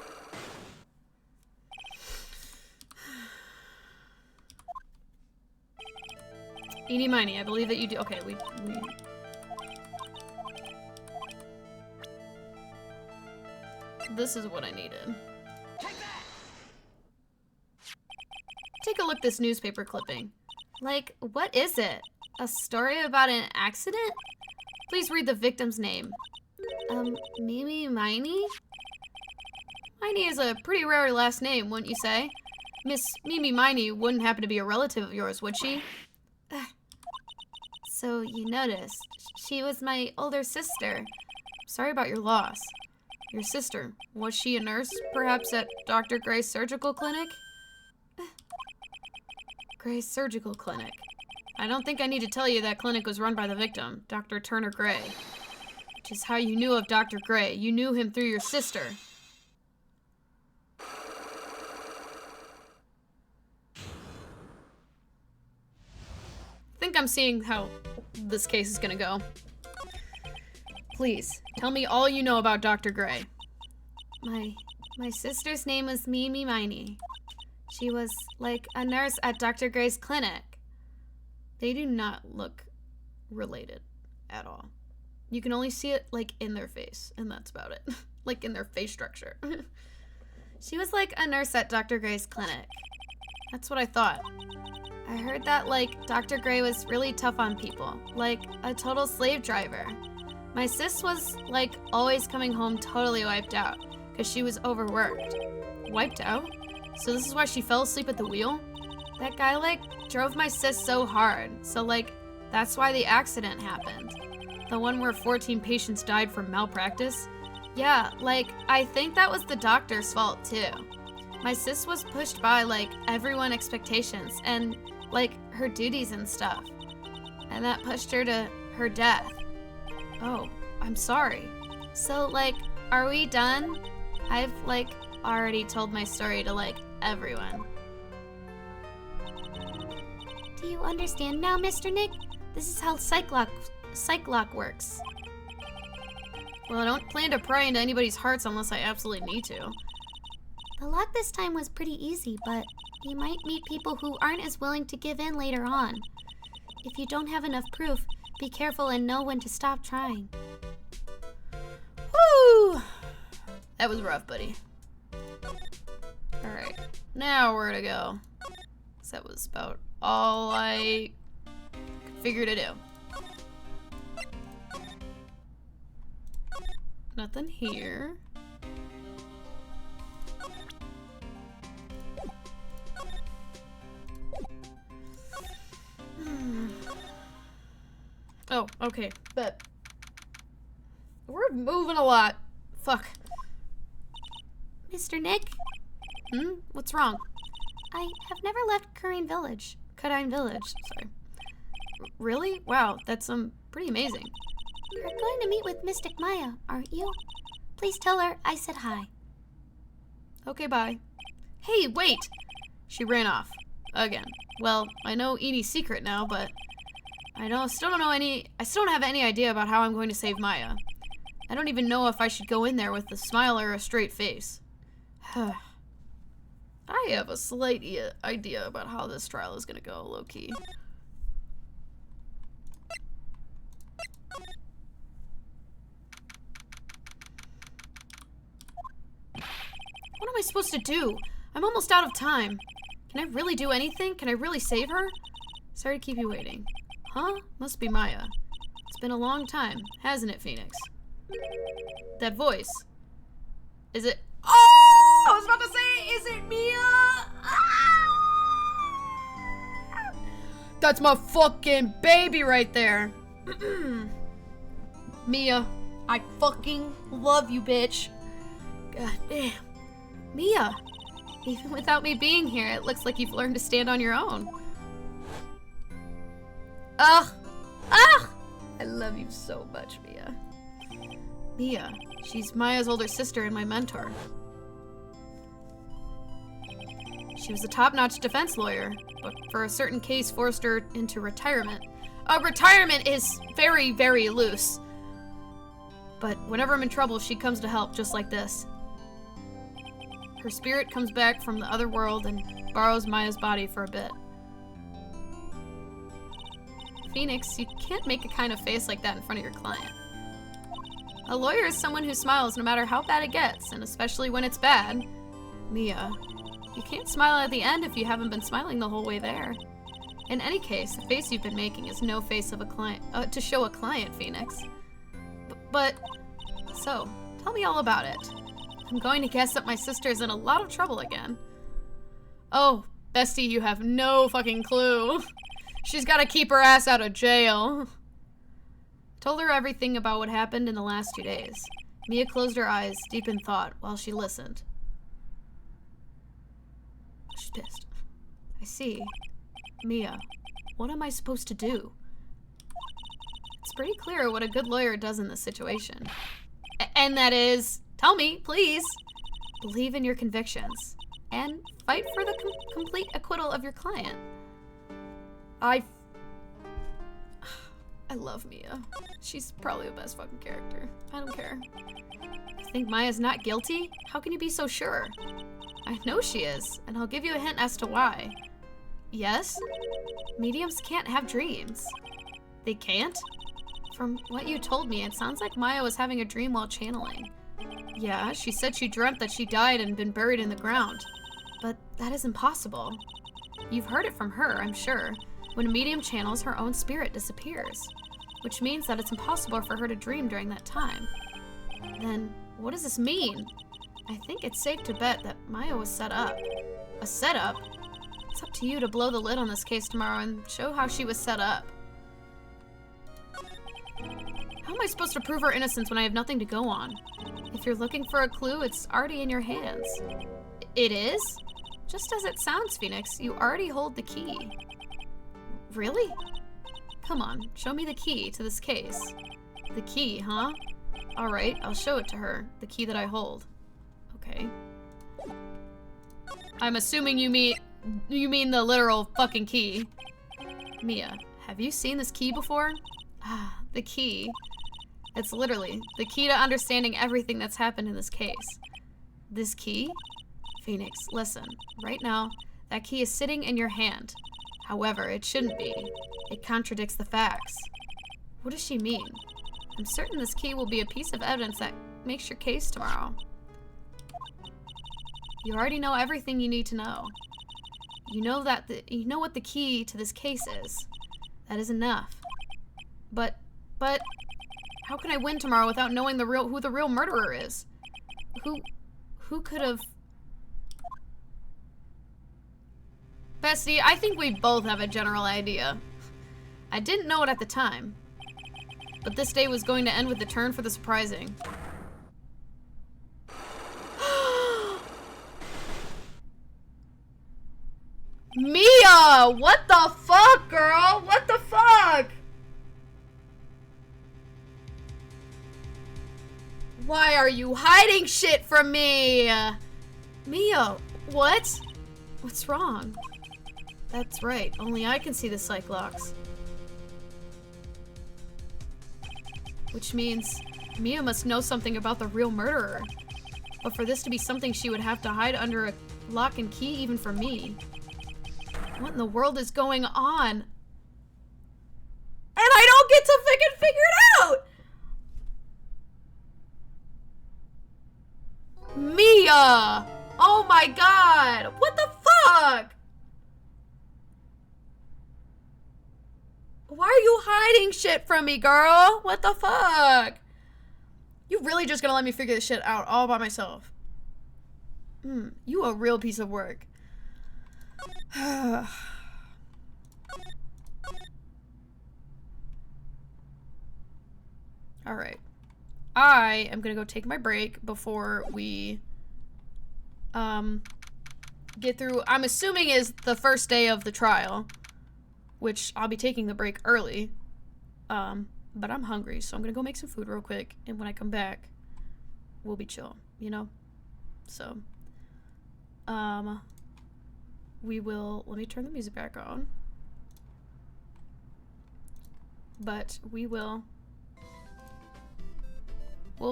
Eenie Miney, I believe that you do. Okay, we This is what I needed. Take a look at this newspaper clipping. Like, what is it? A story about an accident? Please read the victim's name. Mimi Miney? Miney is a pretty rare last name, wouldn't you say? Miss Mimi Miney wouldn't happen to be a relative of yours, would she? So you noticed. She was my older sister. Sorry about your loss. Your sister, was she a nurse, perhaps at Dr. Gray's surgical clinic? Gray's surgical clinic. I don't think I need to tell you that clinic was run by the victim, Dr. Turner Gray. Which is how you knew of Dr. Gray. You knew him through your sister. I think I'm seeing how this case is gonna go. Please, tell me all you know about Dr. Gray. My sister's name was Mimi Miney. She was like a nurse at Dr. Gray's clinic. They do not look related at all. You can only see it like in their face, and that's about it. Like in their face structure. She was like a nurse at Dr. Gray's clinic. That's what I thought. I heard that like Dr. Gray was really tough on people, like a total slave driver. My sis was like always coming home totally wiped out because she was overworked. Wiped out? So this is why she fell asleep at the wheel? That guy like drove my sis so hard, so like that's why the accident happened. The one where 14 patients died from malpractice? Yeah, like I think that was the doctor's fault too. My sis was pushed by like everyone's expectations and like her duties and stuff. And that pushed her to her death. Oh, I'm sorry. So like, are we done? I've like already told my story to like everyone. Do you understand now, Mr. Nick? This is how psych lock works. Well, I don't plan to pry into anybody's hearts unless I absolutely need to. The lock this time was pretty easy, but you might meet people who aren't as willing to give in later on. If you don't have enough proof, be careful and know when to stop trying. Woo! That was rough, buddy. Alright, now where to go? 'Cause that was about all I could figure to do. Nothing here. Oh, okay, but we're moving a lot. Fuck. Mr. Nick? What's wrong? I have never left Cadine Village. Sorry. Really? Wow, that's pretty amazing. You're going to meet with Mystic Maya, aren't you? Please tell her I said hi. Okay, bye. Hey, wait! She ran off. Again. Well, I know Edie's secret now, but I still don't have any idea about how I'm going to save Maya. I don't even know if I should go in there with a smile or a straight face. I have a slight idea about how this trial is gonna go, low-key. What am I I supposed to do? I'm almost out of time. Can I really do anything? Can I really save her? Sorry to keep you waiting. Huh? Must be Maya. It's been a long time, hasn't it, Phoenix? That voice. Is it... Oh! I was about to say, is it Mia? Ah! That's my fucking baby right there. Mia, I fucking love you, bitch. God damn. Mia, even without me being here, it looks like you've learned to stand on your own. Ugh. Ah! I love you so much, Mia. Mia, she's Maya's older sister and my mentor. She was a top-notch defense lawyer, but for a certain case forced her into retirement. Retirement is very, very loose. But whenever I'm in trouble, she comes to help, just like this. Her spirit comes back from the other world and borrows Maya's body for a bit. Phoenix, you can't make a kind of face like that in front of your client. A lawyer is someone who smiles no matter how bad it gets, and especially when it's bad. Mia, you can't smile at the end if you haven't been smiling the whole way there. In any case, the face you've been making is no face of a client, to show a client, Phoenix. So, tell me all about it. I'm going to guess that my sister's in a lot of trouble again. Oh, bestie, you have no fucking clue. She's gotta keep her ass out of jail. Told her everything about what happened in the last 2 days. Mia closed her eyes, deep in thought, while she listened. She's pissed. I see. Mia, what am I supposed to do? It's pretty clear what a good lawyer does in this situation. And that is, tell me, please. Believe in your convictions. And fight for the complete acquittal of your client. I love Mia. She's probably the best fucking character. I don't care. You think Maya's not guilty? How can you be so sure? I know she is, and I'll give you a hint as to why. Yes? Mediums can't have dreams. They can't? From what you told me, it sounds like Maya was having a dream while channeling. Yeah, she said she dreamt that she died and been buried in the ground. But that is impossible. You've heard it from her, I'm sure. When a medium channels, her own spirit disappears, which means that it's impossible for her to dream during that time. Then, what does this mean? I think it's safe to bet that Maya was set up. A setup? It's up to you to blow the lid on this case tomorrow and show how she was set up. How am I supposed to prove her innocence when I have nothing to go on? If you're looking for a clue, it's already in your hands. It is? Just as it sounds, Phoenix, you already hold the key. Really? Come on, show me the key to this case. The key, huh? Alright, I'll show it to her. The key that I hold. Okay. I'm assuming you mean the literal fucking key. Mia, have you seen this key before? Ah, the key. It's literally the key to understanding everything that's happened in this case. This key? Phoenix, listen. Right now, that key is sitting in your hand. However, it shouldn't be. It contradicts the facts. What does she mean? I'm certain this key will be a piece of evidence that makes your case tomorrow. You already know everything you need to know. You know what the key to this case is. That is enough. But how can I win tomorrow without knowing who the real murderer is? Who could have... Bestie, I think we both have a general idea. I didn't know it at the time, but this day was going to end with the turn for the surprising. Mia! What the fuck, girl? What the fuck? Why are you hiding shit from me? Mia, what? What's wrong? That's right, only I can see the Cyclops. Which means Mia must know something about the real murderer. But for this to be something she would have to hide under a lock and key even for me. What in the world is going on? And I don't get to fucking figure it out! Mia! Oh my god! What the fuck? Why are you hiding shit from me, girl? What the fuck? You really just gonna let me figure this shit out all by myself? You a real piece of work. Alright. I am gonna go take my break before we get through, I'm assuming is the first day of the trial, which I'll be taking the break early. But I'm hungry, so I'm gonna go make some food real quick, and when I come back, we'll be chill, you know? So, we will, let me turn the music back on. But we'll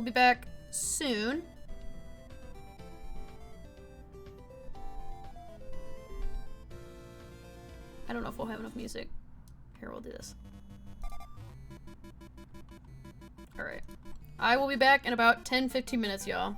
be back soon. I don't know if we'll have enough music. Here, we'll do this. Alright. I will be back in about 10-15 minutes, y'all.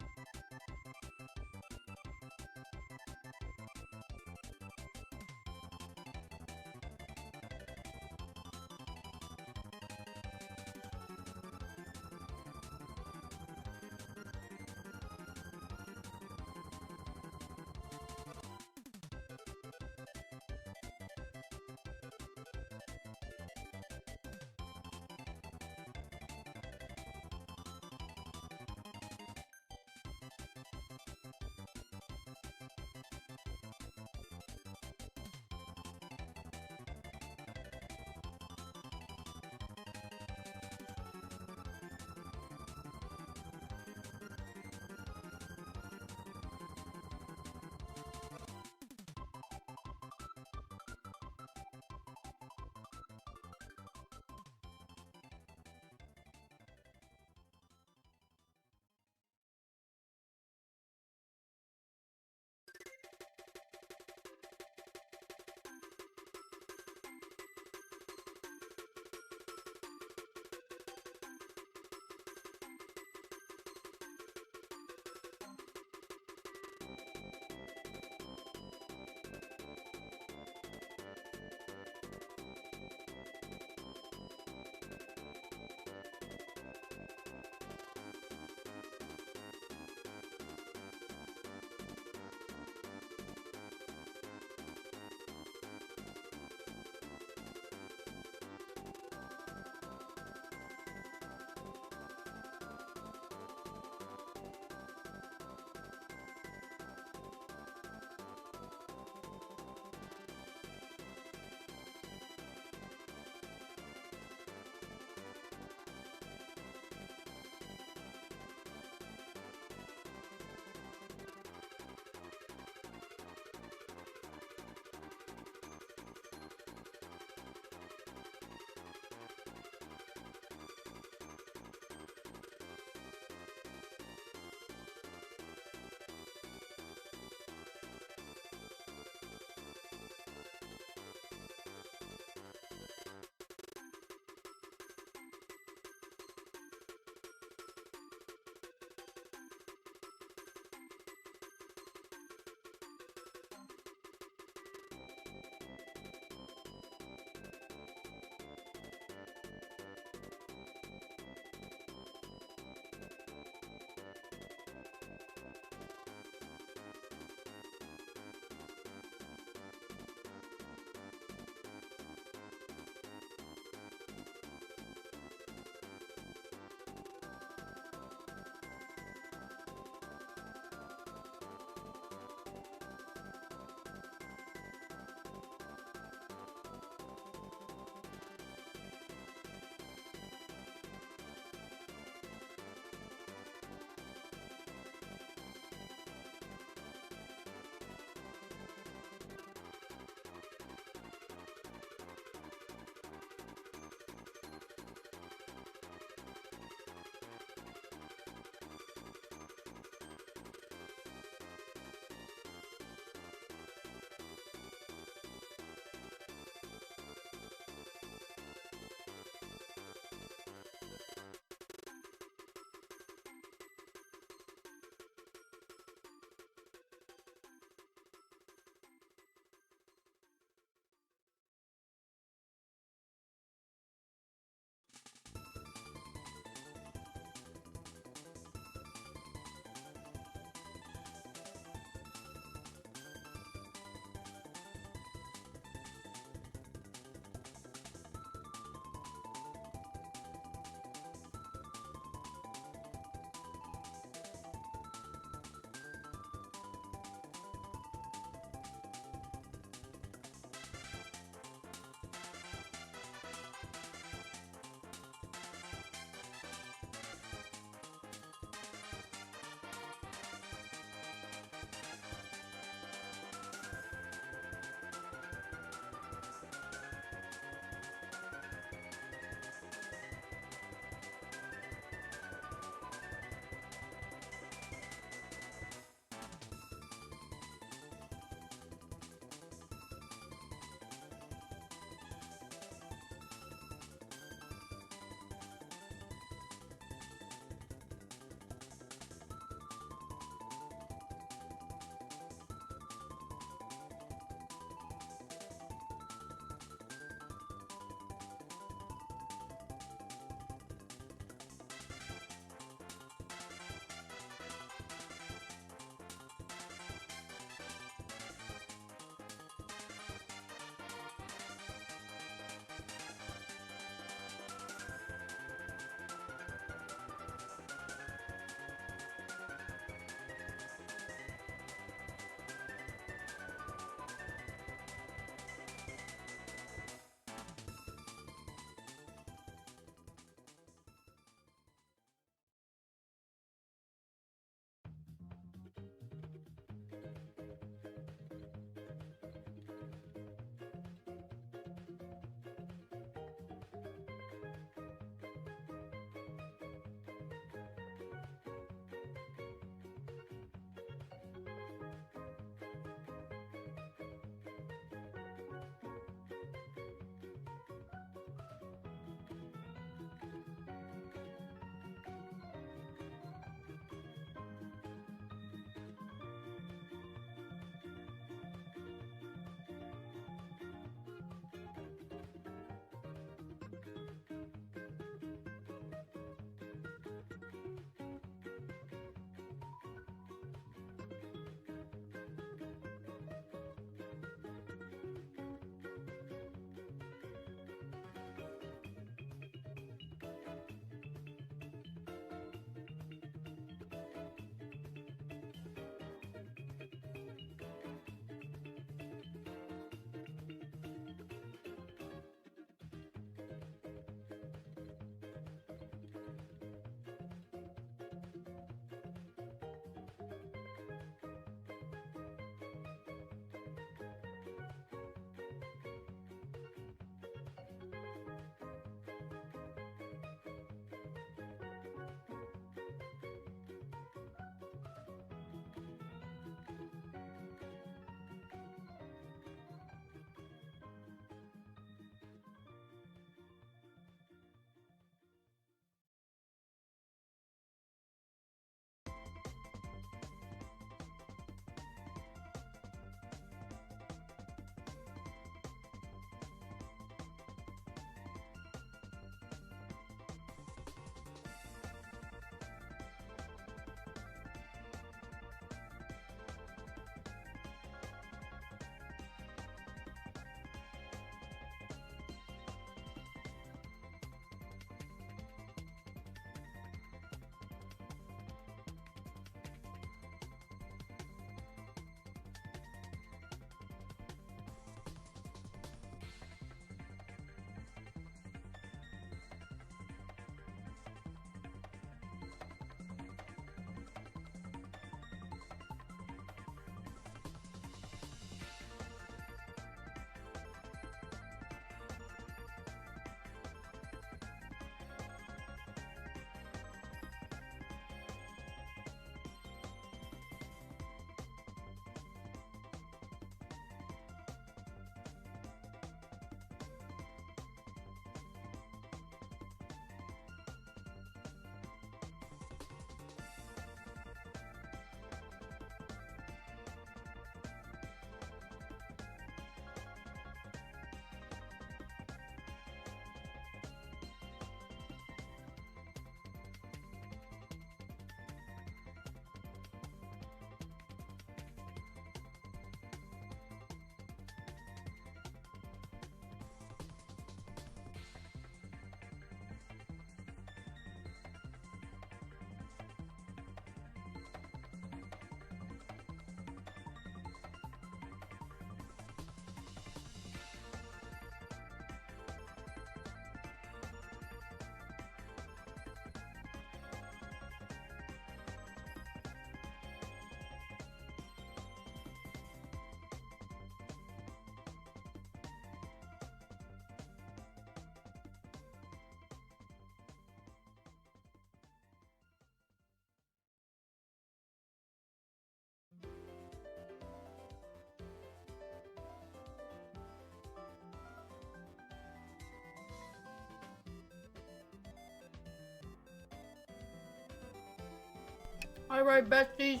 Alright, besties.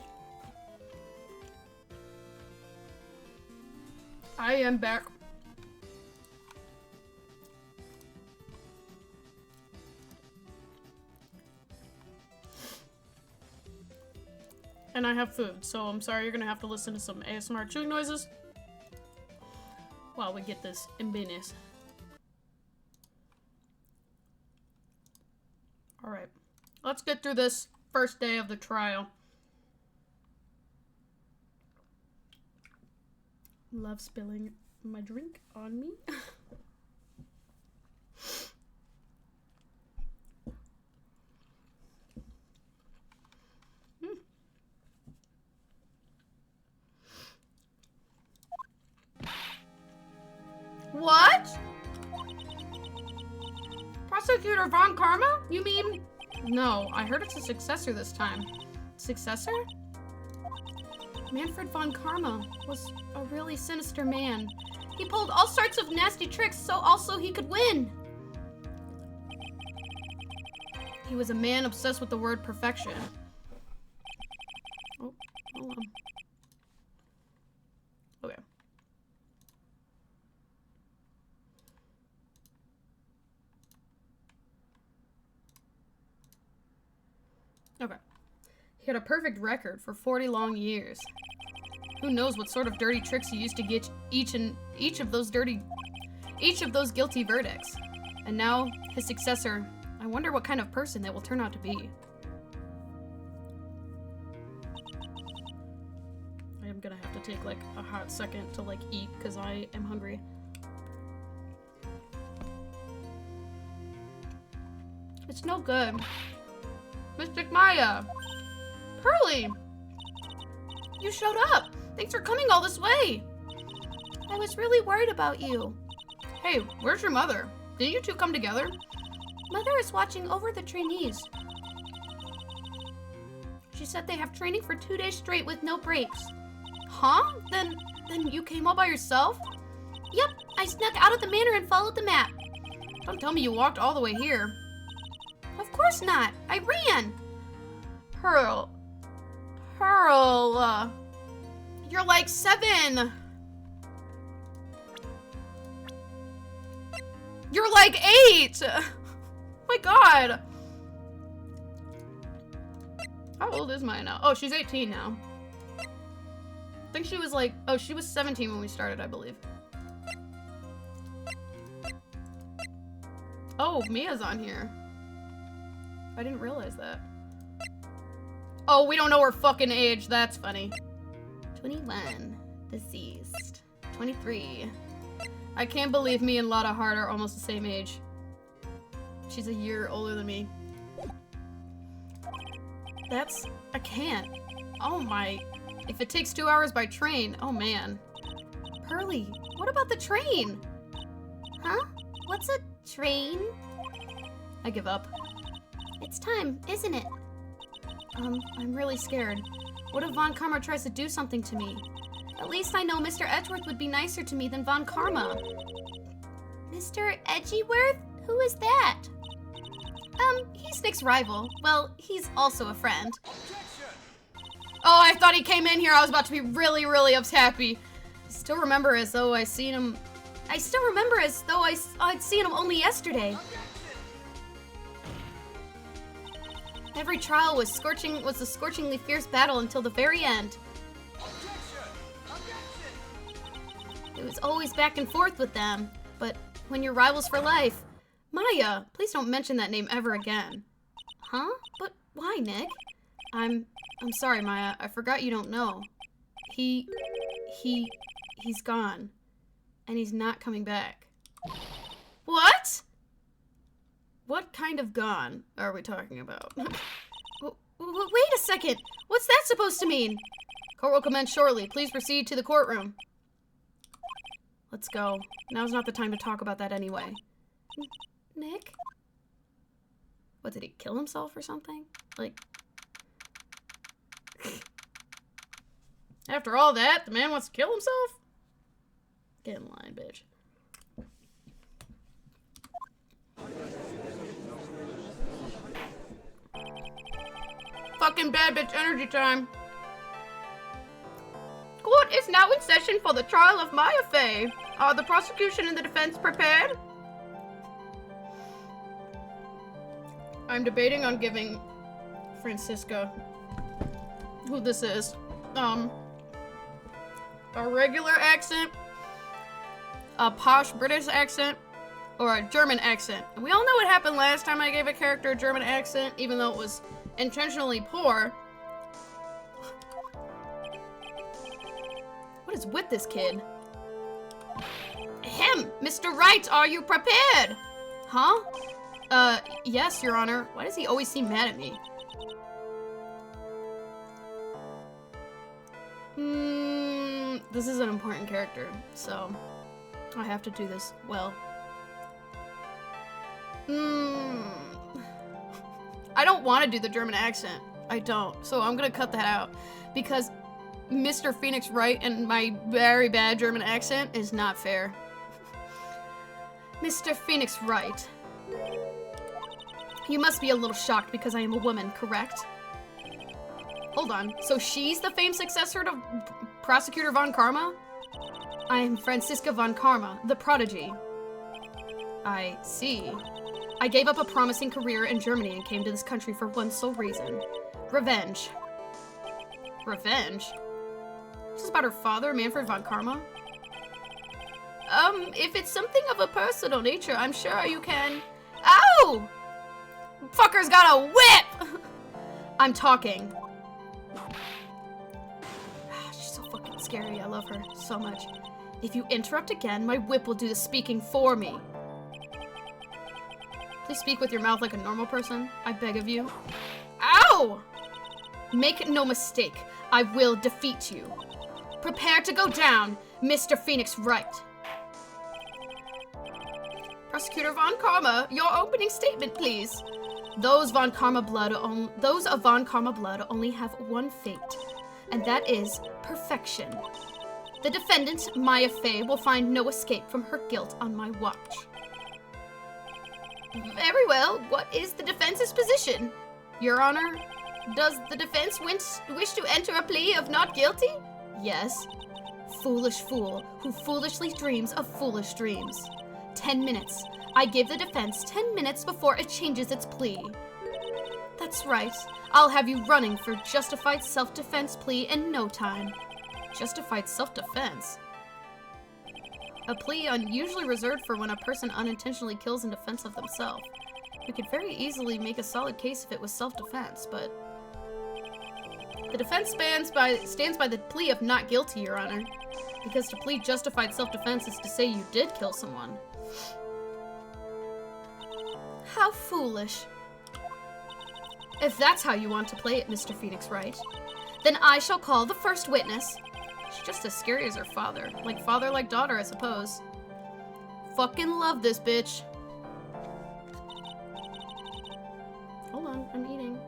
I am back. And I have food, so I'm sorry you're gonna have to listen to some ASMR chewing noises while we get this in business. Alright, let's get through this first day of the trial. Love spilling my drink on me. What? Prosecutor Von Karma? You mean? No, I heard it's a successor this time. Successor? Manfred Von Karma was a really sinister man. He pulled all sorts of nasty tricks so also he could win. He was a man obsessed with the word perfection. Oh, hold on. Okay. Okay. He had a perfect record for 40 long years. Who knows what sort of dirty tricks he used to get each of those guilty verdicts. And now, his successor, I wonder what kind of person it will turn out to be. I am gonna have to take like a hot second to like eat because I am hungry. It's no good. Mystic Maya! Pearly! You showed up! Thanks for coming all this way! I was really worried about you. Hey, where's your mother? Didn't you two come together? Mother is watching over the trainees. She said they have training for 2 days straight with no breaks. Huh? Then you came all by yourself? Yep, I snuck out of the manor and followed the map. Don't tell me you walked all the way here. Of course not. I ran. Pearl, you're like 7. You're like 8. My God. How old is Maya now? Oh, she's 18 now. I think she was like, oh, she was 17 when we started, I believe. Oh, Mia's on here. I didn't realize that. Oh, we don't know her fucking age. That's funny. 21. Deceased. 23. I can't believe me and Lotta Hart are almost the same age. She's a year older than me. I can't. Oh my. If it takes 2 hours by train, oh man. Pearly, what about the train? Huh? What's a train? I give up. It's time, isn't it? I'm really scared. What if Von Karma tries to do something to me? At least I know Mr. Edgeworth would be nicer to me than Von Karma. Mr. Edgeworth? Who is that? He's Nick's rival. Well, he's also a friend. Oh, I thought he came in here. I was about to be really, really happy. I still remember as though I'd seen him only yesterday. Every trial was a scorchingly fierce battle until the very end. It was always back and forth with them, but when you're rivals for life... Maya, please don't mention that name ever again. Huh? But why, Nick? I'm sorry, Maya. I forgot you don't know. He's gone. And he's not coming back. What? What kind of gone are we talking about? Wait a second. What's that supposed to mean? Court will commence shortly. Please proceed to the courtroom. Let's go. Now's not the time to talk about that anyway. Nick? What, did he kill himself or something? Like... After all that, the man wants to kill himself? Get in line, bitch. fucking bad bitch energy time. Court is now in session for the trial of Maya Fey. Are the prosecution and the defense prepared? I'm debating on giving Francisca, who this is, a regular accent, a posh British accent, or a German accent. We all know what happened last time I gave a character a German accent, even though it was intentionally poor. What is with this kid? Ahem! Mr. Wright, are you prepared? Huh? Yes, Your Honor. Why does he always seem mad at me? This is an important character, so I have to do this well. I don't want to do the German accent. I don't. So I'm gonna cut that out because Mr. Phoenix Wright and my very bad German accent is not fair. Mr. Phoenix Wright. You must be a little shocked because I am a woman, correct? Hold on. So she's the famed successor to Prosecutor Von Karma? I am Francisca Von Karma, the prodigy. I see. I gave up a promising career in Germany and came to this country for one sole reason. Revenge. Revenge? This is about her father, Manfred Von Karma? If it's something of a personal nature, I'm sure you can... Ow! Fucker's got a whip! I'm talking. She's so fucking scary. I love her so much. If you interrupt again, my whip will do the speaking for me. Please speak with your mouth like a normal person. I beg of you. Ow! Make no mistake. I will defeat you. Prepare to go down, Mr. Phoenix Wright. Prosecutor Von Karma, your opening statement, please. Those of Von Karma blood only have one fate, and that is perfection. The defendant, Maya Fey, will find no escape from her guilt on my watch. Very well. What is the defense's position? Your Honor, does the defense wish to enter a plea of not guilty? Yes. Foolish fool who foolishly dreams of foolish dreams. 10 minutes. I give the defense 10 minutes before it changes its plea. That's right. I'll have you running for justified self-defense plea in no time. Justified self-defense? A plea unusually reserved for when a person unintentionally kills in defense of themselves. We could very easily make a solid case if it was self-defense, but... The defense stands by the plea of not guilty, Your Honor. Because to plead justified self-defense is to say you did kill someone. How foolish. If that's how you want to play it, Mr. Phoenix Wright, then I shall call the first witness. She's just as scary as her father. Like father, like daughter, I suppose. Fucking love this bitch. Hold on, I'm eating.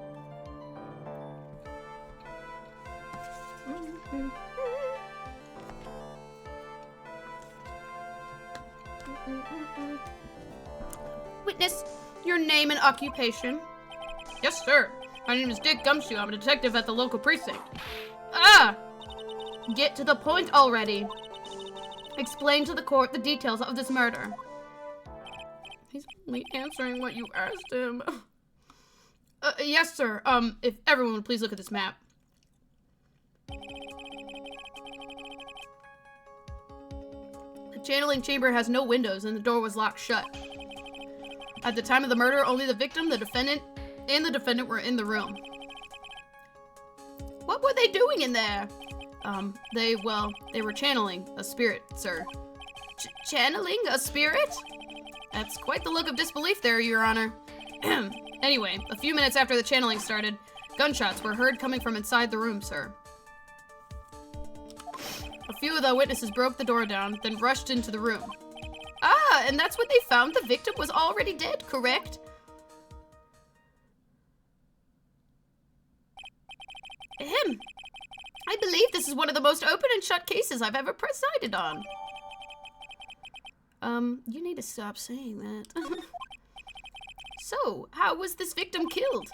Witness, your name and occupation. Yes, sir. My name is Dick Gumshoe. I'm a detective at the local precinct. Ah! Get to the point already. Explain to the court the details of this murder. He's only answering what you asked him. Yes, sir. If everyone would please look at this map. The channeling chamber has no windows and the door was locked shut. At the time of the murder, only the victim, the defendant, and the defendant were in the room. What were they doing in there? They were channeling a spirit, sir. Channeling a spirit? That's quite the look of disbelief there, Your Honor. Anyway, a few minutes after the channeling started, gunshots were heard coming from inside the room, sir. A few of the witnesses broke the door down, then rushed into the room. Ah, and that's when they found the victim was already dead, correct? Ahem. I believe this is one of the most open and shut cases I've ever presided on. You need to stop saying that. So, how was this victim killed?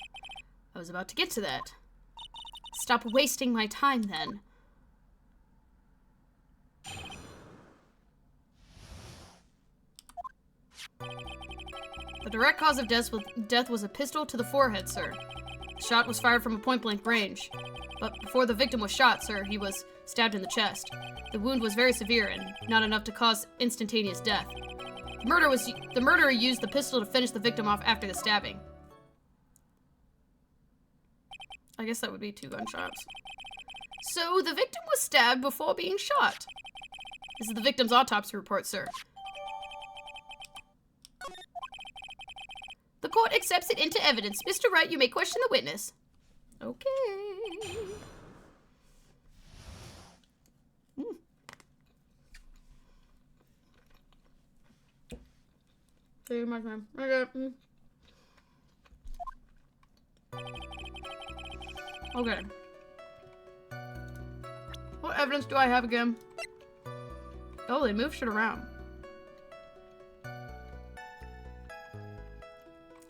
I was about to get to that. Stop wasting my time, then. The direct cause of death was a pistol to the forehead, sir. The shot was fired from a point-blank range. But before the victim was shot, sir, he was stabbed in the chest. The wound was very severe and not enough to cause instantaneous death. The murderer used the pistol to finish the victim off after the stabbing. I guess that would be 2 gunshots. So the victim was stabbed before being shot. This is the victim's autopsy report, sir. The court accepts it into evidence. Mr. Wright, you may question the witness. Okay. Take my time. Okay. Okay. What evidence do I have again? Oh, they move shit around.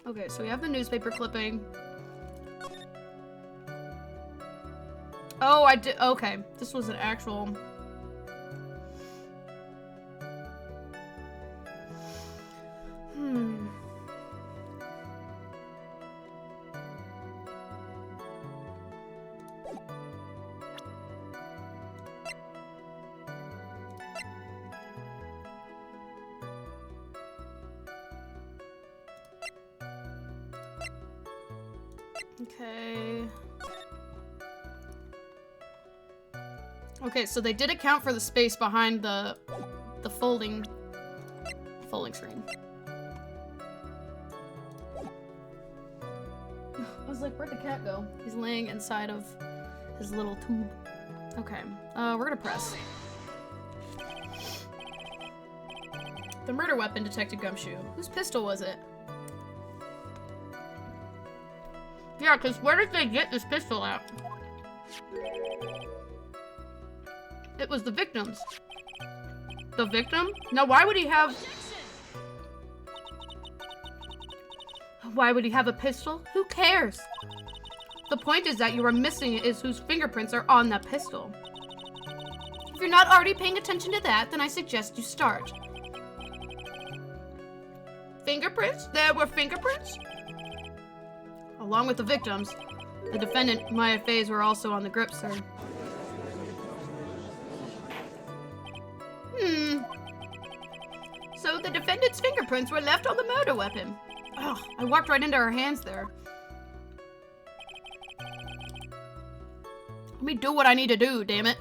Okay, so we have the newspaper clipping. Oh, I did. Okay, this was an actual. Okay. Okay, so they did account for the space behind the folding screen. I was like, where'd the cat go? He's laying inside of his little tube. Okay, we're gonna press. The murder weapon, Detective Gumshoe. Whose pistol was it? Yeah, because where did they get this pistol at? It was the victim's. The victim? Now, why would he have... Why would he have a pistol? Who cares? The point is that you are missing is whose fingerprints are on that pistol. If you're not already paying attention to that, then I suggest you start. Fingerprints? There were fingerprints? Along with the victims, the defendant, Maya Faye's, were also on the grip, sir. So the defendant's fingerprints were left on the murder weapon. Oh, I walked right into her hands there. Let me do what I need to do, damn it.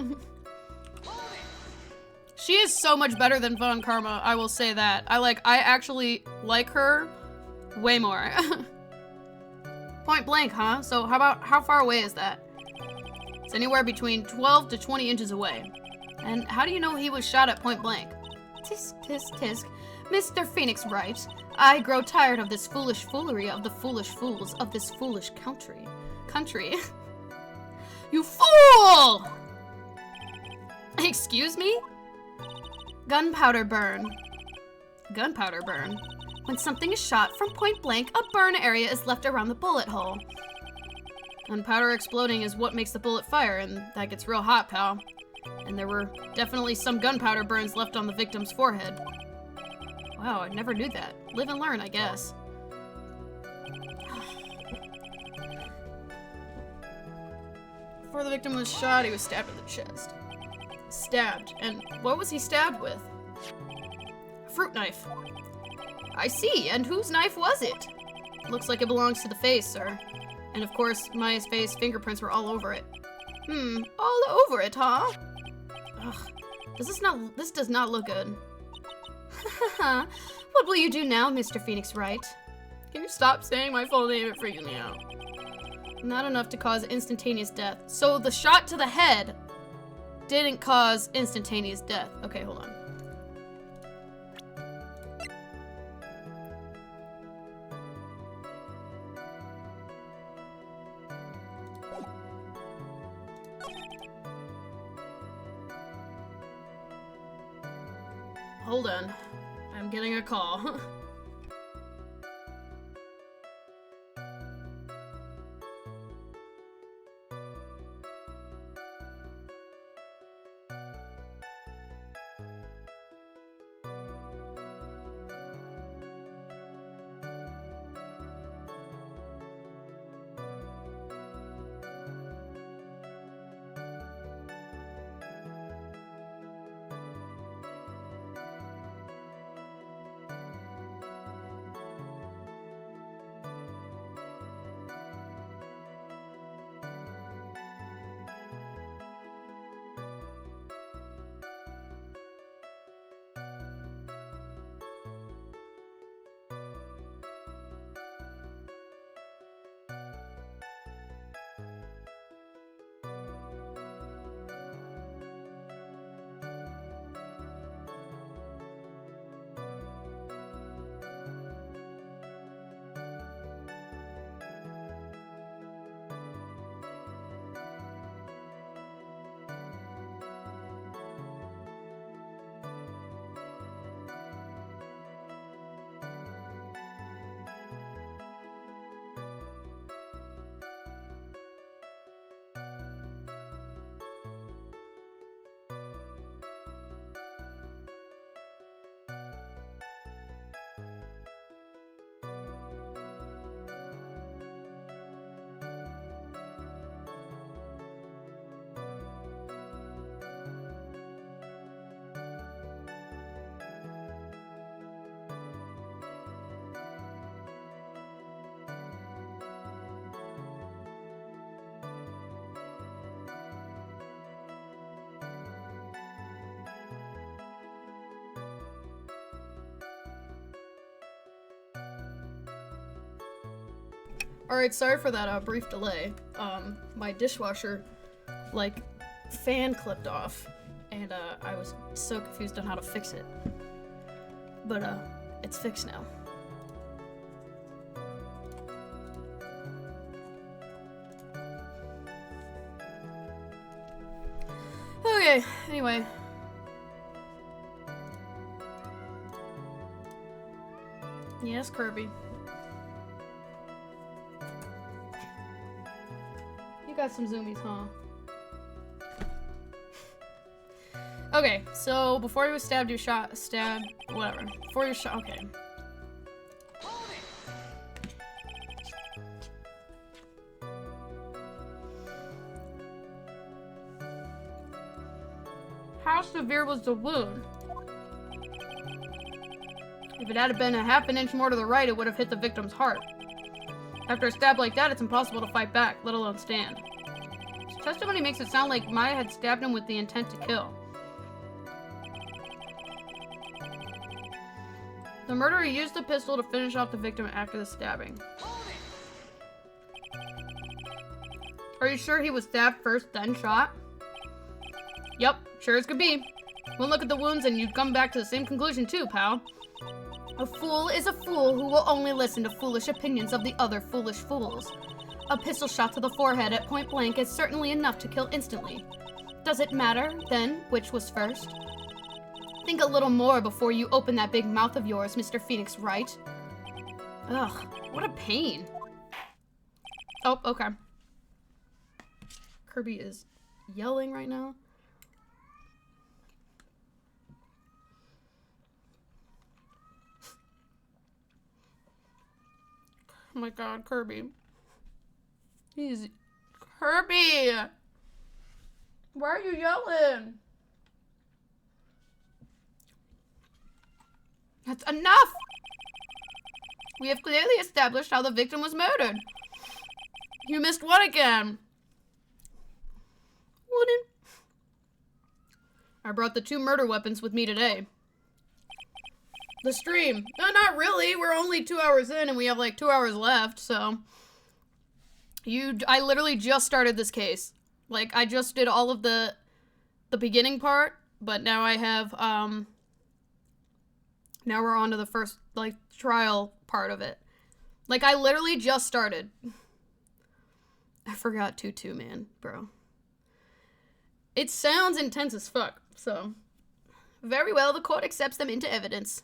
She is so much better than Von Karma, I will say that. I actually like her way more. Point blank, huh? So how far away is that? It's anywhere between 12 to 20 inches away. And how do you know he was shot at point blank? Tisk, tisk, tisk. Mr. Phoenix Wright, I grow tired of this foolish foolery of the foolish fools of this foolish country. You fool! Excuse me? Gunpowder burn. Gunpowder burn. When something is shot from point blank, a burn area is left around the bullet hole. Gunpowder exploding is what makes the bullet fire, and that gets real hot, pal. And there were definitely some gunpowder burns left on the victim's forehead. Wow, I never knew that. Live and learn, I guess. Before the victim was shot, he was stabbed in the chest. Stabbed. And what was he stabbed with? A fruit knife. I see, and whose knife was it? Looks like it belongs to the face, sir. And of course, Maya's face fingerprints were all over it. All over it, huh? Ugh, this does not look good. What will you do now, Mr. Phoenix Wright? Can you stop saying my full name? It freaks me out. Not enough to cause instantaneous death. So the shot to the head didn't cause instantaneous death. Okay, hold on. Hold on. I'm getting a call. Alright, sorry for that brief delay. My dishwasher, like, fan clipped off, and I was so confused on how to fix it. But it's fixed now. Okay, anyway. Yes, Kirby. You got some zoomies, huh? Okay, so before you was stabbed, you stabbed, whatever. Before you shot, okay. How severe was the wound? If it had been a half an inch more to the right, it would have hit the victim's heart. After a stab like that, it's impossible to fight back, let alone stand. His testimony makes it sound like Maya had stabbed him with the intent to kill. The murderer used the pistol to finish off the victim after the stabbing. Are you sure he was stabbed first, then shot? Yep, sure as could be. One look at the wounds and you'd come back to the same conclusion too, pal. A fool is a fool who will only listen to foolish opinions of the other foolish fools. A pistol shot to the forehead at point blank is certainly enough to kill instantly. Does it matter, then, which was first? Think a little more before you open that big mouth of yours, Mr. Phoenix Wright. Ugh, what a pain. Oh, okay. Kirby is yelling right now. Oh my god, Kirby. He's... Kirby! Why are you yelling? That's enough! We have clearly established how the victim was murdered. You missed one again. Wouldn't... I brought the 2 murder weapons with me today. The stream. No, not really. We're only 2 hours in and we have like 2 hours left, so. I literally just started this case. Like, I just did all of the beginning part, but now I have, now we're on to the first, like, trial part of it. Like, I literally just started. I forgot 2-2, man, bro. It sounds intense as fuck, so. Very well, the court accepts them into evidence.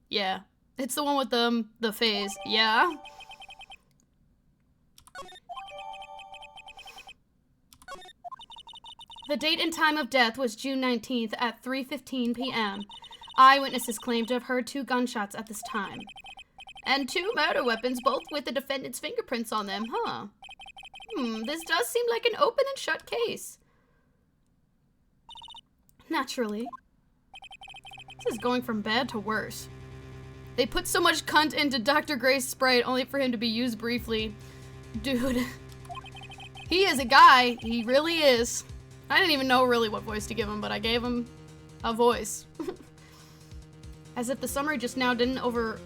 Yeah. It's the one with the phase. Yeah. The date and time of death was June 19th at 3:15 p.m. Eyewitnesses claimed to have heard 2 gunshots at this time. And 2 murder weapons, both with the defendant's fingerprints on them, huh? This does seem like an open and shut case. Naturally. This is going from bad to worse. They put so much cunt into Dr. Gray's Sprite only for him to be used briefly. Dude. He is a guy. He really is. I didn't even know really what voice to give him, but I gave him a voice. As if the summary just now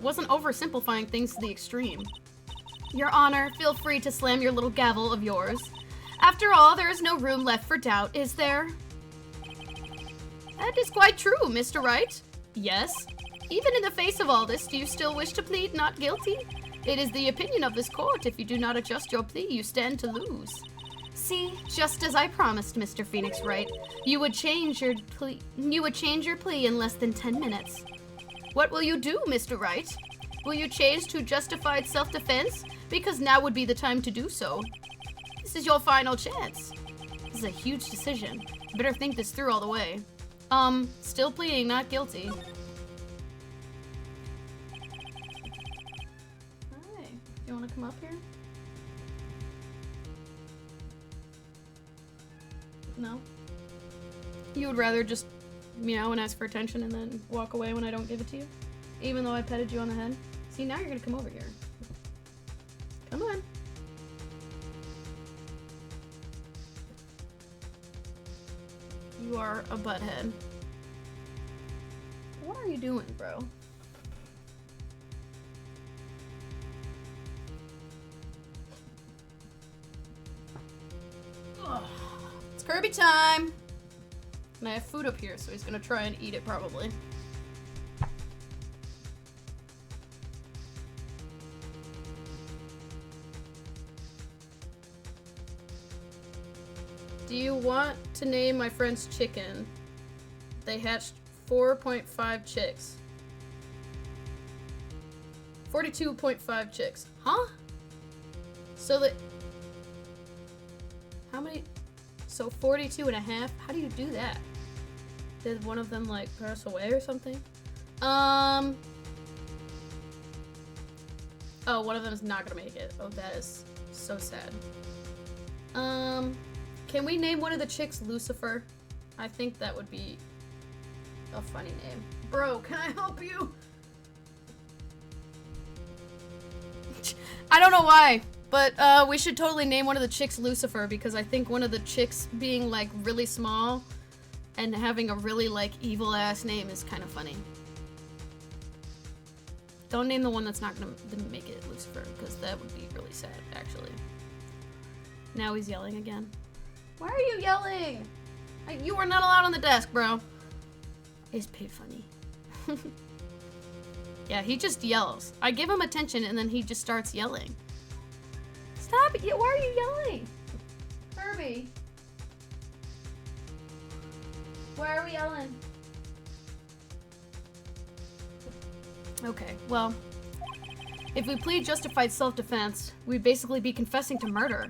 wasn't oversimplifying things to the extreme. Your Honor, feel free to slam your little gavel of yours. After all, there is no room left for doubt, is there? That is quite true, Mr. Wright. Yes. Even in the face of all this, do you still wish to plead not guilty? It is the opinion of this court. If you do not adjust your plea, you stand to lose. See, just as I promised, Mr. Phoenix Wright, you would change your plea in less than 10 minutes. What will you do, Mr. Wright? Will you change to justified self-defense? Because now would be the time to do so. This is your final chance. This is a huge decision. You better think this through all the way. Still pleading not guilty. Hi. You want to come up here? No? You would rather just meow and ask for attention and then walk away when I don't give it to you? Even though I petted you on the head? See, now you're gonna come over here. Come on. You are a butthead. What are you doing, bro? Kirby time! And I have food up here, so he's gonna try and eat it probably. Do you want to name my friend's chicken? They hatched 4.5 chicks. 42.5 chicks. Huh? So that... How many... So 42 and a half? How do you do that? Did one of them, like, pass away or something? Oh, one of them is not gonna make it. Oh, that is so sad. Can we name one of the chicks Lucifer? I think that would be a funny name. Bro, can I help you? I don't know why, but we should totally name one of the chicks Lucifer because I think one of the chicks being like really small and having a really like evil ass name is kind of funny. Don't name the one that's not gonna make it Lucifer because that would be really sad actually. Now he's yelling again. Why are you yelling? You are not allowed on the desk, bro. It's pretty funny. Yeah, he just yells. I give him attention and then he just starts yelling. Stop it! Why are you yelling? Kirby. Why are we yelling? Okay, well, if we plead justified self-defense, we'd basically be confessing to murder.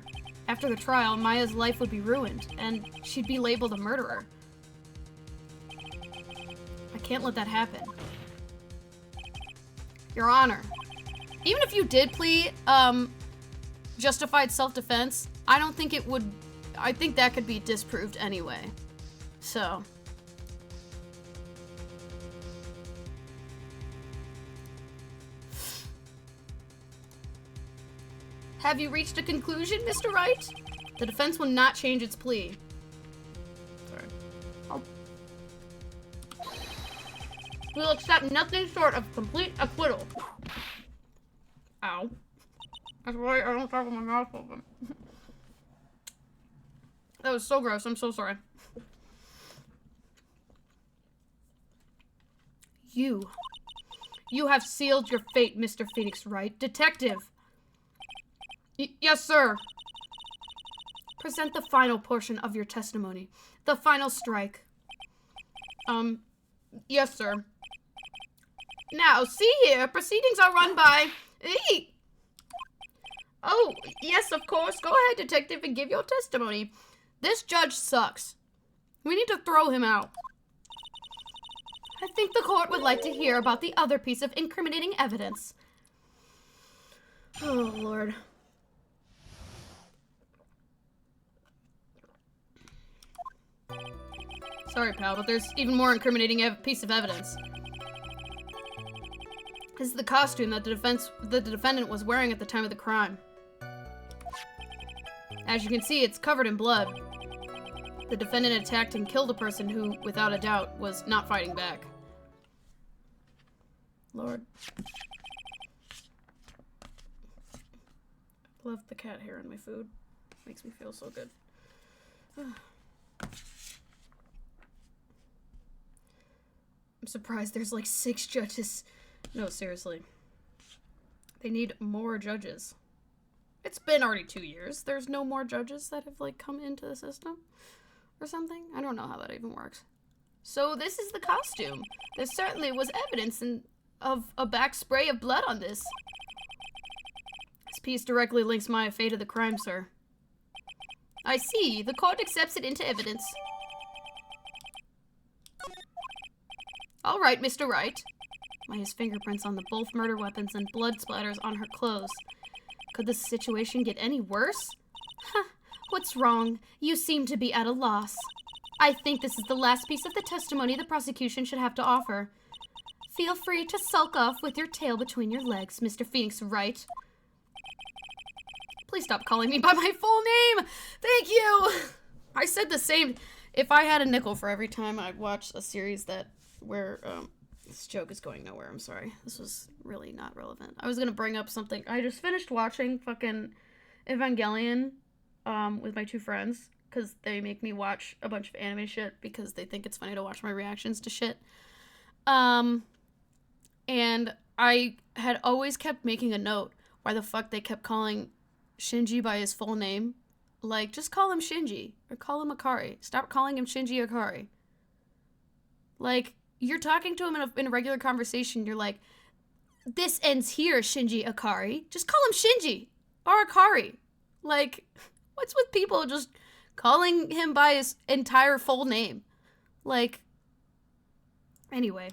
After the trial, Maya's life would be ruined, and she'd be labeled a murderer. I can't let that happen. Your Honor, even if you did plead justified self-defense, I don't think it would... I think that could be disproved anyway. So... Have you reached a conclusion, Mr. Wright? The defense will not change its plea. Sorry. Oh. We will accept nothing short of complete acquittal. Ow. That's why I don't talk with my mouth open. That was so gross. I'm so sorry. You have sealed your fate, Mr. Phoenix Wright. Detective! Yes, sir. Present the final portion of your testimony. The final strike. Yes, sir. Now, see here, proceedings are run by... Eek. Oh, yes, of course. Go ahead, detective, and give your testimony. This judge sucks. We need to throw him out. I think the court would like to hear about the other piece of incriminating evidence. Oh, Lord. Sorry, pal, but there's even more incriminating piece of evidence. This is the costume that the defendant was wearing at the time of the crime. As you can see, it's covered in blood. The defendant attacked and killed a person who, without a doubt, was not fighting back. Lord. Love the cat hair in my food. Makes me feel so good. I'm surprised there's like 6 judges. No, seriously. They need more judges. It's been already 2 years. There's no more judges that have like come into the system or something. I don't know how that even works. So this is the costume. There certainly was evidence of a back spray of blood on this. This piece directly links my fate to the crime, sir. I see. The court accepts it into evidence. All right, Mr. Wright. Maya's fingerprints on both murder weapons and blood splatters on her clothes. Could the situation get any worse? Huh. What's wrong? You seem to be at a loss. I think this is the last piece of the testimony the prosecution should have to offer. Feel free to sulk off with your tail between your legs, Mr. Phoenix Wright. Please stop calling me by my full name! Thank you! I said the same. If I had a nickel for every time I watched a series where this joke is going nowhere, I'm sorry. This was really not relevant. I was gonna bring up something. I just finished watching fucking Evangelion with my 2 friends. because they make me watch a bunch of anime shit because they think it's funny to watch my reactions to shit. And I had always kept making a note why the fuck they kept calling Shinji by his full name. Like, just call him Shinji, or call him Akari. Stop calling him Shinji Akari. Like, you're talking to him in a regular conversation, you're like, this ends here, Shinji Akari. Just call him Shinji, or Akari. Like, what's with people just calling him by his entire full name? Like, anyway.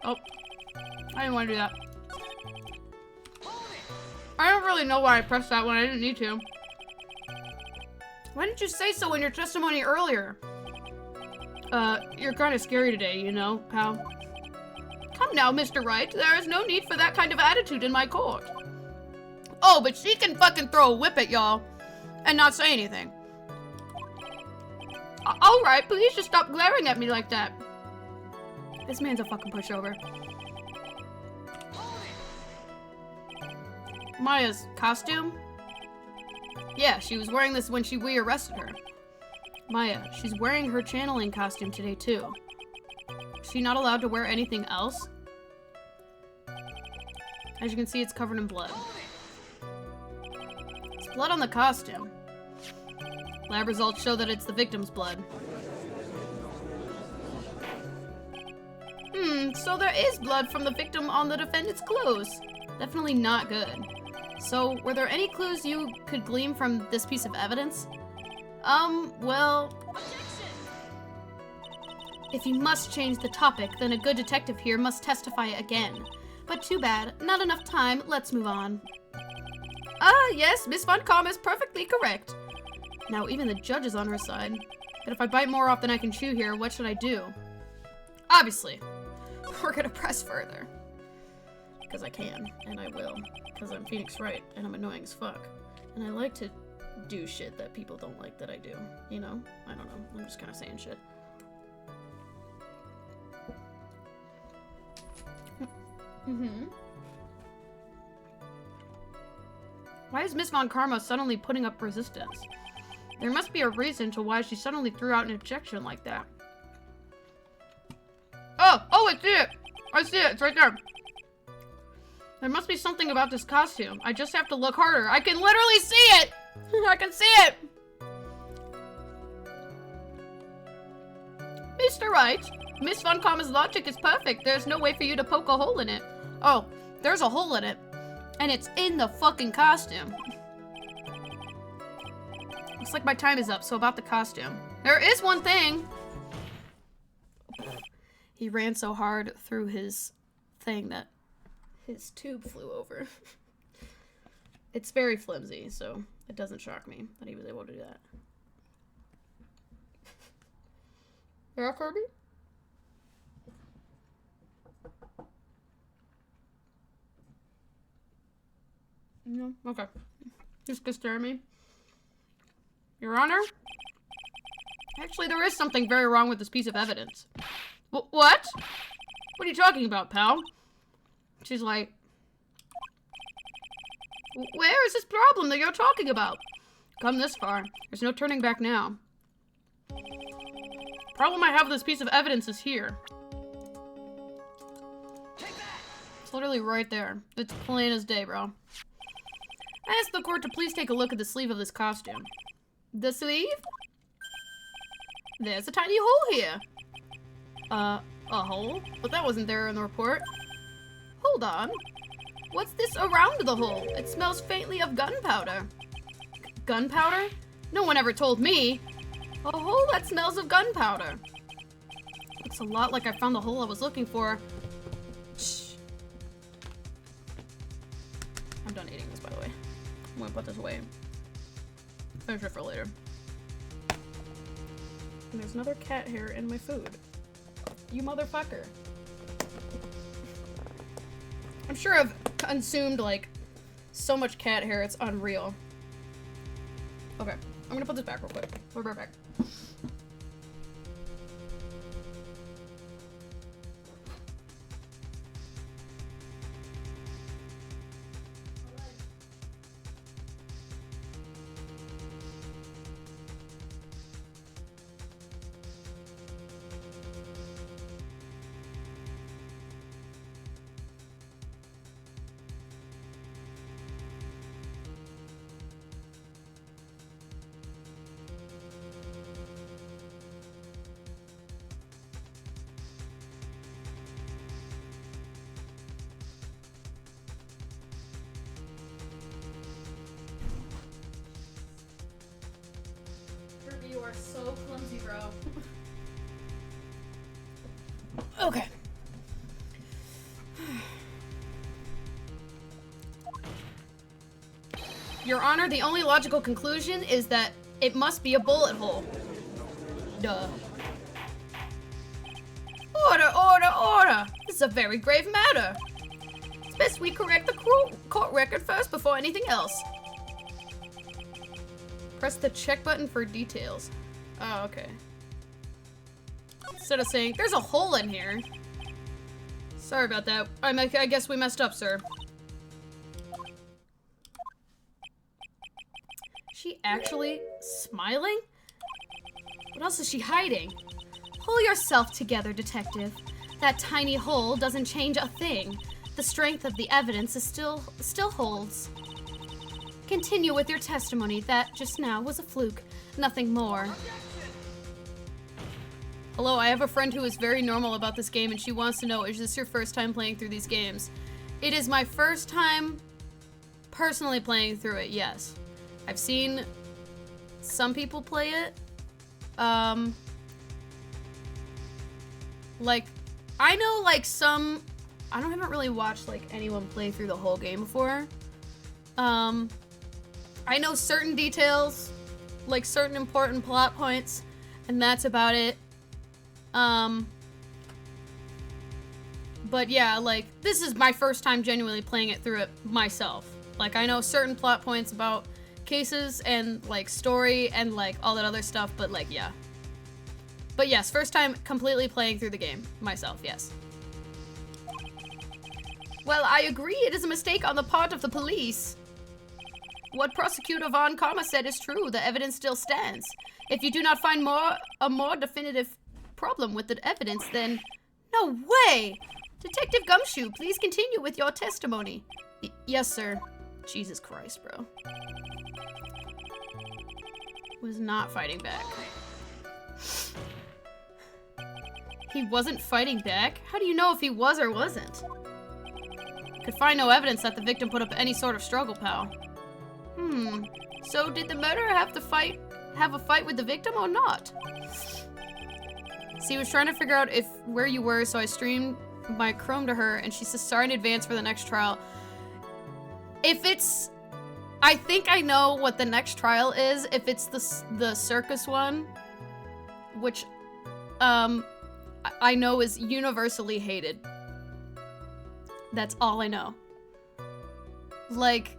Oh, I didn't want to do that. I don't really know why I pressed that one. I didn't need to. Why didn't you say so in your testimony earlier? You're kind of scary today, you know, pal. Come now, Mr. Wright. There is no need for that kind of attitude in my court. Oh, but she can fucking throw a whip at y'all and not say anything. Alright, please just stop glaring at me like that. This man's a fucking pushover. Maya's costume? Yeah, she was wearing this when we arrested her. Maya, she's wearing her channeling costume today too. Is she not allowed to wear anything else? As you can see, it's covered in blood. It's blood on the costume. Lab results show that it's the victim's blood. So there is blood from the victim on the defendant's clothes. Definitely not good. So, were there any clues you could glean from this piece of evidence? Well... If you must change the topic, then a good detective here must testify again. But too bad, not enough time, let's move on. Ah, yes, Miss Von Kamm is perfectly correct. Now, even the judge is on her side. But if I bite more off than I can chew here, what should I do? Obviously, we're gonna press further. Because I can, and I will. Because I'm Phoenix Wright, and I'm annoying as fuck. And I like to do shit that people don't like that I do. You know? I don't know. I'm just kind of saying shit. Why is Miss Von Karma suddenly putting up resistance? There must be a reason to why she suddenly threw out an objection like that. Oh, I see it! I see it, it's right there. There must be something about this costume. I just have to look harder. I can literally see it! I can see it! Mr. Wright, Miss Von Kamma's logic is perfect. There's no way for you to poke a hole in it. Oh, there's a hole in it. And it's in the fucking costume. Looks like my time is up, so about the costume. There is one thing! He ran so hard through his thing that his tube flew over. It's very flimsy, so it doesn't shock me that he was able to do that. Yeah, Kirby? No? Okay. Just gonna stare at me. Your Honor? Actually, there is something very wrong with this piece of evidence. What? What are you talking about, pal? She's like, where is this problem that you're talking about? Come this far. There's no turning back now. Problem I have with this piece of evidence is here. It's literally right there. It's plain as day, bro. I asked the court to please take a look at the sleeve of this costume. The sleeve? There's a tiny hole here. A hole? But that wasn't there in the report. Hold on. What's this around the hole? It smells faintly of gunpowder. Gunpowder? No one ever told me. A hole that smells of gunpowder. Looks a lot like I found the hole I was looking for. Shh. I'm done eating this, by the way. I'm gonna put this away. Finish it for later. And there's another cat hair in my food. You motherfucker. I'm sure I've consumed, like, so much cat hair, it's unreal. Okay, I'm gonna put this back real quick. We'll be right back. are so clumsy, bro. Okay. Your Honor, the only logical conclusion is that it must be a bullet hole. Duh. Order, order, order! This is a very grave matter. It's best we correct the court record first before anything else. Press the check button for details. Oh, okay. Instead of saying, there's a hole in here. Sorry about that. I guess we messed up, sir. She actually smiling? What else is she hiding? Pull yourself together, detective. That tiny hole doesn't change a thing. The strength of the evidence is still holds. Continue with your testimony. That just now was a fluke, nothing more. Hello, I have a friend who is very normal about this game and she wants to know, is this your first time playing through these games? It is my first time personally playing through it, yes. I've seen some people play it. Like, I know like some, I haven't really watched like anyone play through the whole game before. I know certain details, like certain important plot points, and that's about it. But yeah, like, this is my first time genuinely playing it through it myself. Like, I know certain plot points about cases and, like, story and, like, all that other stuff, but, like, yeah. But yes, first time completely playing through the game myself, yes. Well, I agree it is a mistake on the part of the police. What Prosecutor Von Karma said is true. The evidence still stands. If you do not find a more definitive problem with the evidence, then... No way! Detective Gumshoe, please continue with your testimony. Yes, sir. Jesus Christ, bro. Was not fighting back. He wasn't fighting back? How do you know if he was or wasn't? Could find no evidence that the victim put up any sort of struggle, pal. So did the murderer have a fight with the victim or not? See, I was trying to figure out where you were, so I streamed my Chrome to her, and she says sorry in advance for the next trial. If it's... I think I know what the next trial is, if it's the circus one, which, I know is universally hated. That's all I know. Like,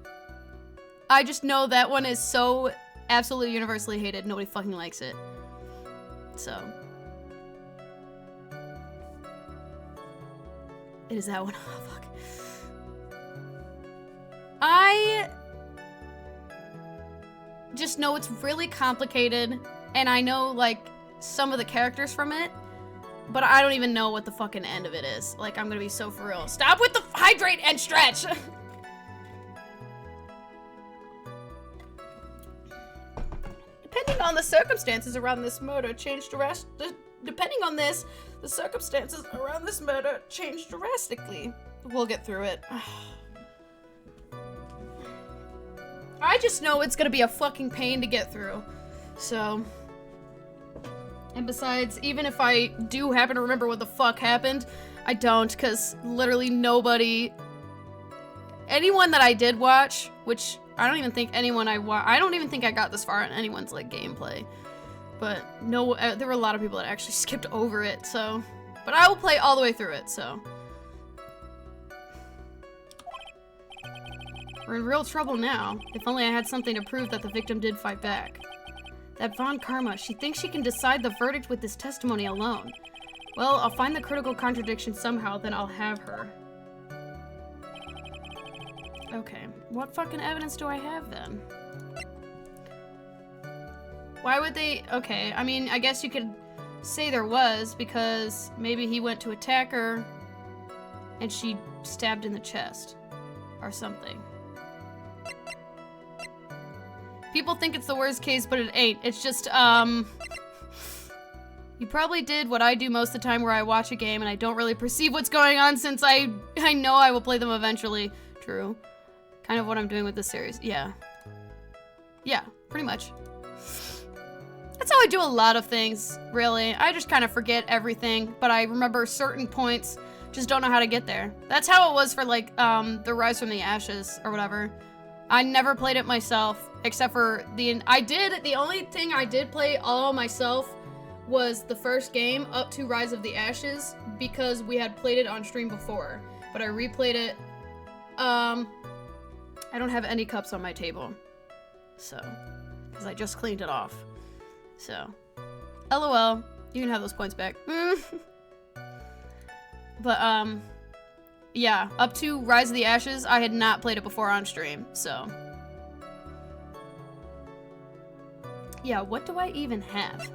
I just know that one is so absolutely universally hated, nobody fucking likes it. So. It is that one. Oh, fuck. I just know it's really complicated, and I know, like, some of the characters from it, but I don't even know what the fucking end of it is. Like, I'm gonna be so for real. Stop with the hydrate and stretch! Depending on the circumstances around this murder changed Depending on this, the circumstances around this murder changed drastically. We'll get through it. I just know it's gonna be a fucking pain to get through. So. And besides, even if I do happen to remember what the fuck happened, I don't, because literally nobody... Anyone that I did watch, which I don't even think anyone I don't even think I got this far in anyone's, like, gameplay. But no, there were a lot of people that actually skipped over it, so... But I will play all the way through it, so... We're in real trouble now. If only I had something to prove that the victim did fight back. That Von Karma, she thinks she can decide the verdict with this testimony alone. Well, I'll find the critical contradiction somehow, then I'll have her. Okay, what fucking evidence do I have then? Why would they... Okay, I mean, I guess you could say there was, because maybe he went to attack her and she stabbed in the chest. Or something. People think it's the worst case, but it ain't. It's just, you probably did what I do most of the time where I watch a game and I don't really perceive what's going on since I know I will play them eventually. True. Kind of what I'm doing with this series. Yeah. Yeah, pretty much. That's how I do a lot of things, really. I just kind of forget everything, but I remember certain points, just don't know how to get there. That's how it was for, like, the Rise from the Ashes, or whatever. I never played it myself, except for the only thing I did play all myself was the first game, up to Rise of the Ashes, because we had played it on stream before. But I replayed it, I don't have any cups on my table, so, because I just cleaned it off. So, LOL, you can have those points back. But, yeah, up to Rise of the Ashes, I had not played it before on stream, so. Yeah, what do I even have?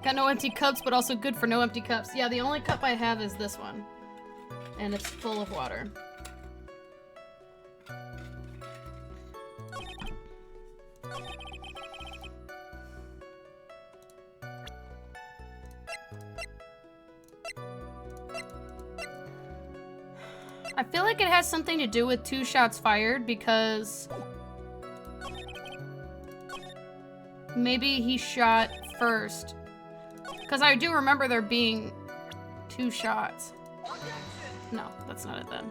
Got no empty cups, but also good for no empty cups. Yeah, the only cup I have is this one. And it's full of water. I feel like it has something to do with 2 shots fired because maybe he shot first. Because I do remember there being 2 shots. No, that's not it then.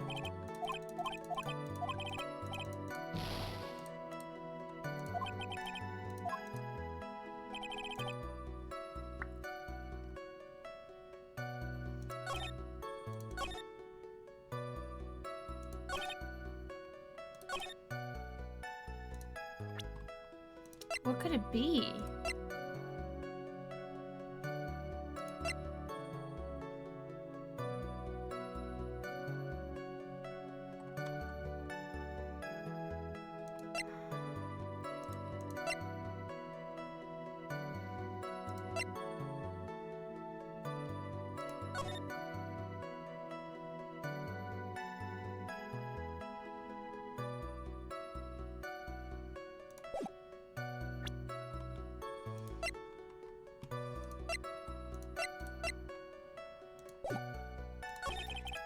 What could it be?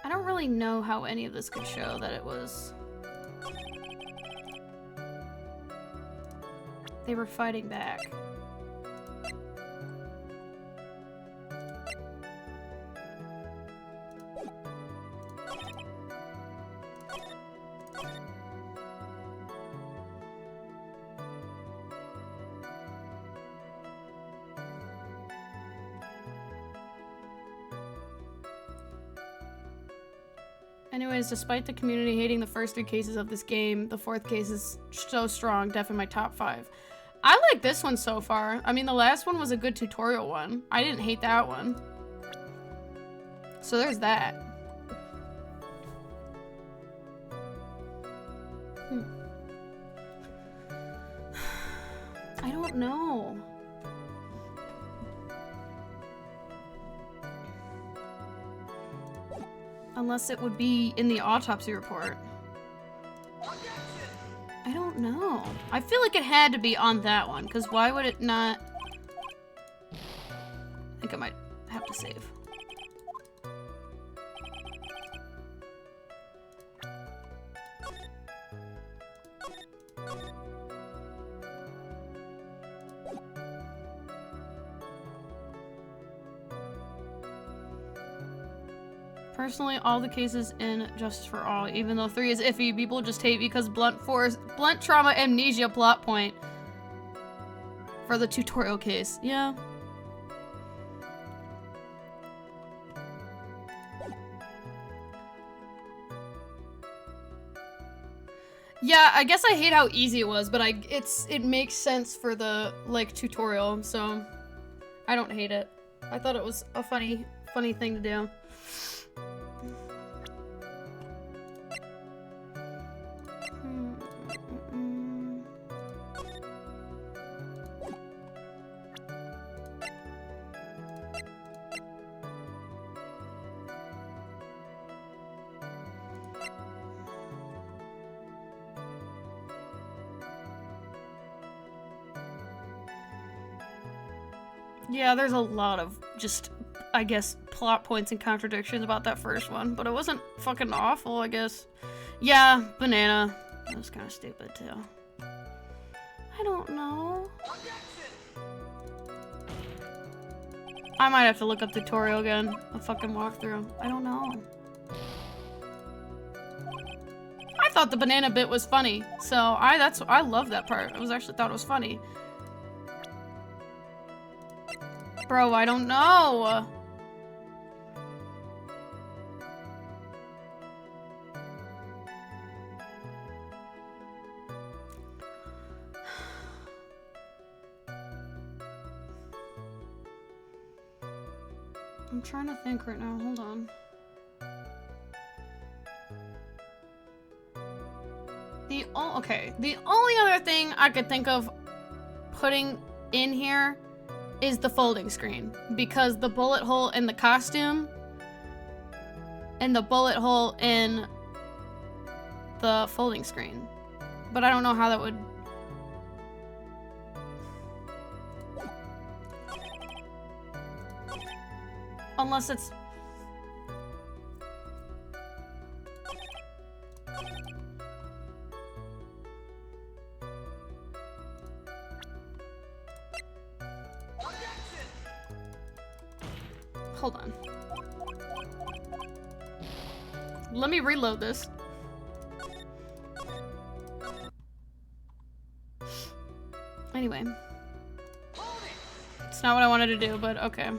I don't really know how any of this could show that it was... They were fighting back. Anyways, despite the community hating the first 3 cases of this game, the 4th case is so strong, definitely my top 5. I like this one so far. I mean, the last one was a good tutorial one. I didn't hate that one. So there's that. I don't know. Unless it would be in the autopsy report. I don't know. I feel like it had to be on that one, because why would it not... I think I might have to save. Personally, all the cases in Justice for All, even though 3 is iffy, people just hate because blunt trauma amnesia plot point for the tutorial case. Yeah. Yeah, I guess I hate how easy it was, but it makes sense for the, like, tutorial, so I don't hate it. I thought it was a funny thing to do. Yeah, there's a lot of just I guess, plot points and contradictions about that first one, but it wasn't fucking awful, I guess. Yeah, banana. That was kind of stupid, too. I don't know. I might have to look up tutorial again. A fucking walkthrough. I don't know. I thought the banana bit was funny, so I love that part. I actually thought it was funny. Bro, I don't know. I'm trying to think right now. Hold on. The only other thing I could think of putting in here is the folding screen, because the bullet hole in the costume and the bullet hole in the folding screen. But I don't know how that would... Unless it's... Hold on. Let me reload this. Anyway. It's not what I wanted to do, but okay.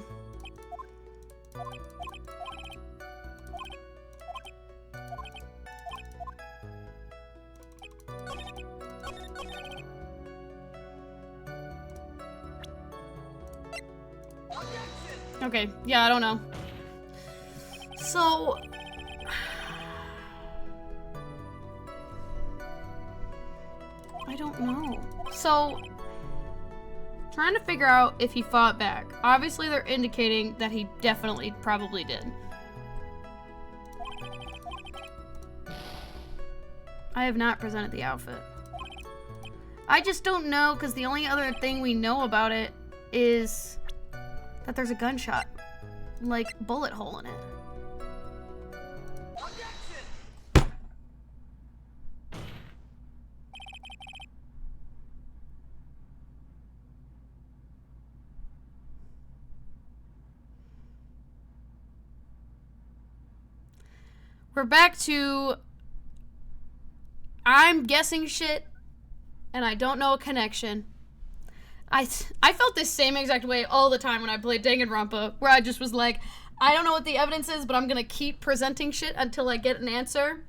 Okay, yeah, I don't know. So... I don't know. So... Trying to figure out if he fought back. Obviously, they're indicating that he definitely probably did. I have not presented the outfit. I just don't know, because the only other thing we know about it is... that there's a gunshot, like, bullet hole in it. We're back to... I'm guessing shit, and I don't know a connection. I felt this same exact way all the time when I played Danganronpa, where I just was like, I don't know what the evidence is, but I'm gonna keep presenting shit until I get an answer.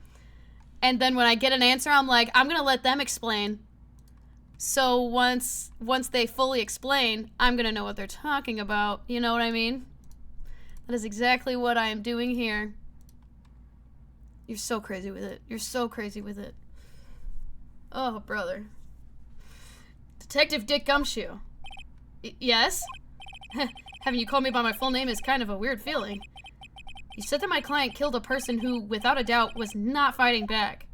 And then when I get an answer, I'm like, I'm gonna let them explain. So once they fully explain, I'm gonna know what they're talking about. You know what I mean? That is exactly what I am doing here. You're so crazy with it. You're so crazy with it. Oh, brother. Detective Dick Gumshoe. Yes? Having you call me by my full name is kind of a weird feeling. You said that my client killed a person who, without a doubt, was not fighting back.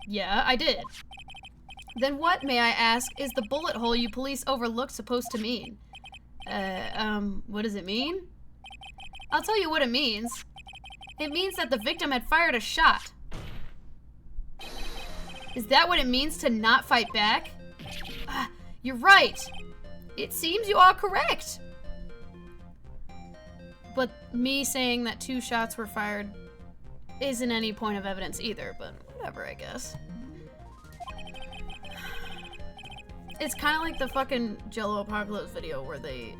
Yeah, I did. Then what, may I ask, is the bullet hole you police overlooked supposed to mean? What does it mean? I'll tell you what it means. It means that the victim had fired a shot. Is that what it means to not fight back? You're right. It seems you are correct. But me saying that 2 shots were fired isn't any point of evidence either, but whatever, I guess. It's kind of like the fucking Jello Apocalypse video where they,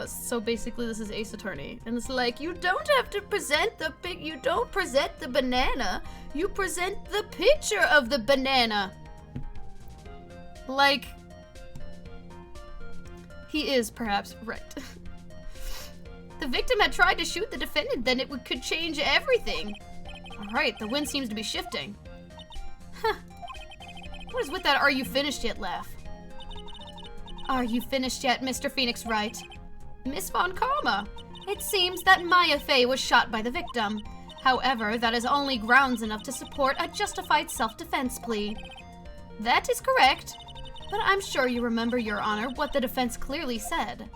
so basically this is Ace Attorney, and it's like, you don't have to present you don't present the banana, you present the picture of the banana. Like, he is perhaps right. The victim had tried to shoot the defendant, then it could change everything. Alright, the wind seems to be shifting. Huh. What is with that "are you finished yet" laugh? Are you finished yet, Mr. Phoenix Wright? Miss Von Karma, it seems that Maya Fey was shot by the victim. However, that is only grounds enough to support a justified self-defense plea. That is correct, but I'm sure you remember, Your Honor, what the defense clearly said.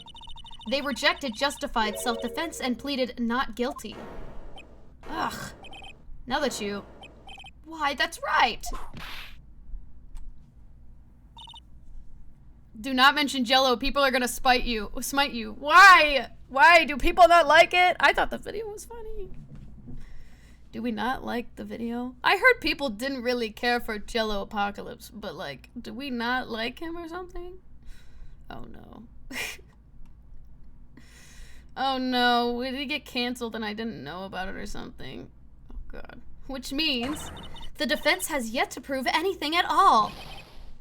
They rejected justified self-defense and pleaded not guilty. Ugh. Now that you... Why, that's right! Do not mention Jello. People are gonna smite you. Why? Why? Do people not like it? I thought the video was funny. Do we not like the video? I heard people didn't really care for Jello Apocalypse, but like, do we not like him or something? Oh no. Oh no, did he get canceled and I didn't know about it or something? Oh god. Which means the defense has yet to prove anything at all.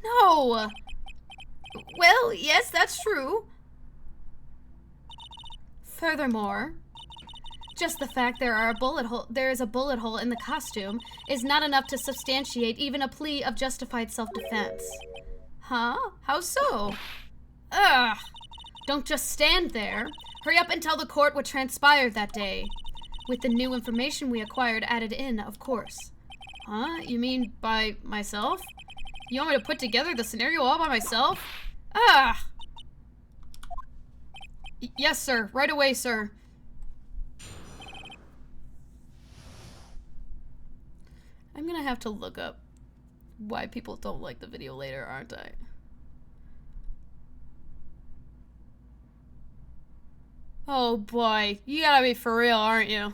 No! Well, yes, that's true. Furthermore, just the fact there is a bullet hole in the costume is not enough to substantiate even a plea of justified self-defense. Huh? How so? Ugh! Don't just stand there. Hurry up and tell the court what transpired that day. With the new information we acquired added in, of course. Huh? You mean by myself? You want me to put together the scenario all by myself? Ah! Yes, sir. Right away, sir. I'm gonna have to look up why people don't like the video later, aren't I? Oh boy, you gotta be for real, aren't you?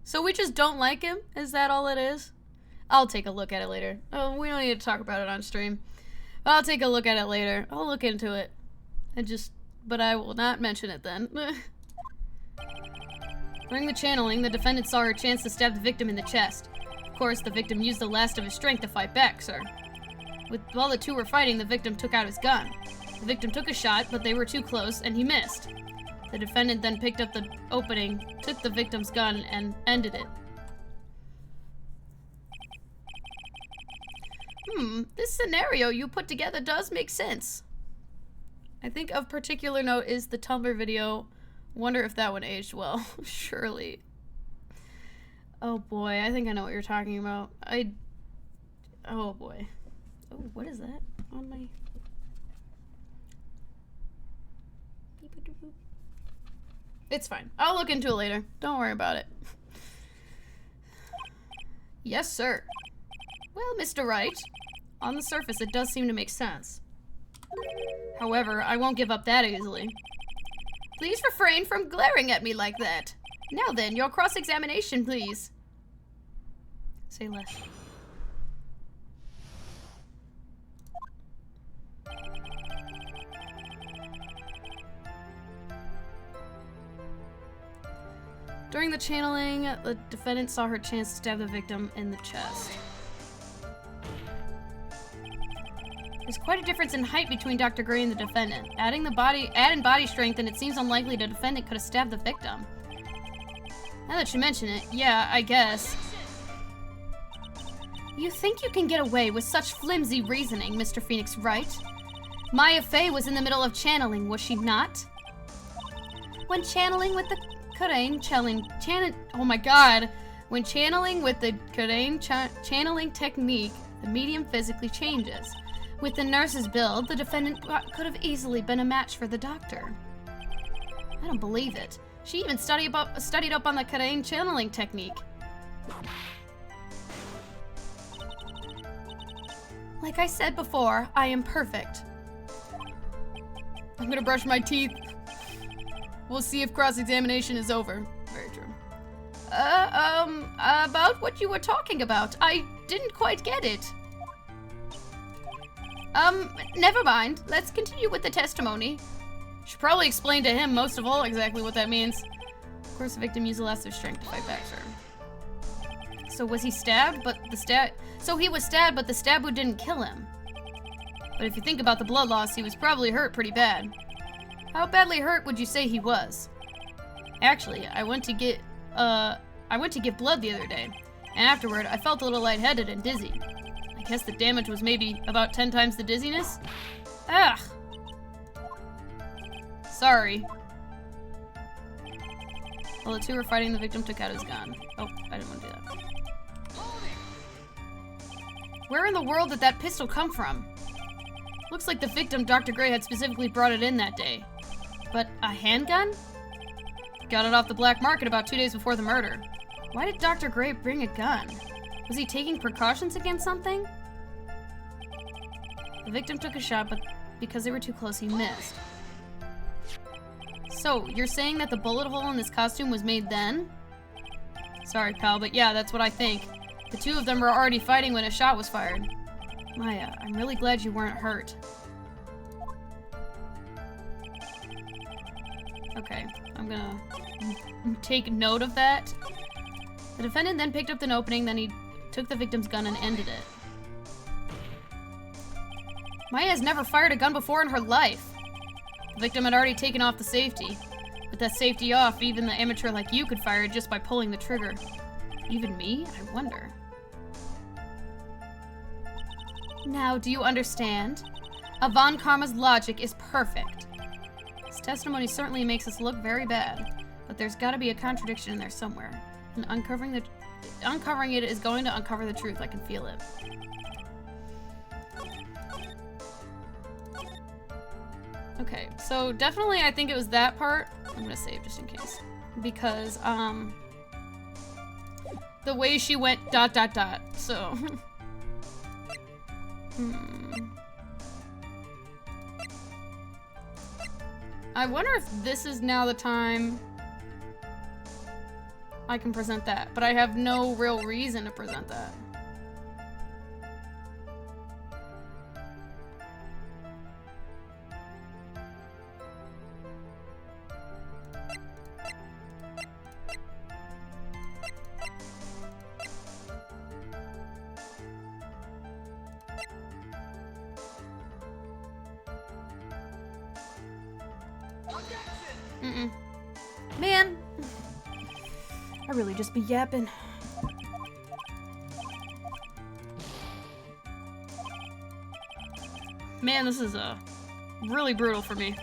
So we just don't like him? Is that all it is? I'll take a look at it later. Oh, we don't need to talk about it on stream. I'll take a look at it later. I'll look into it. But I will not mention it then. During the channeling, the defendant saw her chance to stab the victim in the chest. Of course, the victim used the last of his strength to fight back, sir. While the two were fighting, the victim took out his gun. The victim took a shot, but they were too close, and he missed. The defendant then picked up the opening, took the victim's gun, and ended it. This scenario you put together does make sense. I think of particular note is the Tumblr video. Wonder if that one aged well. Surely. Oh boy, I think I know what you're talking about. Oh boy. Oh, what is that on my... It's fine. I'll look into it later. Don't worry about it. Yes, sir. Well, Mr. Wright, on the surface it does seem to make sense. However, I won't give up that easily. Please refrain from glaring at me like that. Now then, your cross-examination, please. Say less. During the channeling, the defendant saw her chance to stab the victim in the chest. There's quite a difference in height between Dr. Gray and the defendant. Add in body strength, and it seems unlikely the defendant could have stabbed the victim. Now that you mention it, yeah, I guess. You think you can get away with such flimsy reasoning, Mr. Phoenix Wright? Maya Fey was in the middle of channeling, was she not? When channeling with the oh my god. When channeling with the channeling technique, the medium physically changes. With the nurse's build, the defendant could have easily been a match for the doctor. I don't believe it. She even studied up on the Karain channeling technique. Like I said before, I am perfect. I'm gonna brush my teeth. We'll see if cross-examination is over. Very true. About what you were talking about. I didn't quite get it. Never mind. Let's continue with the testimony. Should probably explain to him most of all exactly what that means. Of course, the victim used the last of his strength to fight back, sir. So was he stabbed, So he was stabbed, but the stab wound didn't kill him. But if you think about the blood loss, he was probably hurt pretty bad. How badly hurt would you say he was? Actually, I went to give blood the other day, and afterward, I felt a little lightheaded and dizzy. I guess the damage was maybe about 10 times the dizziness? Ugh! Sorry. While the two were fighting, the victim took out his gun. Oh, I didn't want to do that. Where in the world did that pistol come from? Looks like the victim, Dr. Gray, had specifically brought it in that day. But a handgun? Got it off the black market about 2 days before the murder. Why did Dr. Gray bring a gun? Was he taking precautions against something? The victim took a shot, but because they were too close, he missed. So, you're saying that the bullet hole in this costume was made then? Sorry, pal, but yeah, that's what I think. The two of them were already fighting when a shot was fired. Maya, I'm really glad you weren't hurt. Okay, I'm gonna take note of that. The defendant then picked up an opening, then he took the victim's gun and ended it. Maya has never fired a gun before in her life. The victim had already taken off the safety. With that safety off, even the amateur like you could fire it just by pulling the trigger. Even me? I wonder. Now, do you understand? Avon Karma's logic is perfect. His testimony certainly makes us look very bad, but there's gotta be a contradiction in there somewhere. And uncovering it is going to uncover the truth. I can feel it. Okay, so definitely I think it was that part. I'm gonna save just in case. Because, the way she went ... so... I wonder if this is now the time I can present that, but I have no real reason to present that. Man, I really just be yapping. Man, this is really brutal for me.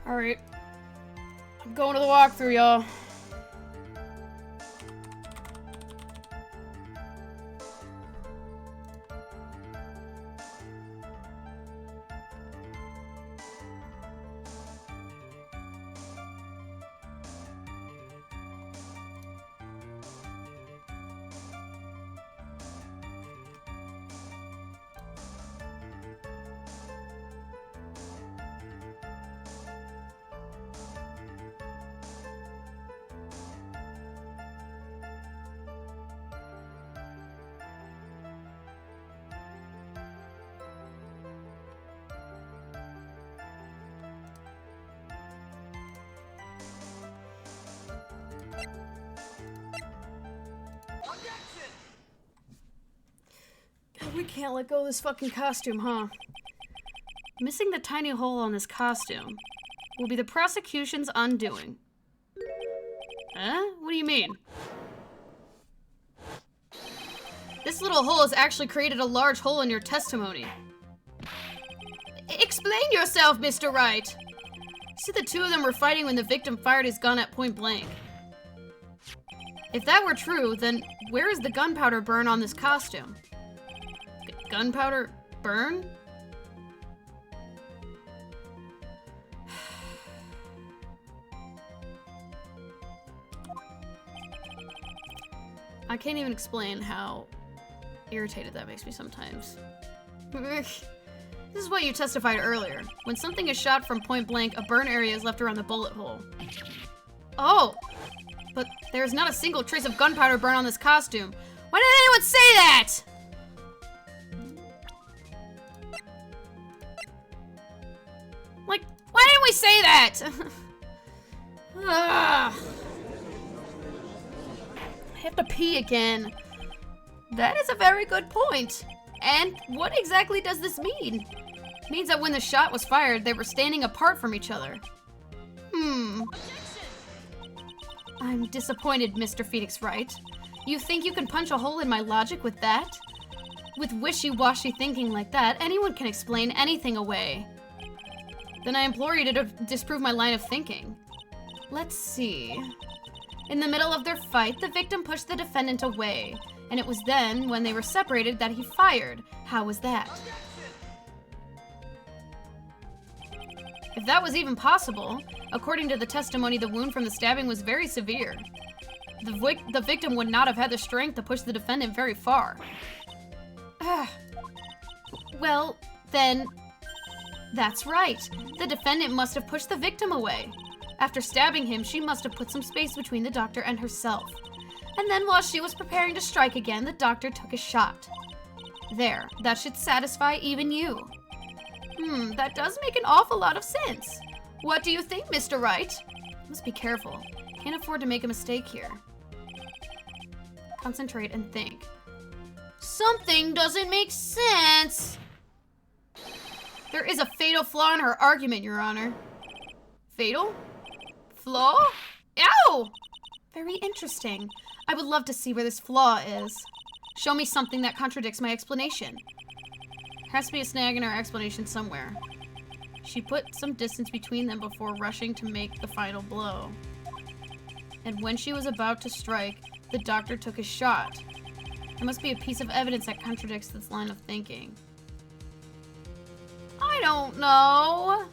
Alright. I'm going to the walkthrough, y'all. God, we can't let go of this fucking costume, huh? Missing the tiny hole on this costume will be the prosecution's undoing. Huh? What do you mean? This little hole has actually created a large hole in your testimony. Explain yourself, Mr. Wright. You said the two of them were fighting when the victim fired his gun at point blank. If that were true, then where is the gunpowder burn on this costume? Gunpowder burn? I can't even explain how irritated that makes me sometimes. This is what you testified earlier. When something is shot from point blank, a burn area is left around the bullet hole. Oh! But there's not a single trace of gunpowder burn on this costume. Why did anyone say that? Like, why didn't we say that? Ugh. I have to pee again. That is a very good point. And what exactly does this mean? It means that when the shot was fired, they were standing apart from each other. I'm disappointed, Mr. Phoenix Wright. You think you can punch a hole in my logic with that? With wishy-washy thinking like that, anyone can explain anything away. Then I implore you to disprove my line of thinking. Let's see. In the middle of their fight, the victim pushed the defendant away, and it was then, when they were separated, that he fired. How was that? If that was even possible, according to the testimony, the wound from the stabbing was very severe. The victim would not have had the strength to push the defendant very far. Well, then, that's right. The defendant must have pushed the victim away. After stabbing him, she must have put some space between the doctor and herself. And then while she was preparing to strike again, the doctor took a shot. There, that should satisfy even you. That does make an awful lot of sense. What do you think, Mr. Wright? Must be careful. Can't afford to make a mistake here. Concentrate and think. Something doesn't make sense. There is a fatal flaw in her argument, Your Honor. Fatal? Flaw? Ow! Very interesting. I would love to see where this flaw is. Show me something that contradicts my explanation. There has to be a snag in her explanation somewhere. She put some distance between them before rushing to make the final blow. And when she was about to strike, the doctor took a shot. There must be a piece of evidence that contradicts this line of thinking. I don't know.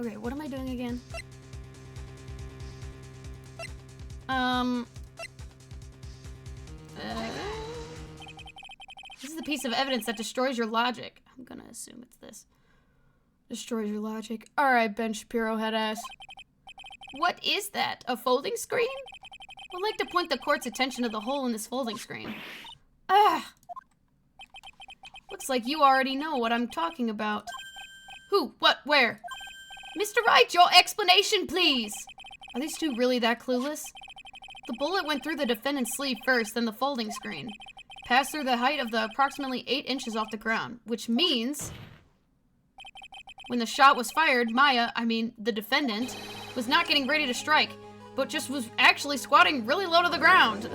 Okay, what am I doing again? This is the piece of evidence that destroys your logic. I'm gonna assume it's this. Destroys your logic. Alright, Ben Shapiro head ass. What is that? A folding screen? I'd like to point the court's attention to the hole in this folding screen. Looks like you already know what I'm talking about. Who? What? Where? Mr. Wright, your explanation, please! Are these two really that clueless? The bullet went through the defendant's sleeve first, then the folding screen. Passed through the height of the approximately 8 inches off the ground, which means... when the shot was fired, the defendant, was not getting ready to strike, but just was actually squatting really low to the ground.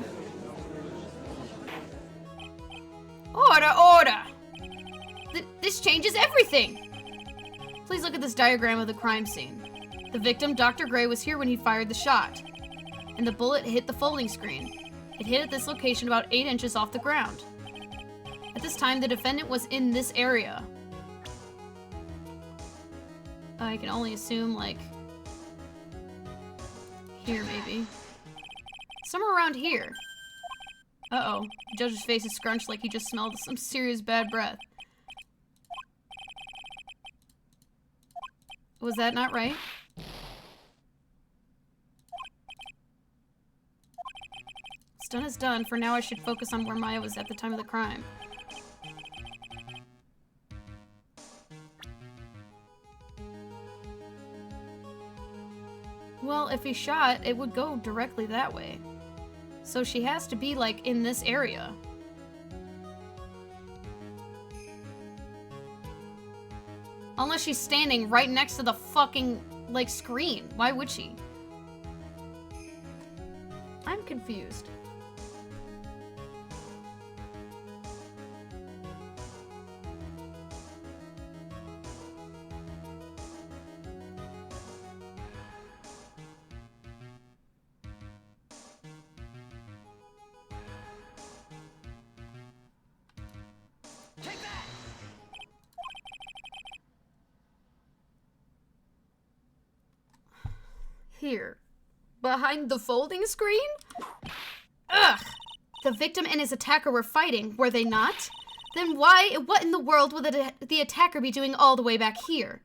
Order, order! This changes everything! Please look at this diagram of the crime scene. The victim, Dr. Gray, was here when he fired the shot, and the bullet hit the folding screen. It hit at this location about 8 inches off the ground. At this time, the defendant was in this area. I can only assume, like, here, maybe. Somewhere around here. Uh-oh. The judge's face is scrunched like he just smelled some serious bad breath. Was that not right? done is done. For now, I should focus on where Maya was at the time of the crime. Well, if he shot, it would go directly that way. So she has to be, like, in this area. Unless she's standing right next to the fucking, like, screen. Why would she? I'm confused. Here. Behind the folding screen? Ugh! The victim and his attacker were fighting, were they not? Then what in the world would the attacker be doing all the way back here?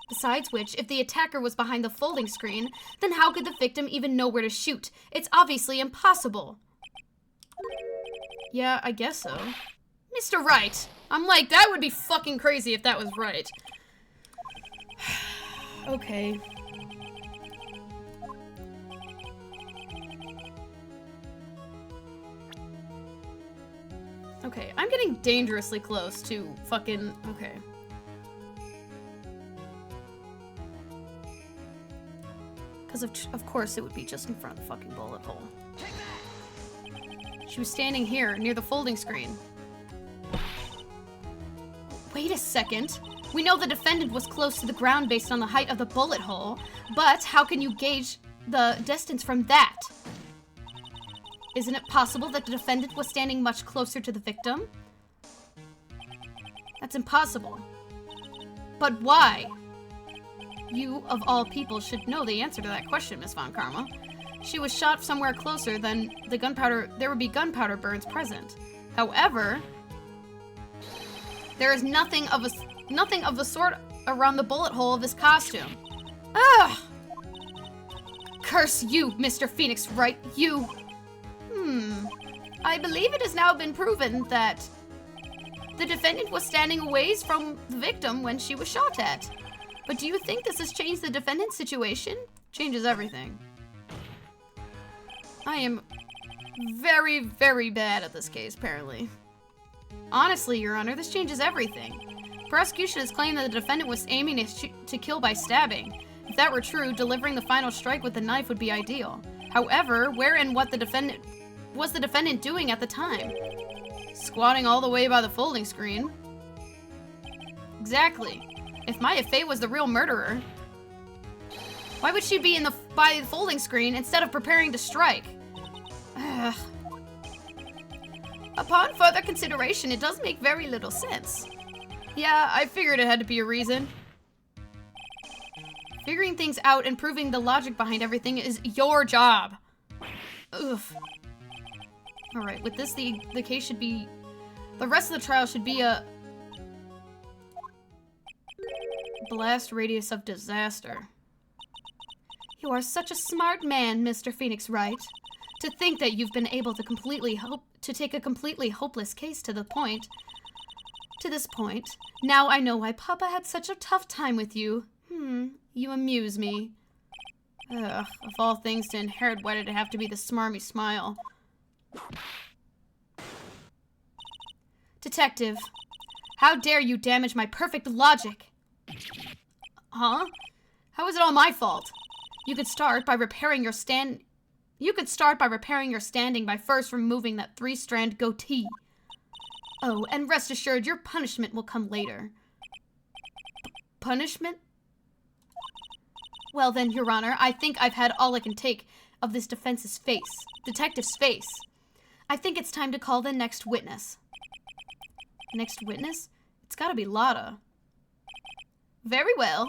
Besides which, if the attacker was behind the folding screen, then how could the victim even know where to shoot? It's obviously impossible. Yeah, I guess so. Mr. Wright! I'm like, that would be fucking crazy if that was right. Okay. Okay, I'm getting dangerously close to fucking... Okay. Because of course it would be just in front of the fucking bullet hole. She was standing here, near the folding screen. Wait a second. We know the defendant was close to the ground based on the height of the bullet hole, but how can you gauge the distance from that? Isn't it possible that the defendant was standing much closer to the victim? That's impossible. But why? You, of all people, should know the answer to that question, Miss Von Karma. She was shot somewhere closer than the gunpowder. There would be gunpowder burns present. However, there is nothing of the sort around the bullet hole of his costume. Ugh! Curse you, Mr. Phoenix Wright, you! I believe it has now been proven that the defendant was standing a ways from the victim when she was shot at. But do you think this has changed the defendant's situation? Changes everything. I am very, very bad at this case, apparently. Honestly, Your Honor, this changes everything. Prosecution has claimed that the defendant was aiming to kill by stabbing. If that were true, delivering the final strike with the knife would be ideal. However, where and what was the defendant doing at the time? Squatting all the way by the folding screen. Exactly. If Maya Fey was the real murderer, why would she be by the folding screen instead of preparing to strike? Ugh. Upon further consideration, it does make very little sense. Yeah, I figured it had to be a reason. Figuring things out and proving the logic behind everything is your job. Ugh. Alright, with this, the case should be... The rest of the trial should be a... blast radius of disaster. You are such a smart man, Mr. Phoenix Wright. To think that you've been able to take a completely hopeless case to this point. Now I know why Papa had such a tough time with you. You amuse me. Ugh, of all things to inherit, why did it have to be the smarmy smile? Detective, how dare you damage my perfect logic? Huh? How is it all my fault? You could start by repairing your standing by first removing that 3-strand goatee. Oh, and rest assured, your punishment will come later. Punishment? Well then, Your Honor, I think I've had all I can take of this detective's face. I think it's time to call the next witness. Next witness? It's gotta be Lotta. Very well.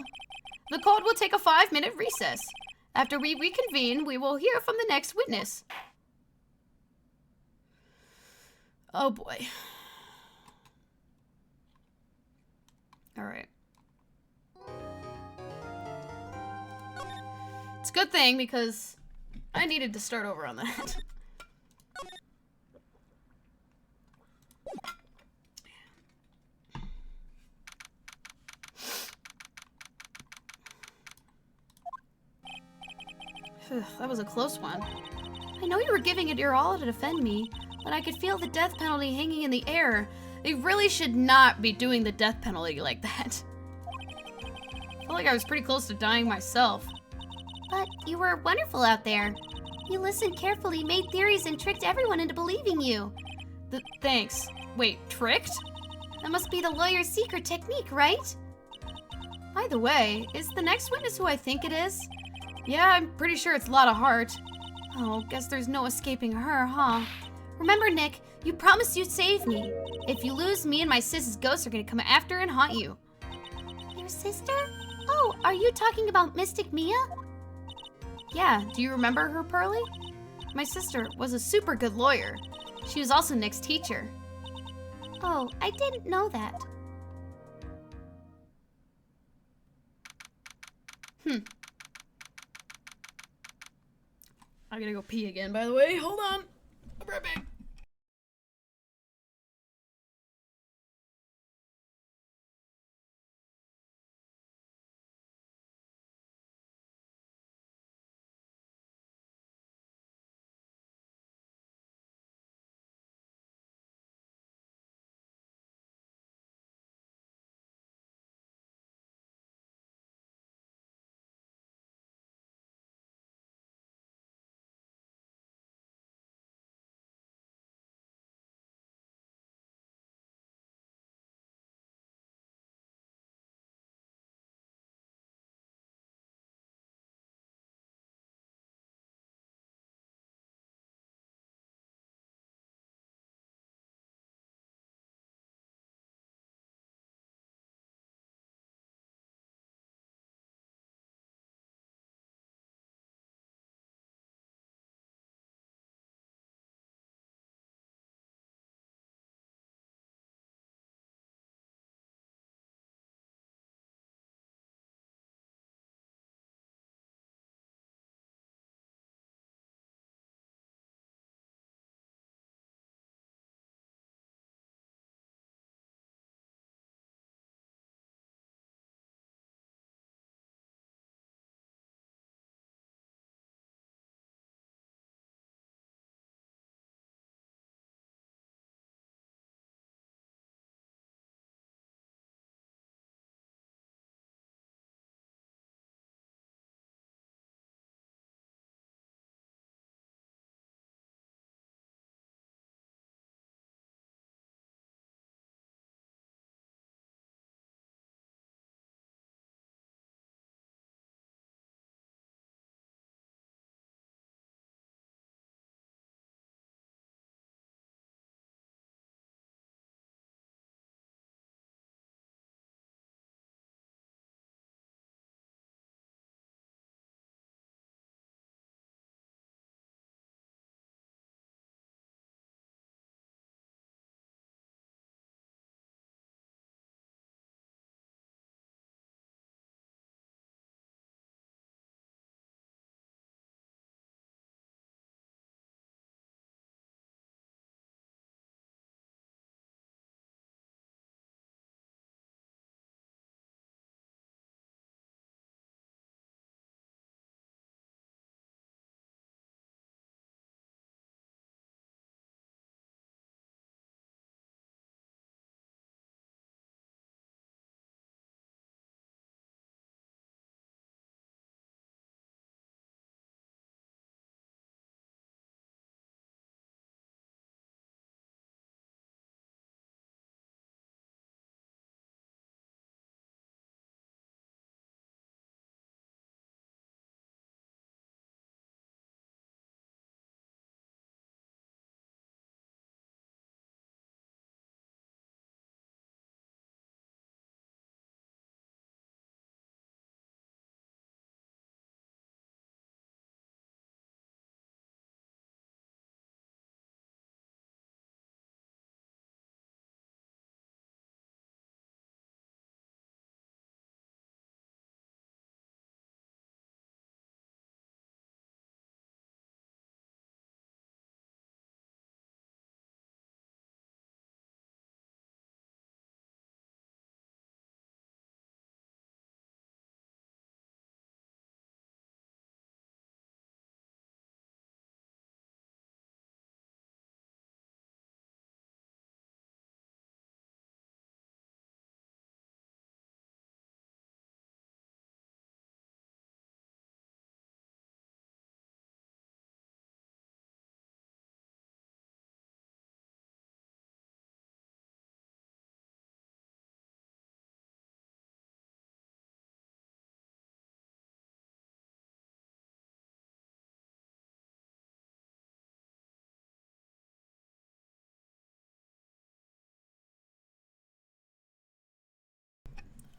The court will take a 5-minute recess. After we reconvene, we will hear from the next witness. Oh boy. Alright. It's a good thing because I needed to start over on that. That was a close one. I know you were giving it your all to defend me, but I could feel the death penalty hanging in the air. They really should not be doing the death penalty like that. I felt like I was pretty close to dying myself. But you were wonderful out there. You listened carefully, made theories, and tricked everyone into believing you. Thanks. Wait, tricked? That must be the lawyer's secret technique, right? By the way, is the next witness who I think it is? Yeah, I'm pretty sure it's Lotta Hart. Oh, guess there's no escaping her, huh? Remember, Nick, you promised you'd save me. If you lose, me and my sis's ghosts are gonna come after and haunt you. Your sister? Oh, are you talking about Mystic Mia? Yeah, do you remember her, Pearly? My sister was a super good lawyer. She was also Nick's teacher. Oh, I didn't know that. I gotta go pee again, by the way. Hold on. I'll be right back.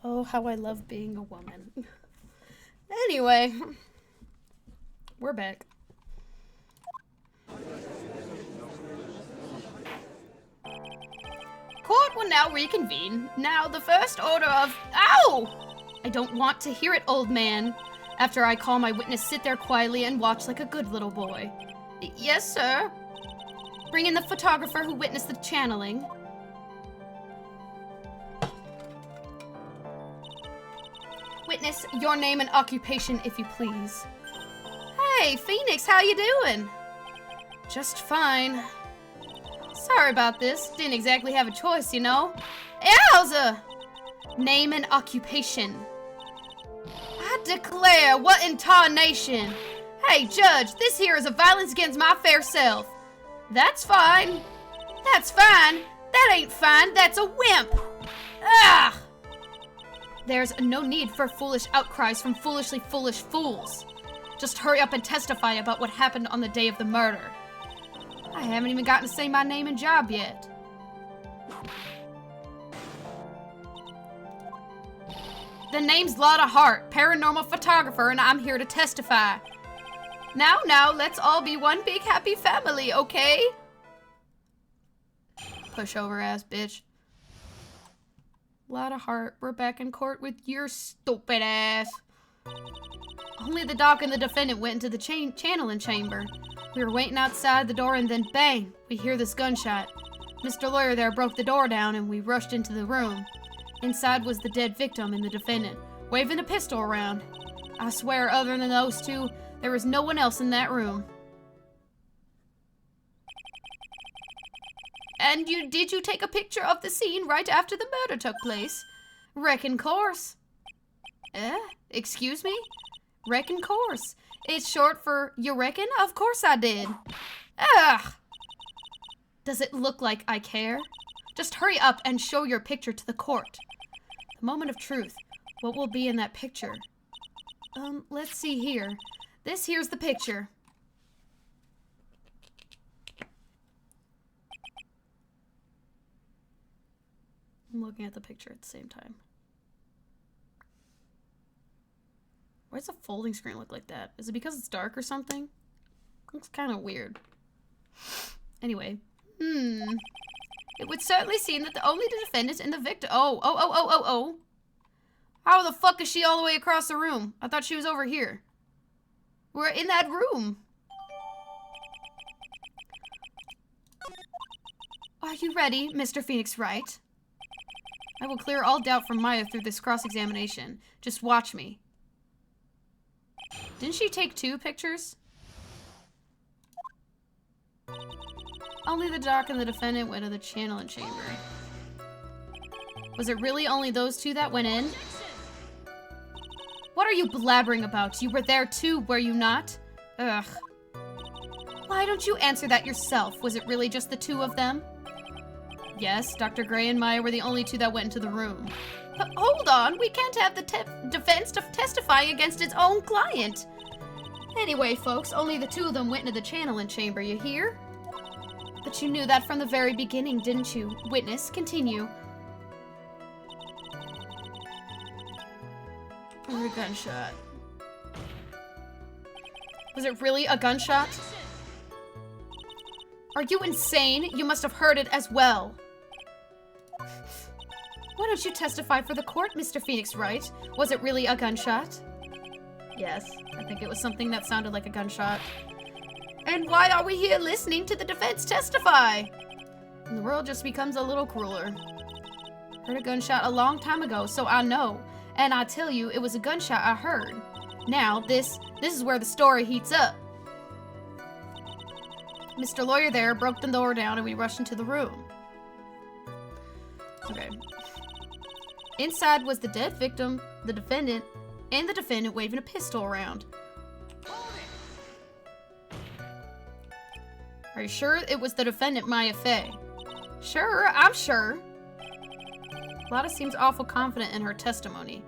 Oh, how I love being a woman. Anyway, we're back. Court will now reconvene. Now, the first order of... Ow! I don't want to hear it, old man. After I call my witness, sit there quietly and watch like a good little boy. Yes, sir. Bring in the photographer who witnessed the channeling. Witness, your name and occupation, if you please. Hey, Phoenix, how you doing? Just fine. Sorry about this. Didn't exactly have a choice, you know. Yowza! Name and occupation. I declare, what in tarnation? Hey, Judge, this here is a violence against my fair self. That's fine. That's fine. That ain't fine. That's a wimp. Ah! There's no need for foolish outcries from foolishly foolish fools. Just hurry up and testify about what happened on the day of the murder. I haven't even gotten to say my name and job yet. The name's Lotta Hart, paranormal photographer, and I'm here to testify. Now, let's all be one big happy family, okay? Pushover ass bitch. Lotta Hart, we're back in court with your stupid ass. Only the doc and the defendant went into the channeling chamber. We were waiting outside the door and then bang, we hear this gunshot. Mr. Lawyer there broke the door down and we rushed into the room. Inside was the dead victim and the defendant, waving a pistol around. I swear, other than those two, there was no one else in that room. And did you take a picture of the scene right after the murder took place? Reckon course. Excuse me? Reckon course. It's short for you reckon? Of course I did. Ugh! Does it look like I care? Just hurry up and show your picture to the court. The moment of truth. What will be in that picture? Let's see here. This here's the picture. I'm looking at the picture at the same time. Why does a folding screen look like that? Is it because it's dark or something? Looks kind of weird. Anyway. It would certainly seem that the only defendant and the victim... Oh. How the fuck is she all the way across the room? I thought she was over here. We're in that room. Are you ready, Mr. Phoenix Wright? I will clear all doubt from Maya through this cross-examination. Just watch me. Didn't she take 2 pictures? Only the doc and the defendant went to the channeling chamber. Was it really only those 2 that went in? What are you blabbering about? You were there too, were you not? Ugh. Why don't you answer that yourself? Was it really just the 2 of them? Yes, Dr. Gray and Maya were the only 2 that went into the room. But hold on, we can't have the defense testifying against its own client. Anyway, folks, only the 2 of them went into the channeling chamber, you hear? But you knew that from the very beginning, didn't you? Witness, continue. A gunshot. Was it really a gunshot? Are you insane? You must have heard it as well. Why don't you testify for the court, Mr. Phoenix Wright? Was it really a gunshot? Yes, I think it was something that sounded like a gunshot. And why are we here listening to the defense testify? And the world just becomes a little crueler. Heard a gunshot a long time ago, so I know. And I tell you, it was a gunshot I heard. Now, this is where the story heats up. Mr. Lawyer there broke the door down and we rushed into the room. Okay. Inside was the dead victim, the defendant, and the defendant waving a pistol around. Are you sure it was the defendant, Maya Fey? Sure, I'm sure. Lotta seems awful confident in her testimony.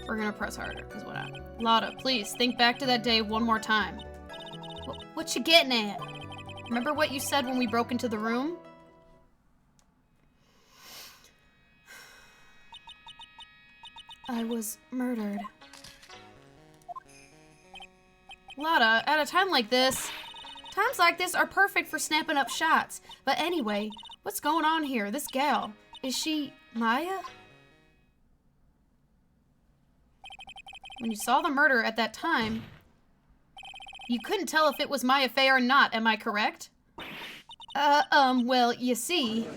We're gonna press harder, because what happened? Lotta, please, think back to that day one more time. What you getting at? Remember what you said when we broke into the room? I was murdered. Lotta, at a time like this, times like this are perfect for snapping up shots. But anyway, what's going on here? This gal, is she Maya? When you saw the murder at that time, you couldn't tell if it was Maya Fey or not, am I correct? Well, you see...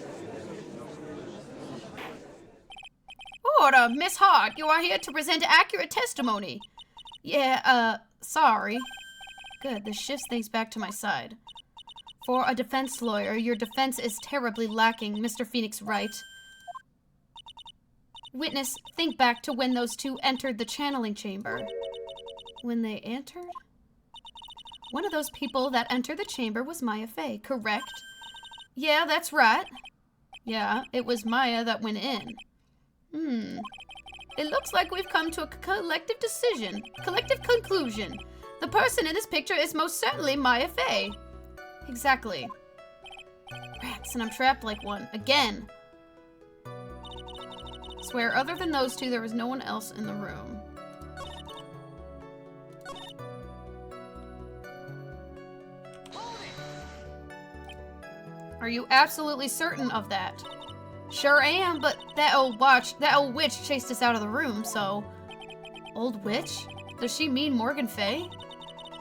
Order, Miss Hart, you are here to present accurate testimony. Yeah, sorry. Good, this shifts things back to my side. For a defense lawyer, your defense is terribly lacking, Mr. Phoenix Wright. Witness, think back to when those two entered the channeling chamber. When they entered? One of those people that entered the chamber was Maya Fey, correct? Yeah, that's right. Yeah, it was Maya that went in. It looks like we've come to a collective conclusion. The person in this picture is most certainly Maya Fey. Exactly. Rats, and I'm trapped like one. Again. Swear, other than those two, there was no one else in the room. Are you absolutely certain of that? Sure am, but that old witch chased us out of the room, so... Old witch? Does she mean Morgan Fey?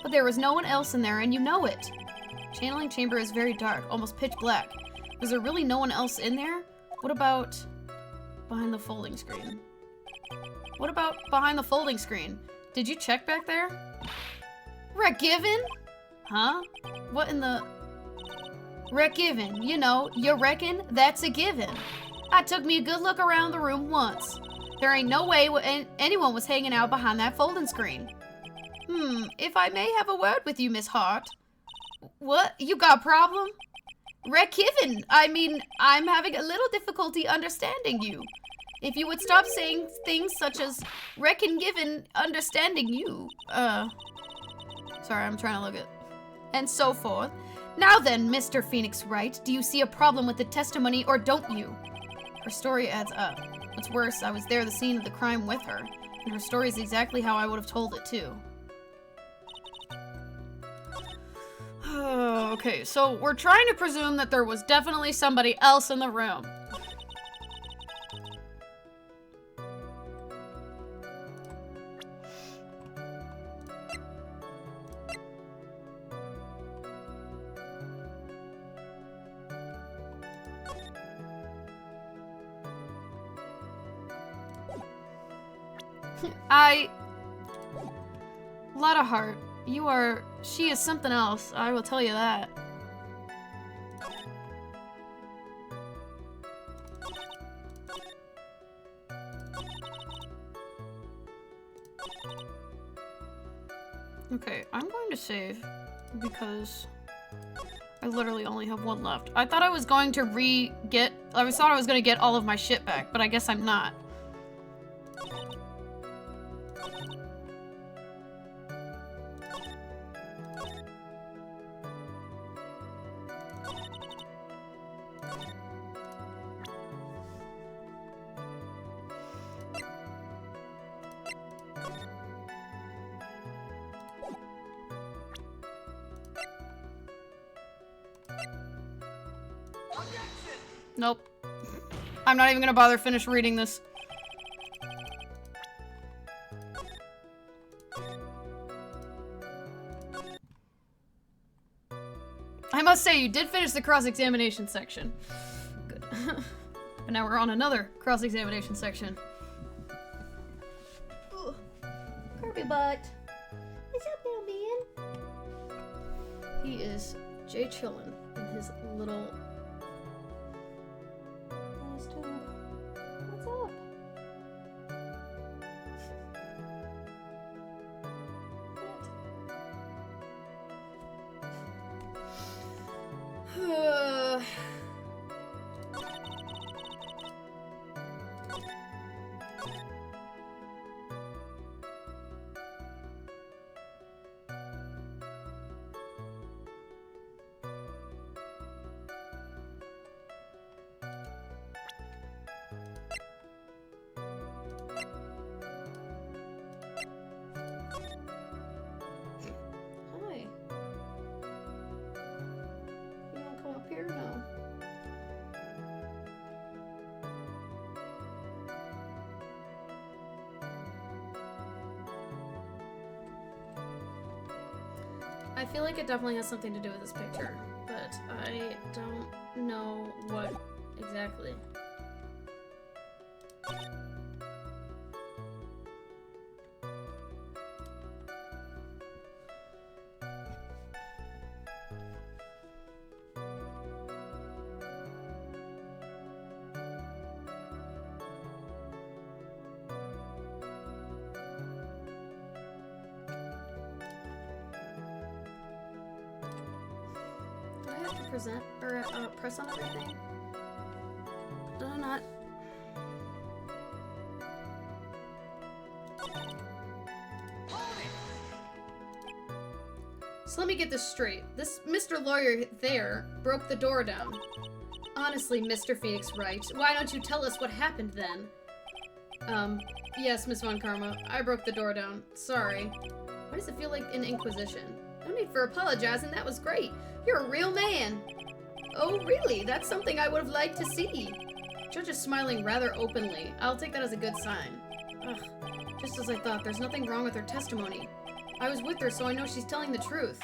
But there was no one else in there, and you know it. Channeling chamber is very dark, almost pitch black. Was there really no one else in there? What about behind the folding screen? What about behind the folding screen? Did you check back there? Given? Huh? What in the... Given. You know, you reckon that's a given. I took me a good look around the room once. There ain't no way anyone was hanging out behind that folding screen. If I may have a word with you, Miss Hart. What? You got a problem? Given. I mean, I'm having a little difficulty understanding you. If you would stop saying things such as given understanding you. Sorry, I'm trying to look at... And so forth. Now then, Mr. Phoenix Wright, do you see a problem with the testimony or don't you? Her story adds up. What's worse, I was there at the scene of the crime with her, and her story is exactly how I would have told it too. Okay, so we're trying to presume that there was definitely somebody else in the room. Lotta Heart, she is something else, I will tell you that. Okay, I'm going to save, because I literally only have one left. I thought I was going to I thought I was going to get all of my shit back, but I guess I'm not. Nope. I'm not even gonna bother finish reading this. I must say, you did finish the cross-examination section. Good. But now we're on another cross-examination section. Ugh. Kirby butt. What's up, little man? He is Jay chillin' in his little... What's up? I feel like it definitely has something to do with this picture, but I don't know what exactly. Present or press on everything? No, not. So let me get this straight. This Mr. Lawyer there broke the door down. Honestly, Mr. Phoenix Wright, why don't you tell us what happened then? Yes, Miss Von Karma, I broke the door down. Sorry. Why does it feel like an inquisition? No need for apologizing, that was great. You're a real man. Oh, really? That's something I would have liked to see. Judge is smiling rather openly. I'll take that as a good sign. Ugh. Just as I thought, there's nothing wrong with her testimony. I was with her, so I know she's telling the truth.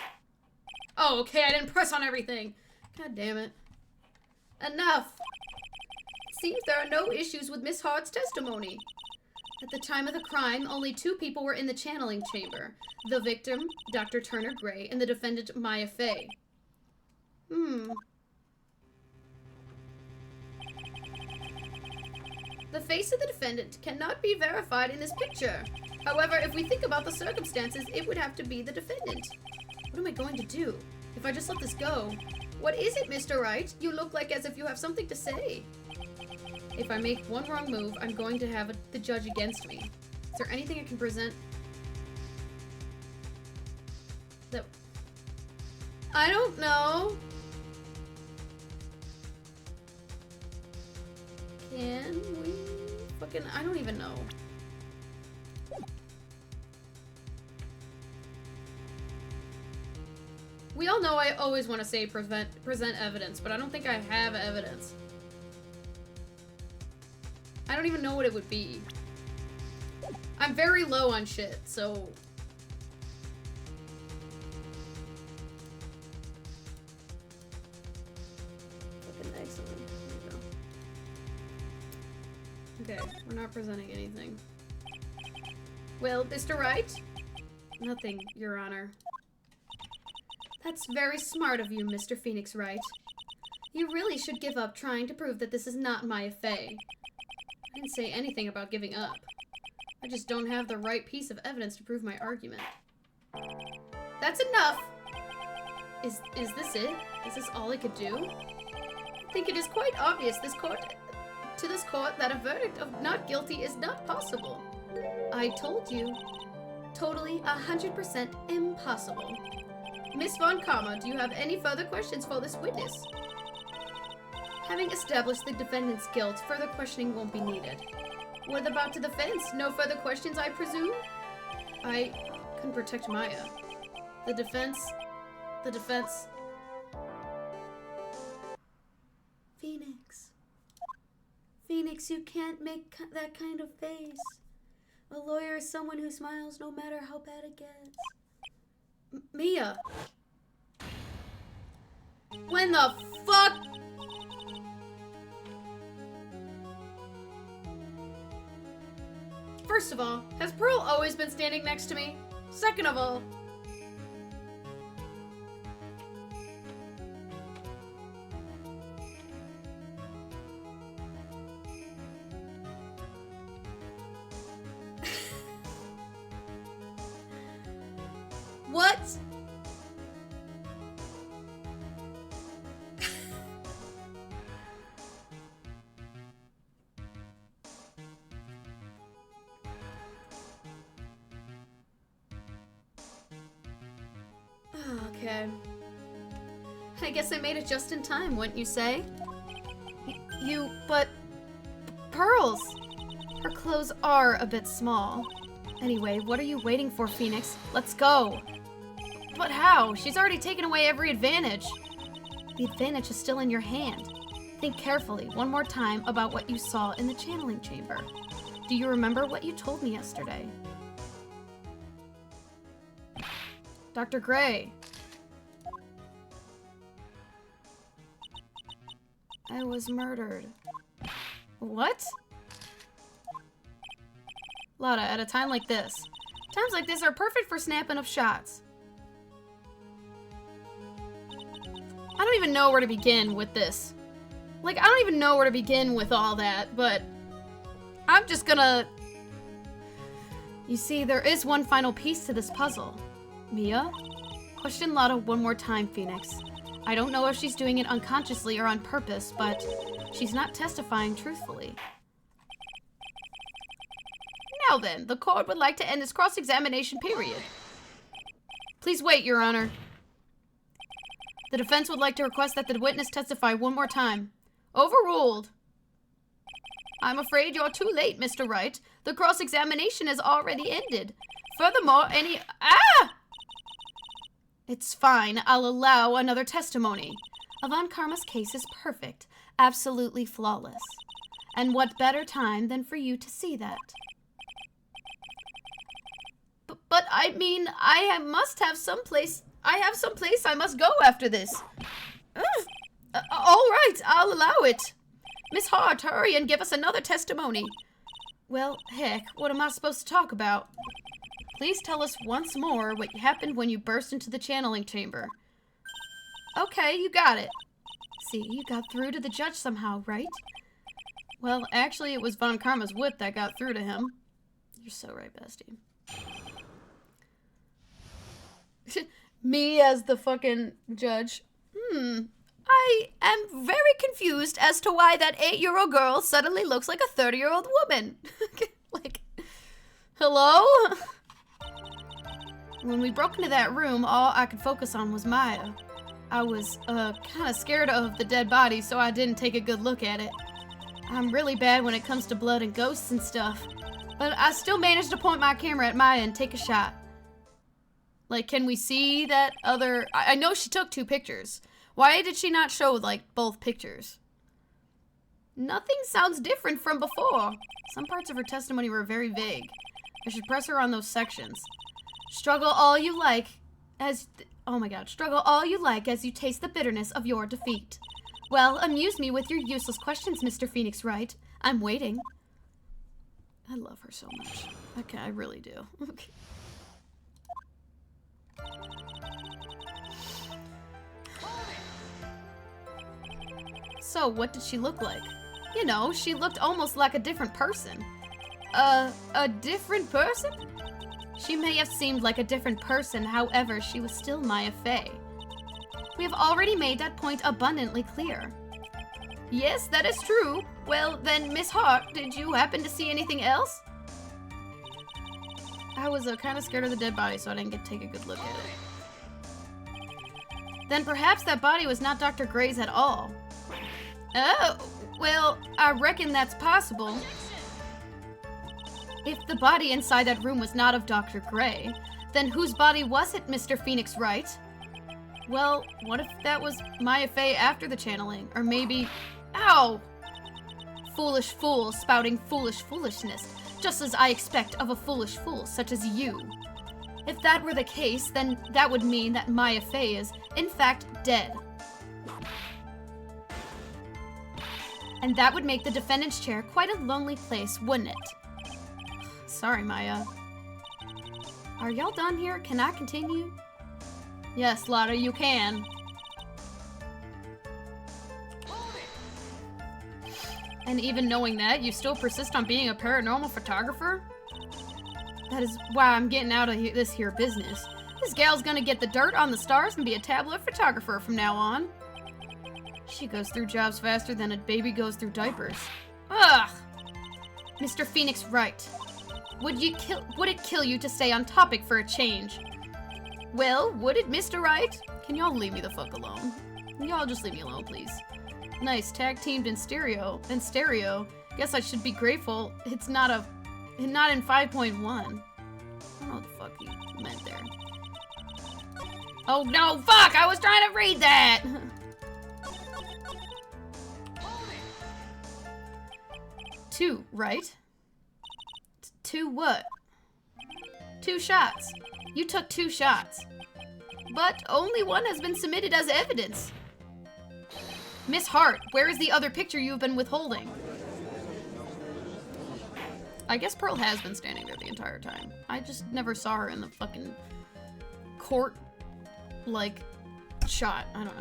Oh, okay, I didn't press on everything. God damn it. Enough! It seems there are no issues with Miss Hart's testimony. At the time of the crime, only 2 people were in the channeling chamber. The victim, Dr. Turner Gray, and the defendant, Maya Fey. The face of the defendant cannot be verified in this picture. However, if we think about the circumstances, it would have to be the defendant. What am I going to do? If I just let this go? What is it, Mr. Wright? You look like as if you have something to say. If I make one wrong move, I'm going to have the judge against me. Is there anything I can present that... I don't know. Can we fucking... I don't even know. We all know I always want to say present evidence, but I don't think I have evidence. I don't even know what it would be. I'm very low on shit, so... Fucking excellent. There we go. Okay, we're not presenting anything. Well, Mr. Wright? Nothing, Your Honor. That's very smart of you, Mr. Phoenix Wright. You really should give up trying to prove that this is not Maya Fey. I didn't say anything about giving up. I just don't have the right piece of evidence to prove my argument. That's enough! Is this it? Is this all I could do? I think it is quite obvious to this court that a verdict of not guilty is not possible. I told you. Totally 100% impossible. Miss Von Karma, do you have any further questions for this witness? Having established the defendant's guilt, further questioning won't be needed. What about the defense? No further questions, I presume? I can protect Maya. The defense... Phoenix. Phoenix, you can't make that kind of face. A lawyer is someone who smiles no matter how bad it gets. Mia! When the fuck? First of all, has Pearl always been standing next to me? Second of all... What? Okay. I guess I made it just in time, wouldn't you say? But... Pearls! Her clothes are a bit small. Anyway, what are you waiting for, Phoenix? Let's go! But how? She's already taken away every advantage. The advantage is still in your hand. Think carefully one more time about what you saw in the channeling chamber. Do you remember what you told me yesterday? Dr. Gray. I was murdered. What? Lotta, at a time like this. Times like this are perfect for snapping up shots. I don't even know where to begin with this. Like, I don't even know where to begin with all that, but I'm just gonna... You see, there is one final piece to this puzzle. Mia? Question Lotta one more time, Phoenix. I don't know if she's doing it unconsciously or on purpose, but she's not testifying truthfully. Now then, the court would like to end this cross-examination period. Please wait, Your Honor. The defense would like to request that the witness testify one more time. Overruled. I'm afraid you're too late, Mr. Wright. The cross-examination has already ended. Furthermore, any... Ah! It's fine. I'll allow another testimony. Avant Karma's case is perfect. Absolutely flawless. And what better time than for you to see that? But I mean, I must have someplace... I have someplace I must go after this. All right, I'll allow it. Miss Hart, hurry and give us another testimony. Well, heck, what am I supposed to talk about? Please tell us once more what happened when you burst into the channeling chamber. Okay, you got it. See, you got through to the judge somehow, right? Well, actually, it was Von Karma's whip that got through to him. You're so right, bestie. Me as the fucking judge. I am very confused as to why that 8-year-old girl suddenly looks like a 30-year-old woman. Like, hello? When we broke into that room, all I could focus on was Maya. I was, kind of scared of the dead body, so I didn't take a good look at it. I'm really bad when it comes to blood and ghosts and stuff. But I still managed to point my camera at Maya and take a shot. Like, can we see that other... I know she took 2 pictures. Why did she not show, like, both pictures? Nothing sounds different from before. Some parts of her testimony were very vague. I should press her on those sections. Struggle all you like as... Oh my god. Struggle all you like as you taste the bitterness of your defeat. Well, amuse me with your useless questions, Mr. Phoenix Wright. I'm waiting. I love her so much. Okay, I really do. Okay. So, what did she look like? You know, she looked almost like a different person. A different person? She may have seemed like a different person, however, she was still Maya Fey. We have already made that point abundantly clear. Yes, that is true. Well, then, Miss Hart, did you happen to see anything else? I was kind of scared of the dead body, so I didn't get to take a good look at it. Then perhaps that body was not Dr. Gray's at all. Oh, well, I reckon that's possible. If the body inside that room was not of Dr. Gray, then whose body was it, Mr. Phoenix Wright? Well, what if that was Maya Fey after the channeling? Or maybe... Ow! Foolish fool spouting foolish foolishness, just as I expect of a foolish fool such as you. If that were the case, then that would mean that Maya Fey is, in fact, dead. And that would make the defendant's chair quite a lonely place, wouldn't it? Sorry, Maya. Are y'all done here? Can I continue? Yes, Lotta, you can. And even knowing that, you still persist on being a paranormal photographer? That is why I'm getting out of this here business. This gal's gonna get the dirt on the stars and be a tabloid photographer from now on. She goes through jobs faster than a baby goes through diapers. Ugh! Mr. Phoenix Wright, would it kill you to stay on topic for a change? Well, would it, Mr. Wright? Can y'all leave me the fuck alone? Y'all just leave me alone, please. Nice, tag teamed in stereo. Guess I should be grateful it's not in 5.1. I don't know what the fuck he meant there. Oh no, fuck! I was trying to read that! 2, right? 2 what? 2 shots. You took 2 shots. But only one has been submitted as evidence. Miss Hart, where is the other picture you've been withholding? I guess Pearl has been standing there the entire time. I just never saw her in the fucking court, like, shot. I don't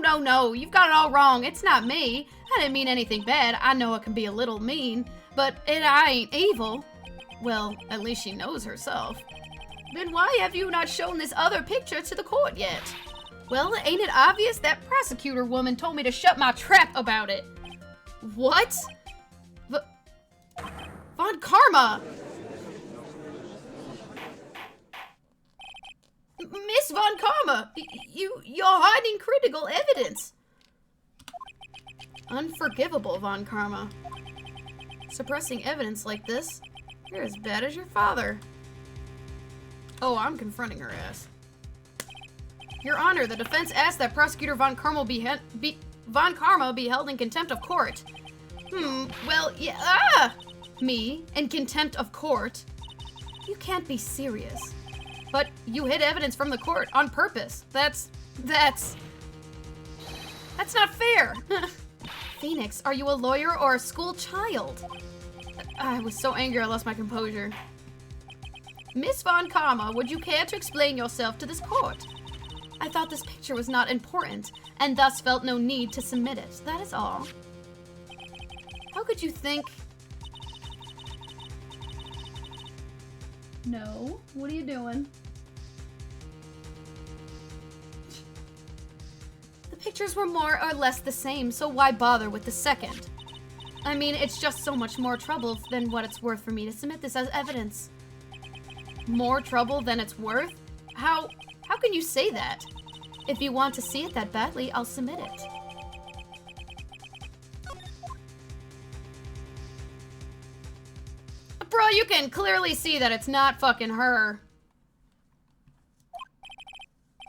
know. No, you've got it all wrong. It's not me. I didn't mean anything bad. I know it can be a little mean, but I ain't evil. Well, at least she knows herself. Then why have you not shown this other picture to the court yet? Well, ain't it obvious? That prosecutor woman told me to shut my trap about it. What? Von Karma! Miss Von Karma, you're hiding critical evidence. Unforgivable, Von Karma. Suppressing evidence like this, you're as bad as your father. Oh, I'm confronting her ass. Your Honor, the defense asked that Prosecutor Von Karma be held in contempt of court. Well, yeah, me, in contempt of court? You can't be serious. But you hid evidence from the court on purpose. That's not fair. Phoenix, are you a lawyer or a school child? I was so angry I lost my composure. Miss Von Karma, would you care to explain yourself to this court? I thought this picture was not important, and thus felt no need to submit it. That is all. How could you think... No. What are you doing? The pictures were more or less the same, so why bother with the second? I mean, it's just so much more trouble than what it's worth for me to submit this as evidence. More trouble than it's worth? How can you say that? If you want to see it that badly, I'll submit it. Bro, you can clearly see that it's not fucking her.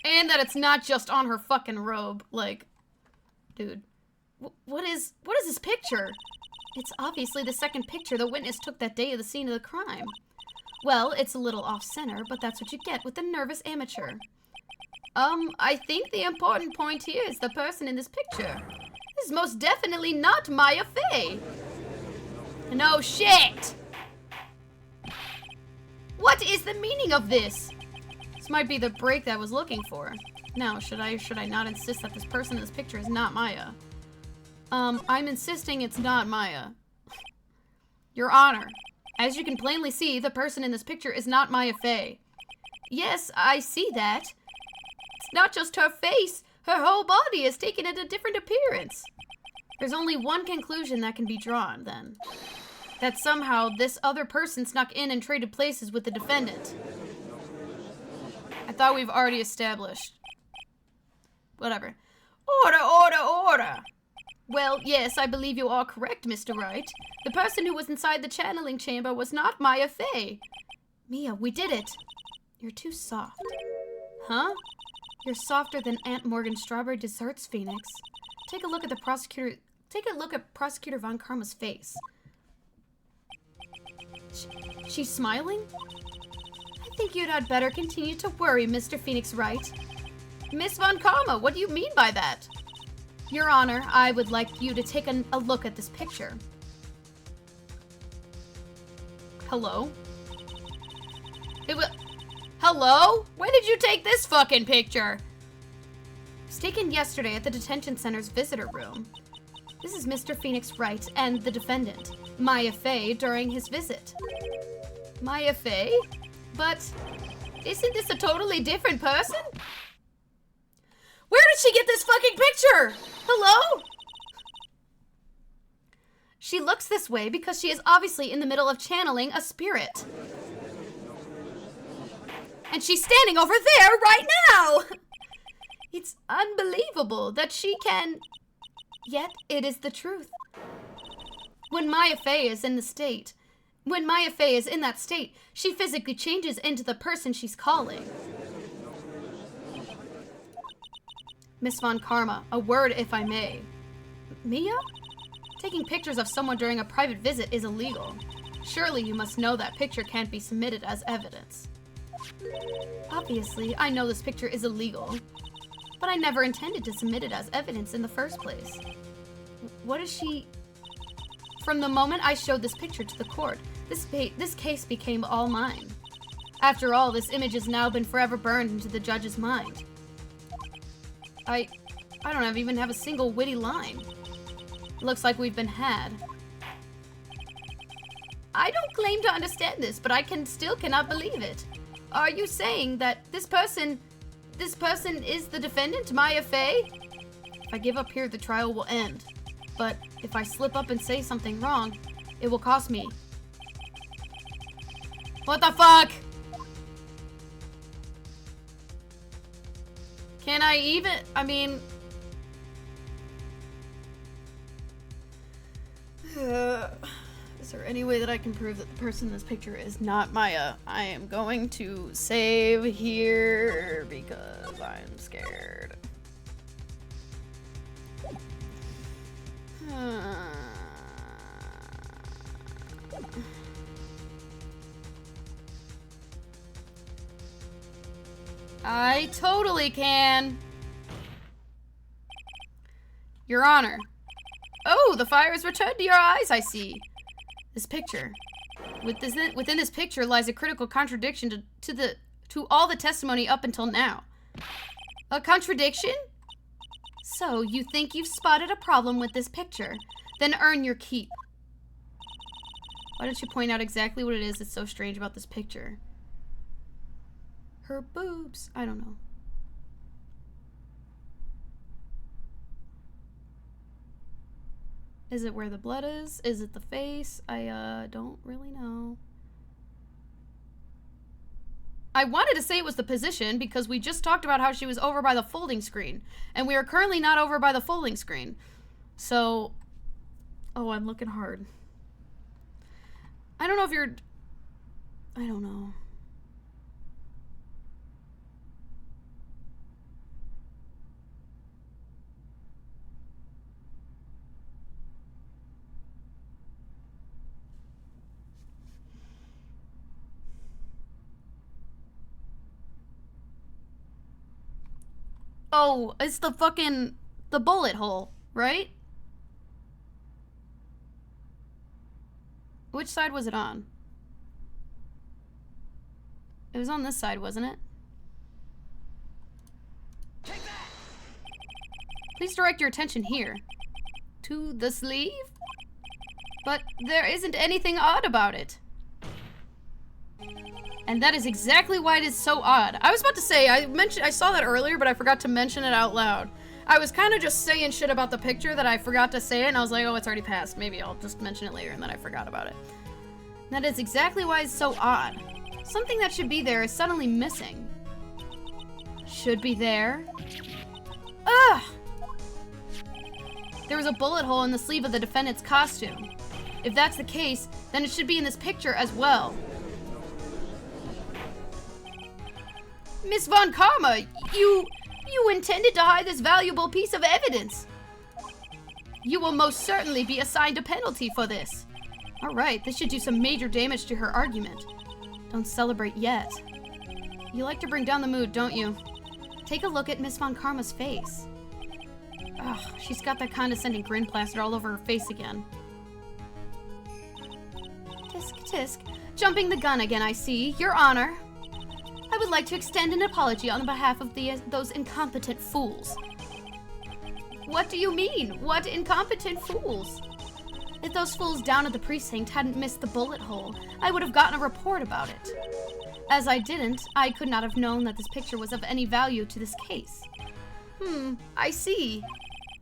And that it's not just on her fucking robe. Like, dude. What is this picture? It's obviously the second picture the witness took that day of the scene of the crime. Well, it's a little off-center, but that's what you get with a nervous amateur. I think the important point here is the person in this picture. This is most definitely not Maya Fey. No shit! What is the meaning of this? This might be the break that I was looking for. Now, should I not insist that this person in this picture is not Maya? I'm insisting it's not Maya. Your Honor, as you can plainly see, the person in this picture is not Maya Fey. Yes, I see that. It's not just her face. Her whole body has taken a different appearance. There's only one conclusion that can be drawn, then. That somehow this other person snuck in and traded places with the defendant. I thought we've already established. Whatever. Order! Well, yes, I believe you are correct, Mr. Wright. The person who was inside the channeling chamber was not Maya Fey. Mia, we did it. You're too soft. Huh? You're softer than Aunt Morgan's strawberry desserts, Phoenix. Take a look at Prosecutor Von Karma's face. She's smiling? I think you'd had better continue to worry, Mr. Phoenix Wright. Miss Von Karma, what do you mean by that? Your Honor, I would like you to take a look at this picture. Hello? Hello? When did you take this fucking picture? It was taken yesterday at the detention center's visitor room. This is Mr. Phoenix Wright and the defendant, Maya Fey, during his visit. Maya Fey? But isn't this a totally different person? Where did she get this fucking picture? Hello? She looks this way because she is obviously in the middle of channeling a spirit. And she's standing over there right now! It's unbelievable that she can... Yet, it is the truth. When Maya Fey is in that state, she physically changes into the person she's calling. Miss Von Karma, a word if I may. Mia? Taking pictures of someone during a private visit is illegal. Surely you must know that picture can't be submitted as evidence. Obviously, I know this picture is illegal. But I never intended to submit it as evidence in the first place. What is she... From the moment I showed this picture to the court, this case became all mine. After all, this image has now been forever burned into the judge's mind. I don't even have a single witty line. Looks like we've been had. I don't claim to understand this, but I still cannot believe it. Are you saying that this person is the defendant, Maya Fey? If I give up here, the trial will end. But if I slip up and say something wrong, it will cost me. What the fuck? Can I even, I mean... is there any way that I can prove that the person in this picture is not Maya? I am going to save here because I'm scared. I totally can. Your Honor. Oh, the fire has returned to your eyes, I see. This picture. Within this picture lies a critical contradiction to all the testimony up until now. A contradiction? So, you think you've spotted a problem with this picture? Then earn your keep. Why don't you point out exactly what it is that's so strange about this picture? Her boobs. I don't know. Is it where the blood is? Is it the face? I don't really know. I wanted to say it was the position because we just talked about how she was over by the folding screen. And we are currently not over by the folding screen. So... Oh, I'm looking hard. I don't know if you're... I don't know. Oh, it's the fucking... the bullet hole, right? Which side was it on? It was on this side, wasn't it? Please direct your attention here. To the sleeve? But there isn't anything odd about it. And that is exactly why it is so odd. I was about to say, I saw that earlier, but I forgot to mention it out loud. I was kind of just saying shit about the picture that I forgot to say it, and I was like, oh, it's already passed. Maybe I'll just mention it later, and then I forgot about it. And that is exactly why it's so odd. Something that should be there is suddenly missing. Should be there? Ugh! There was a bullet hole in the sleeve of the defendant's costume. If that's the case, then it should be in this picture as well. Miss Von Karma, you intended to hide this valuable piece of evidence. You will most certainly be assigned a penalty for this. All right, this should do some major damage to her argument. Don't celebrate yet. You like to bring down the mood, don't you? Take a look at Miss Von Karma's face. Ugh, she's got that condescending grin plastered all over her face again. Tisk, tisk. Jumping the gun again, I see. Your Honor. I would like to extend an apology on behalf of those incompetent fools. What do you mean? What incompetent fools? If those fools down at the precinct hadn't missed the bullet hole, I would have gotten a report about it. As I didn't, I could not have known that this picture was of any value to this case. I see.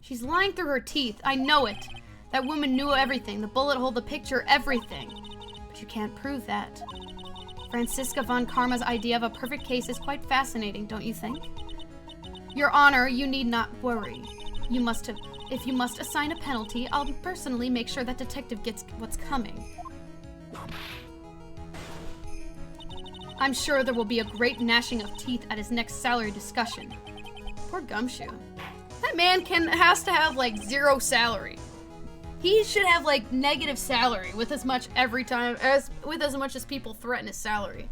She's lying through her teeth. I know it. That woman knew everything. The bullet hole, the picture, everything. But you can't prove that. Franziska Von Karma's idea of a perfect case is quite fascinating, don't you think? Your Honor, you need not worry. If you must assign a penalty, I'll personally make sure that detective gets what's coming. I'm sure there will be a great gnashing of teeth at his next salary discussion. Poor Gumshoe. That man has to have like 0 salary. He should have like negative salary with as much as people threaten his salary.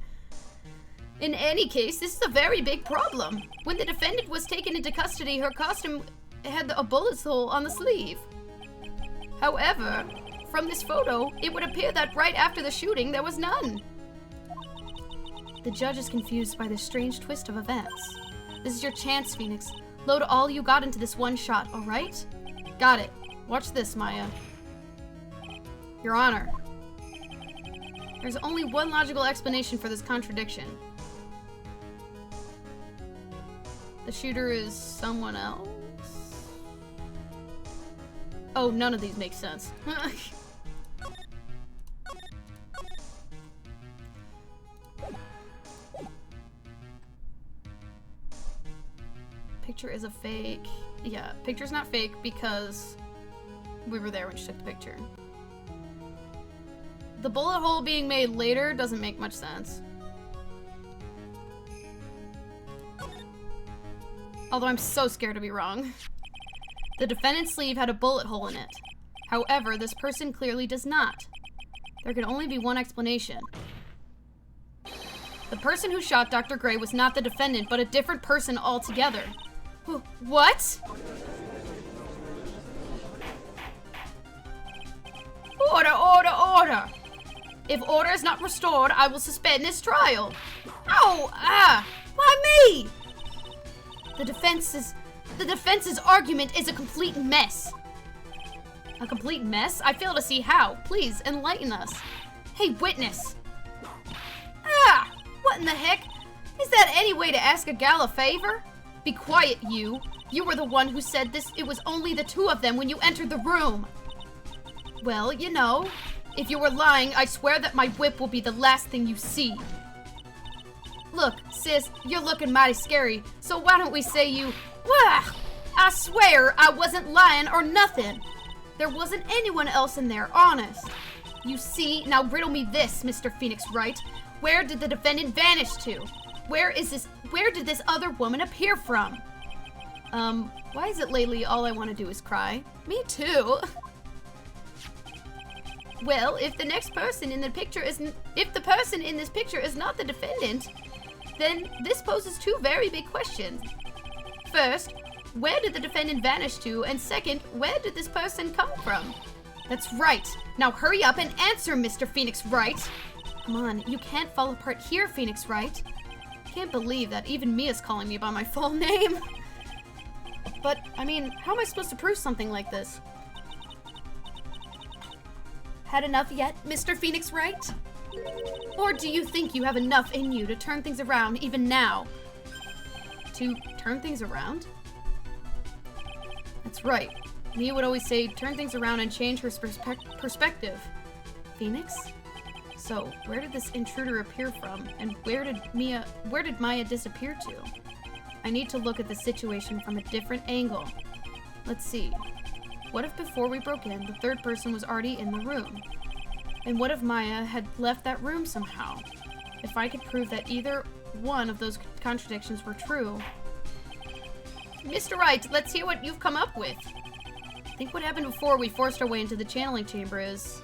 In any case, this is a very big problem. When the defendant was taken into custody, her costume had a bullet hole on the sleeve. However, from this photo, it would appear that right after the shooting, there was none. The judge is confused by this strange twist of events. This is your chance, Phoenix. Load all you got into this one shot, alright? Got it. Watch this, Maya. Your Honor. There's only one logical explanation for this contradiction. The shooter is someone else? Oh, none of these make sense. Picture is a fake. Yeah, picture's not fake because we were there when she took the picture. The bullet hole being made later doesn't make much sense. Although I'm so scared to be wrong. The defendant's sleeve had a bullet hole in it. However, this person clearly does not. There can only be one explanation. The person who shot Dr. Gray was not the defendant, but a different person altogether. What? Order, order, order! If order is not restored, I will suspend this trial. Oh, why me? The defense's argument is a complete mess. A complete mess? I fail to see how. Please, enlighten us. Hey, witness. What in the heck? Is that any way to ask a gal a favor? Be quiet, you. You were the one who said it was only the two of them when you entered the room. Well, you know, if you were lying, I swear that my whip will be the last thing you see. Look, sis, you're looking mighty scary, so why don't we say you... I swear I wasn't lying or nothing. There wasn't anyone else in there, honest. You see, now riddle me this, Mr. Phoenix Wright. Where did the defendant vanish to? Where did this other woman appear from? Why is it lately all I want to do is cry? Me too. Well, if the person in this picture is not the defendant, then this poses two very big questions. First, where did the defendant vanish to? And second, where did this person come from? That's right. Now hurry up and answer, Mr. Phoenix Wright. Come on, you can't fall apart here, Phoenix Wright. Can't believe that even Mia's calling me by my full name. But, I mean, how am I supposed to prove something like this? Had enough yet, Mr. Phoenix Wright? Or do you think you have enough in you to turn things around even now? To turn things around? That's right. Mia would always say, turn things around and change her perspective. Phoenix? So, where did this intruder appear from, and where did Maya disappear to? I need to look at the situation from a different angle. Let's see. What if before we broke in, the third person was already in the room? And what if Maya had left that room somehow? If I could prove that either one of those contradictions were true... Mr. Wright, let's hear what you've come up with. I think what happened before we forced our way into the channeling chamber is...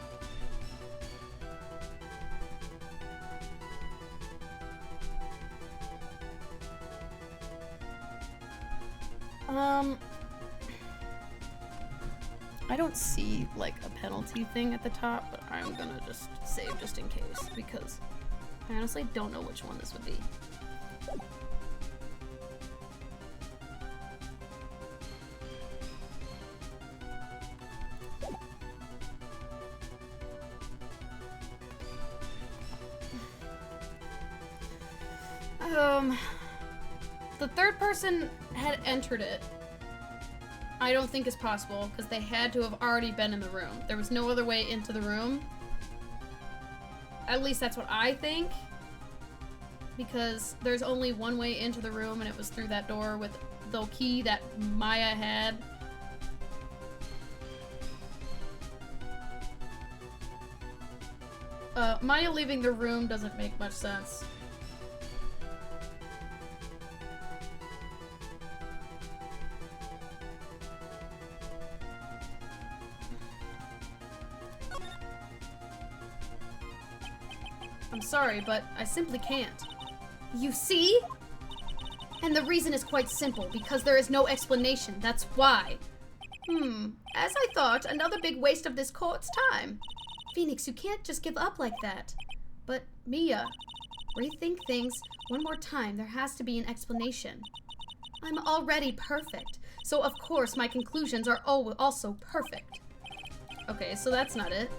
I don't see, like, a penalty thing at the top, but I'm gonna just save just in case, because I honestly don't know which one this would be. The third person had entered it. I don't think is possible, because they had to have already been in the room. There was no other way into the room. At least that's what I think. Because there's only one way into the room, and it was through that door with the key that Maya had. Maya leaving the room doesn't make much sense. I'm sorry, but I simply can't. You see? And the reason is quite simple, because there is no explanation, that's why. As I thought, another big waste of this court's time. Phoenix, you can't just give up like that. But, Mia, rethink things one more time. There has to be an explanation. I'm already perfect, so of course my conclusions are also perfect. Okay, so that's not it.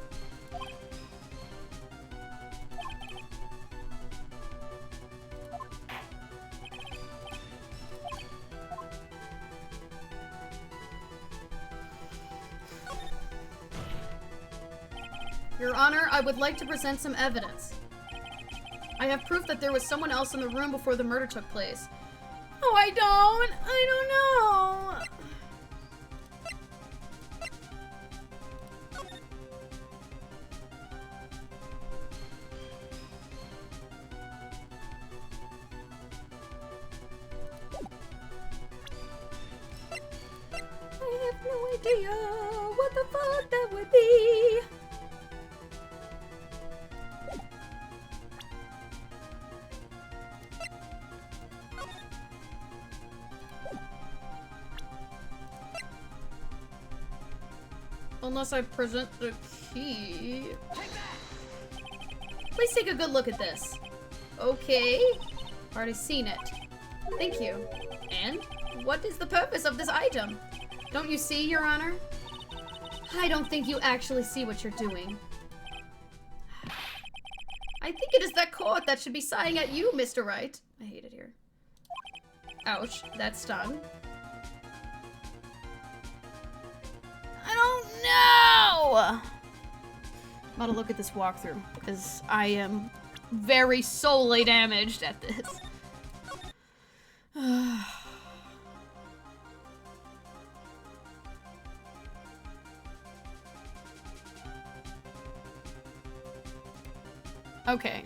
Your Honor, I would like to present some evidence. I have proof that there was someone else in the room before the murder took place. Oh, I don't know. I have no idea what the fuck that would be. Unless I present the key. Please take a good look at this. Okay. Already seen it. Thank you. And? What is the purpose of this item? Don't you see, Your Honor? I don't think you actually see what you're doing. I think it is that court that should be sighing at you, Mr. Wright. I hate it here. Ouch, that stung. I don't know! I'm about to look at this walkthrough, because I am very soully damaged at this. Okay.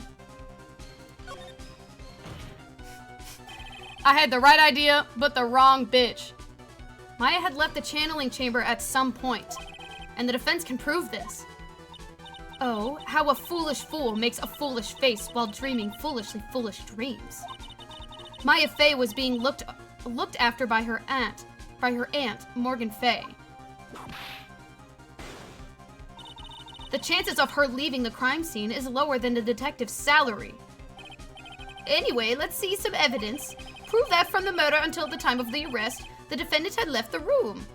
I had the right idea, but the wrong bitch. Maya had left the channeling chamber at some point, and the defense can prove this. Oh, how a foolish fool makes a foolish face while dreaming foolishly foolish dreams. Maya Fey was being looked after by her aunt, Morgan Fey. The chances of her leaving the crime scene is lower than the detective's salary. Anyway, let's see some evidence. Prove that from the murder until the time of the arrest, the defendant had left the room.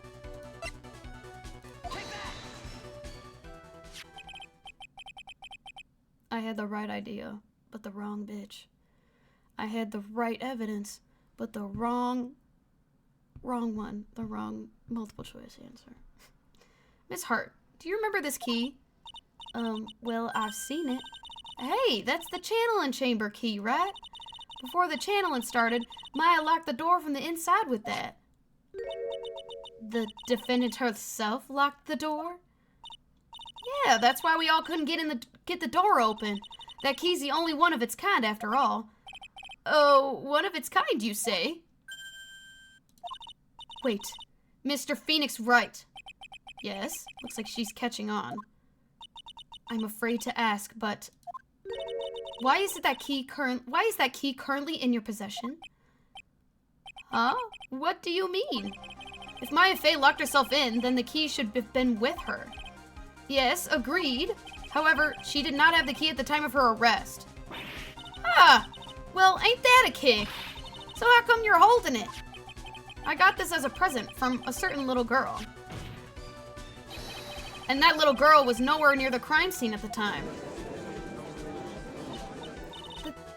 I had the right idea, but the wrong bitch. I had the right evidence, but the wrong one. The wrong multiple choice answer. Miss Hart, do you remember this key? Well, I've seen it. Hey, that's the channeling chamber key, right? Before the channeling started, Maya locked the door from the inside with that. The defendant herself locked the door? Yeah, that's why we all couldn't get the door open. That key's the only one of its kind, after all. Oh, one of its kind, you say? Wait, Mr. Phoenix Wright. Yes, looks like she's catching on. I'm afraid to ask, but why is that key currently in your possession? Huh? What do you mean? If Maya Fey locked herself in, then the key should have been with her. Yes, agreed. However, she did not have the key at the time of her arrest. Ah! Well, ain't that a kick? So how come you're holding it? I got this as a present from a certain little girl. And that little girl was nowhere near the crime scene at the time.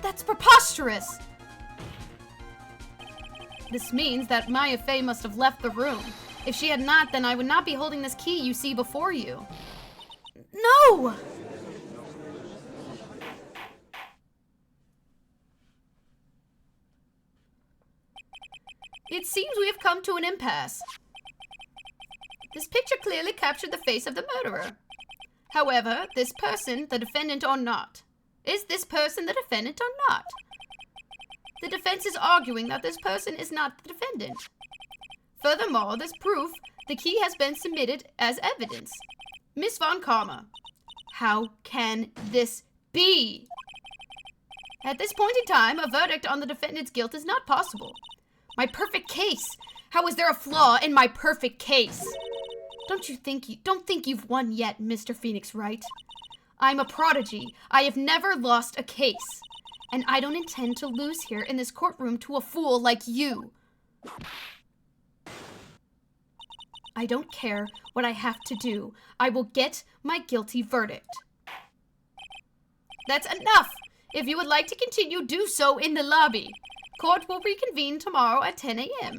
That's preposterous! This means that Maya Fey must have left the room. If she had not, then I would not be holding this key you see before you. No! It seems we have come to an impasse. This picture clearly captured the face of the murderer. However, this person, the defendant or not. Is this person the defendant or not? The defense is arguing that this person is not the defendant. Furthermore, this proof, the key has been submitted as evidence. Miss Von Karma, how can this be? At this point in time, a verdict on the defendant's guilt is not possible. My perfect case! How is there a flaw in my perfect case? Don't think you've won yet, Mr. Phoenix Wright. I'm a prodigy. I have never lost a case. And I don't intend to lose here in this courtroom to a fool like you. I don't care what I have to do. I will get my guilty verdict. That's enough! If you would like to continue, do so in the lobby. Court will reconvene tomorrow at 10 a.m.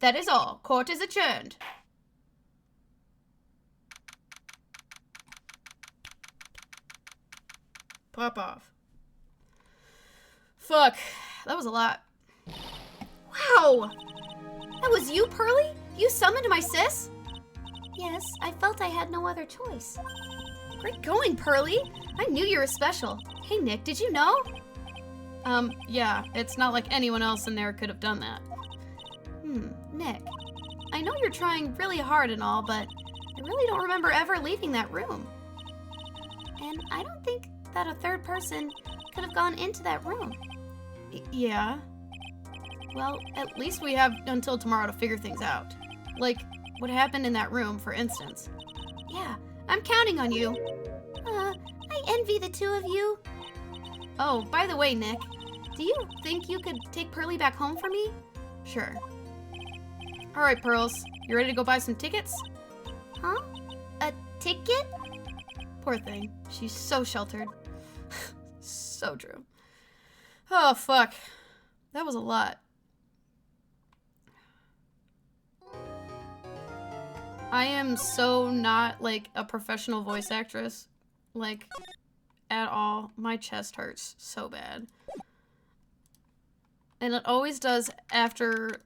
That is all. Court is adjourned. Pop off. Fuck. That was a lot. Wow! That was you, Pearly? You summoned my sis? Yes, I felt I had no other choice. Great going, Pearly. I knew you were special. Hey, Nick, did you know? Yeah, it's not like anyone else in there could have done that. Nick, I know you're trying really hard and all, but I really don't remember ever leaving that room. And I don't think that a third person could have gone into that room. Yeah. Well, at least we have until tomorrow to figure things out. Like, what happened in that room, for instance. Yeah, I'm counting on you. I envy the two of you. Oh, by the way, Nick, do you think you could take Pearly back home for me? Sure. All right, Pearls, you ready to go buy some tickets? Huh? A ticket? Poor thing. She's so sheltered. So true. Oh, fuck. That was a lot. I am so not, like, a professional voice actress. Like, at all. My chest hurts so bad. And it always does after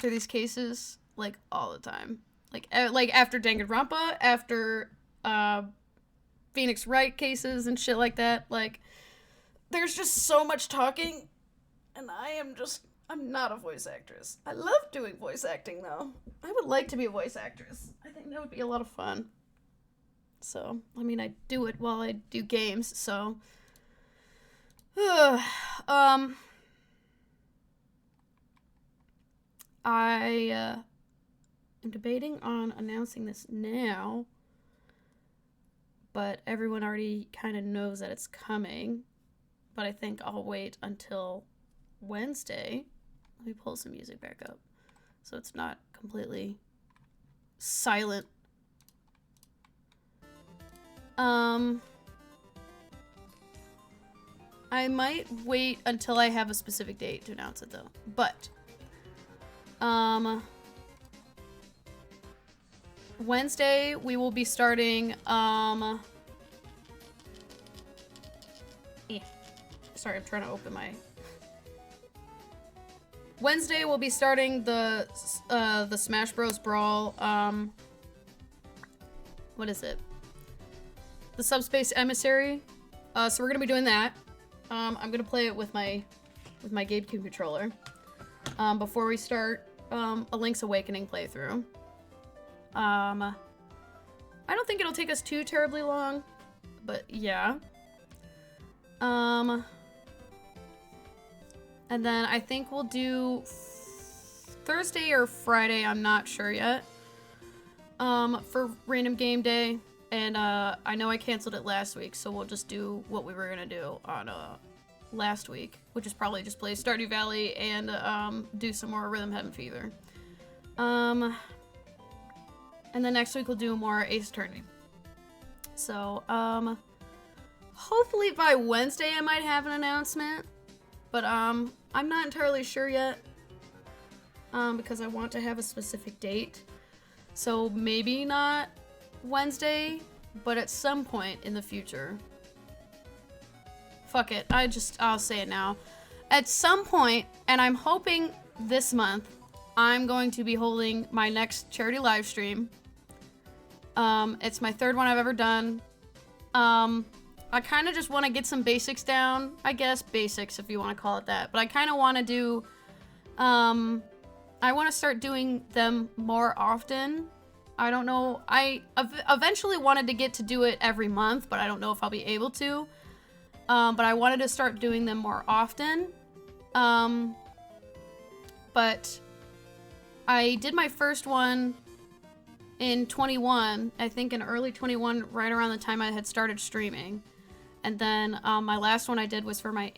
these cases, like, all the time. Like after Danganronpa, after, Phoenix Wright cases and shit like that. Like, there's just so much talking, and I'm not a voice actress. I love doing voice acting, though. I would like to be a voice actress. I think that would be a lot of fun. So, I mean, I do it while I do games, so. I am debating on announcing this now, but everyone already kind of knows that it's coming. But I think I'll wait until Wednesday. Let me pull some music back up so it's not completely silent. I might wait until I have a specific date to announce it, though. But Wednesday we will be starting sorry, I'm trying to open my Wednesday we'll be starting the Smash Bros. Brawl, what is it? The Subspace Emissary. So we're gonna be doing that. I'm gonna play it with my GameCube controller. Before we start a Link's Awakening playthrough. I don't think it'll take us too terribly long, but yeah. And then I think we'll do Thursday or Friday, I'm not sure yet, for Random Game Day. And I know I canceled it last week, so we'll just do what we were gonna do on last week, which is probably just play Stardew Valley and do some more Rhythm Heaven Fever. And then next week we'll do more Ace Attorney. So, hopefully by Wednesday I might have an announcement, but I'm not entirely sure yet, because I want to have a specific date. So maybe not Wednesday, but at some point in the future. Fuck it, I'll say it now. At some point, and I'm hoping this month, I'm going to be holding my next charity live stream. It's my third one I've ever done. I kind of just want to get some basics down. I guess basics, if you want to call it that. But I kind of want to do, I want to start doing them more often. I don't know. I eventually wanted to get to do it every month, but I don't know if I'll be able to. but I wanted to start doing them more often. But I did my first one in 21, I think in early 21, right around the time I had started streaming. And then my last one I did was for my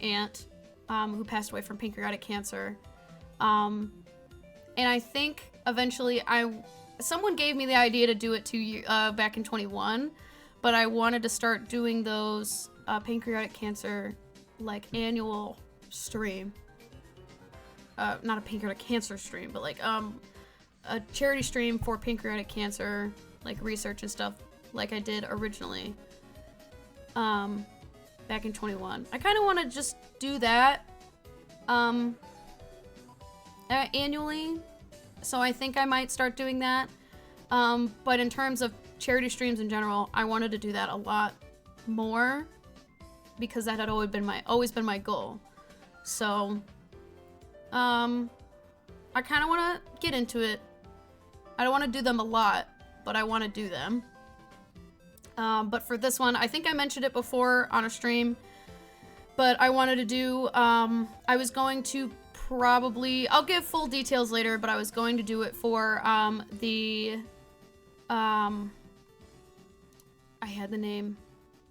aunt, who passed away from pancreatic cancer. And I think eventually someone gave me the idea to do it back in 21, but I wanted to start doing those pancreatic cancer like annual stream. Not a pancreatic cancer stream, but like a charity stream for pancreatic cancer, like research and stuff, like I did originally. Back in 21. I kind of want to just do that annually, so I think I might start doing that. But in terms of charity streams in general, I wanted to do that a lot more because that had always been my goal. So I kind of want to get into it. I don't want to do them a lot, but I want to do them. But for this one, I think I mentioned it before on a stream, but I wanted to do, I was going to I'll give full details later, but I was going to do it for, I had the name.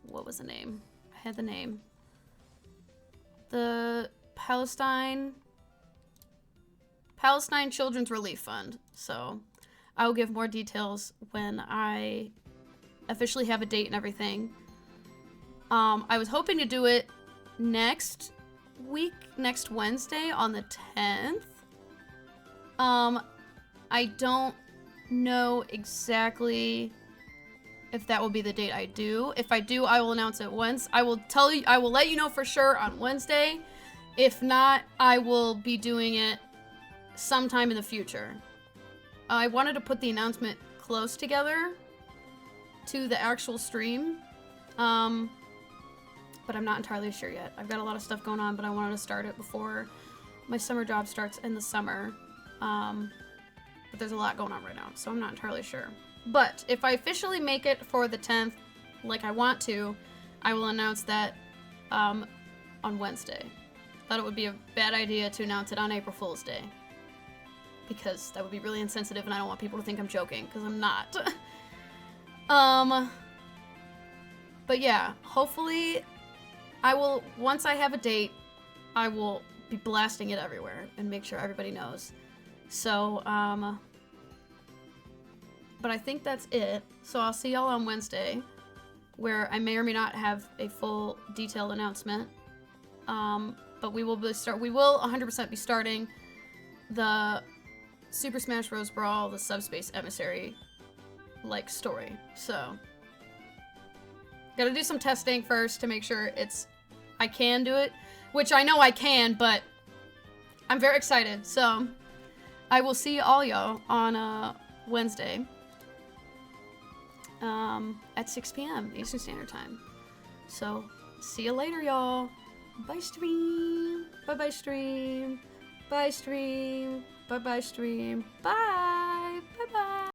What was the name? I had the name. The Palestine Children's Relief Fund. So I will give more details when I officially have a date and everything. I was hoping to do it next Wednesday on the 10th. I don't know exactly if that will be the date I do. If I do, I will announce it once. I will let you know for sure on Wednesday. If not, I will be doing it sometime in the future. I wanted to put the announcement close together to the actual stream, but I'm not entirely sure yet. I've got a lot of stuff going on, but I wanted to start it before my summer job starts in the summer. But there's a lot going on right now, so I'm not entirely sure. But if I officially make it for the 10th, like I want to, I will announce that on Wednesday. Thought it would be a bad idea to announce it on April Fool's Day, because that would be really insensitive, and I don't want people to think I'm joking, because I'm not. But yeah, hopefully once I have a date, I will be blasting it everywhere and make sure everybody knows. So, but I think that's it. So I'll see y'all on Wednesday, where I may or may not have a full detailed announcement. But we will 100% be starting the Super Smash Bros. Brawl, the Subspace Emissary, like, story. So, gotta do some testing first to make sure I can do it, which I know I can, but I'm very excited. So, I will see all y'all on Wednesday at 6 p.m. Eastern Standard Time. So, see you later, y'all. Bye, stream. Bye-bye, stream. Bye, stream. Bye-bye, stream. Bye.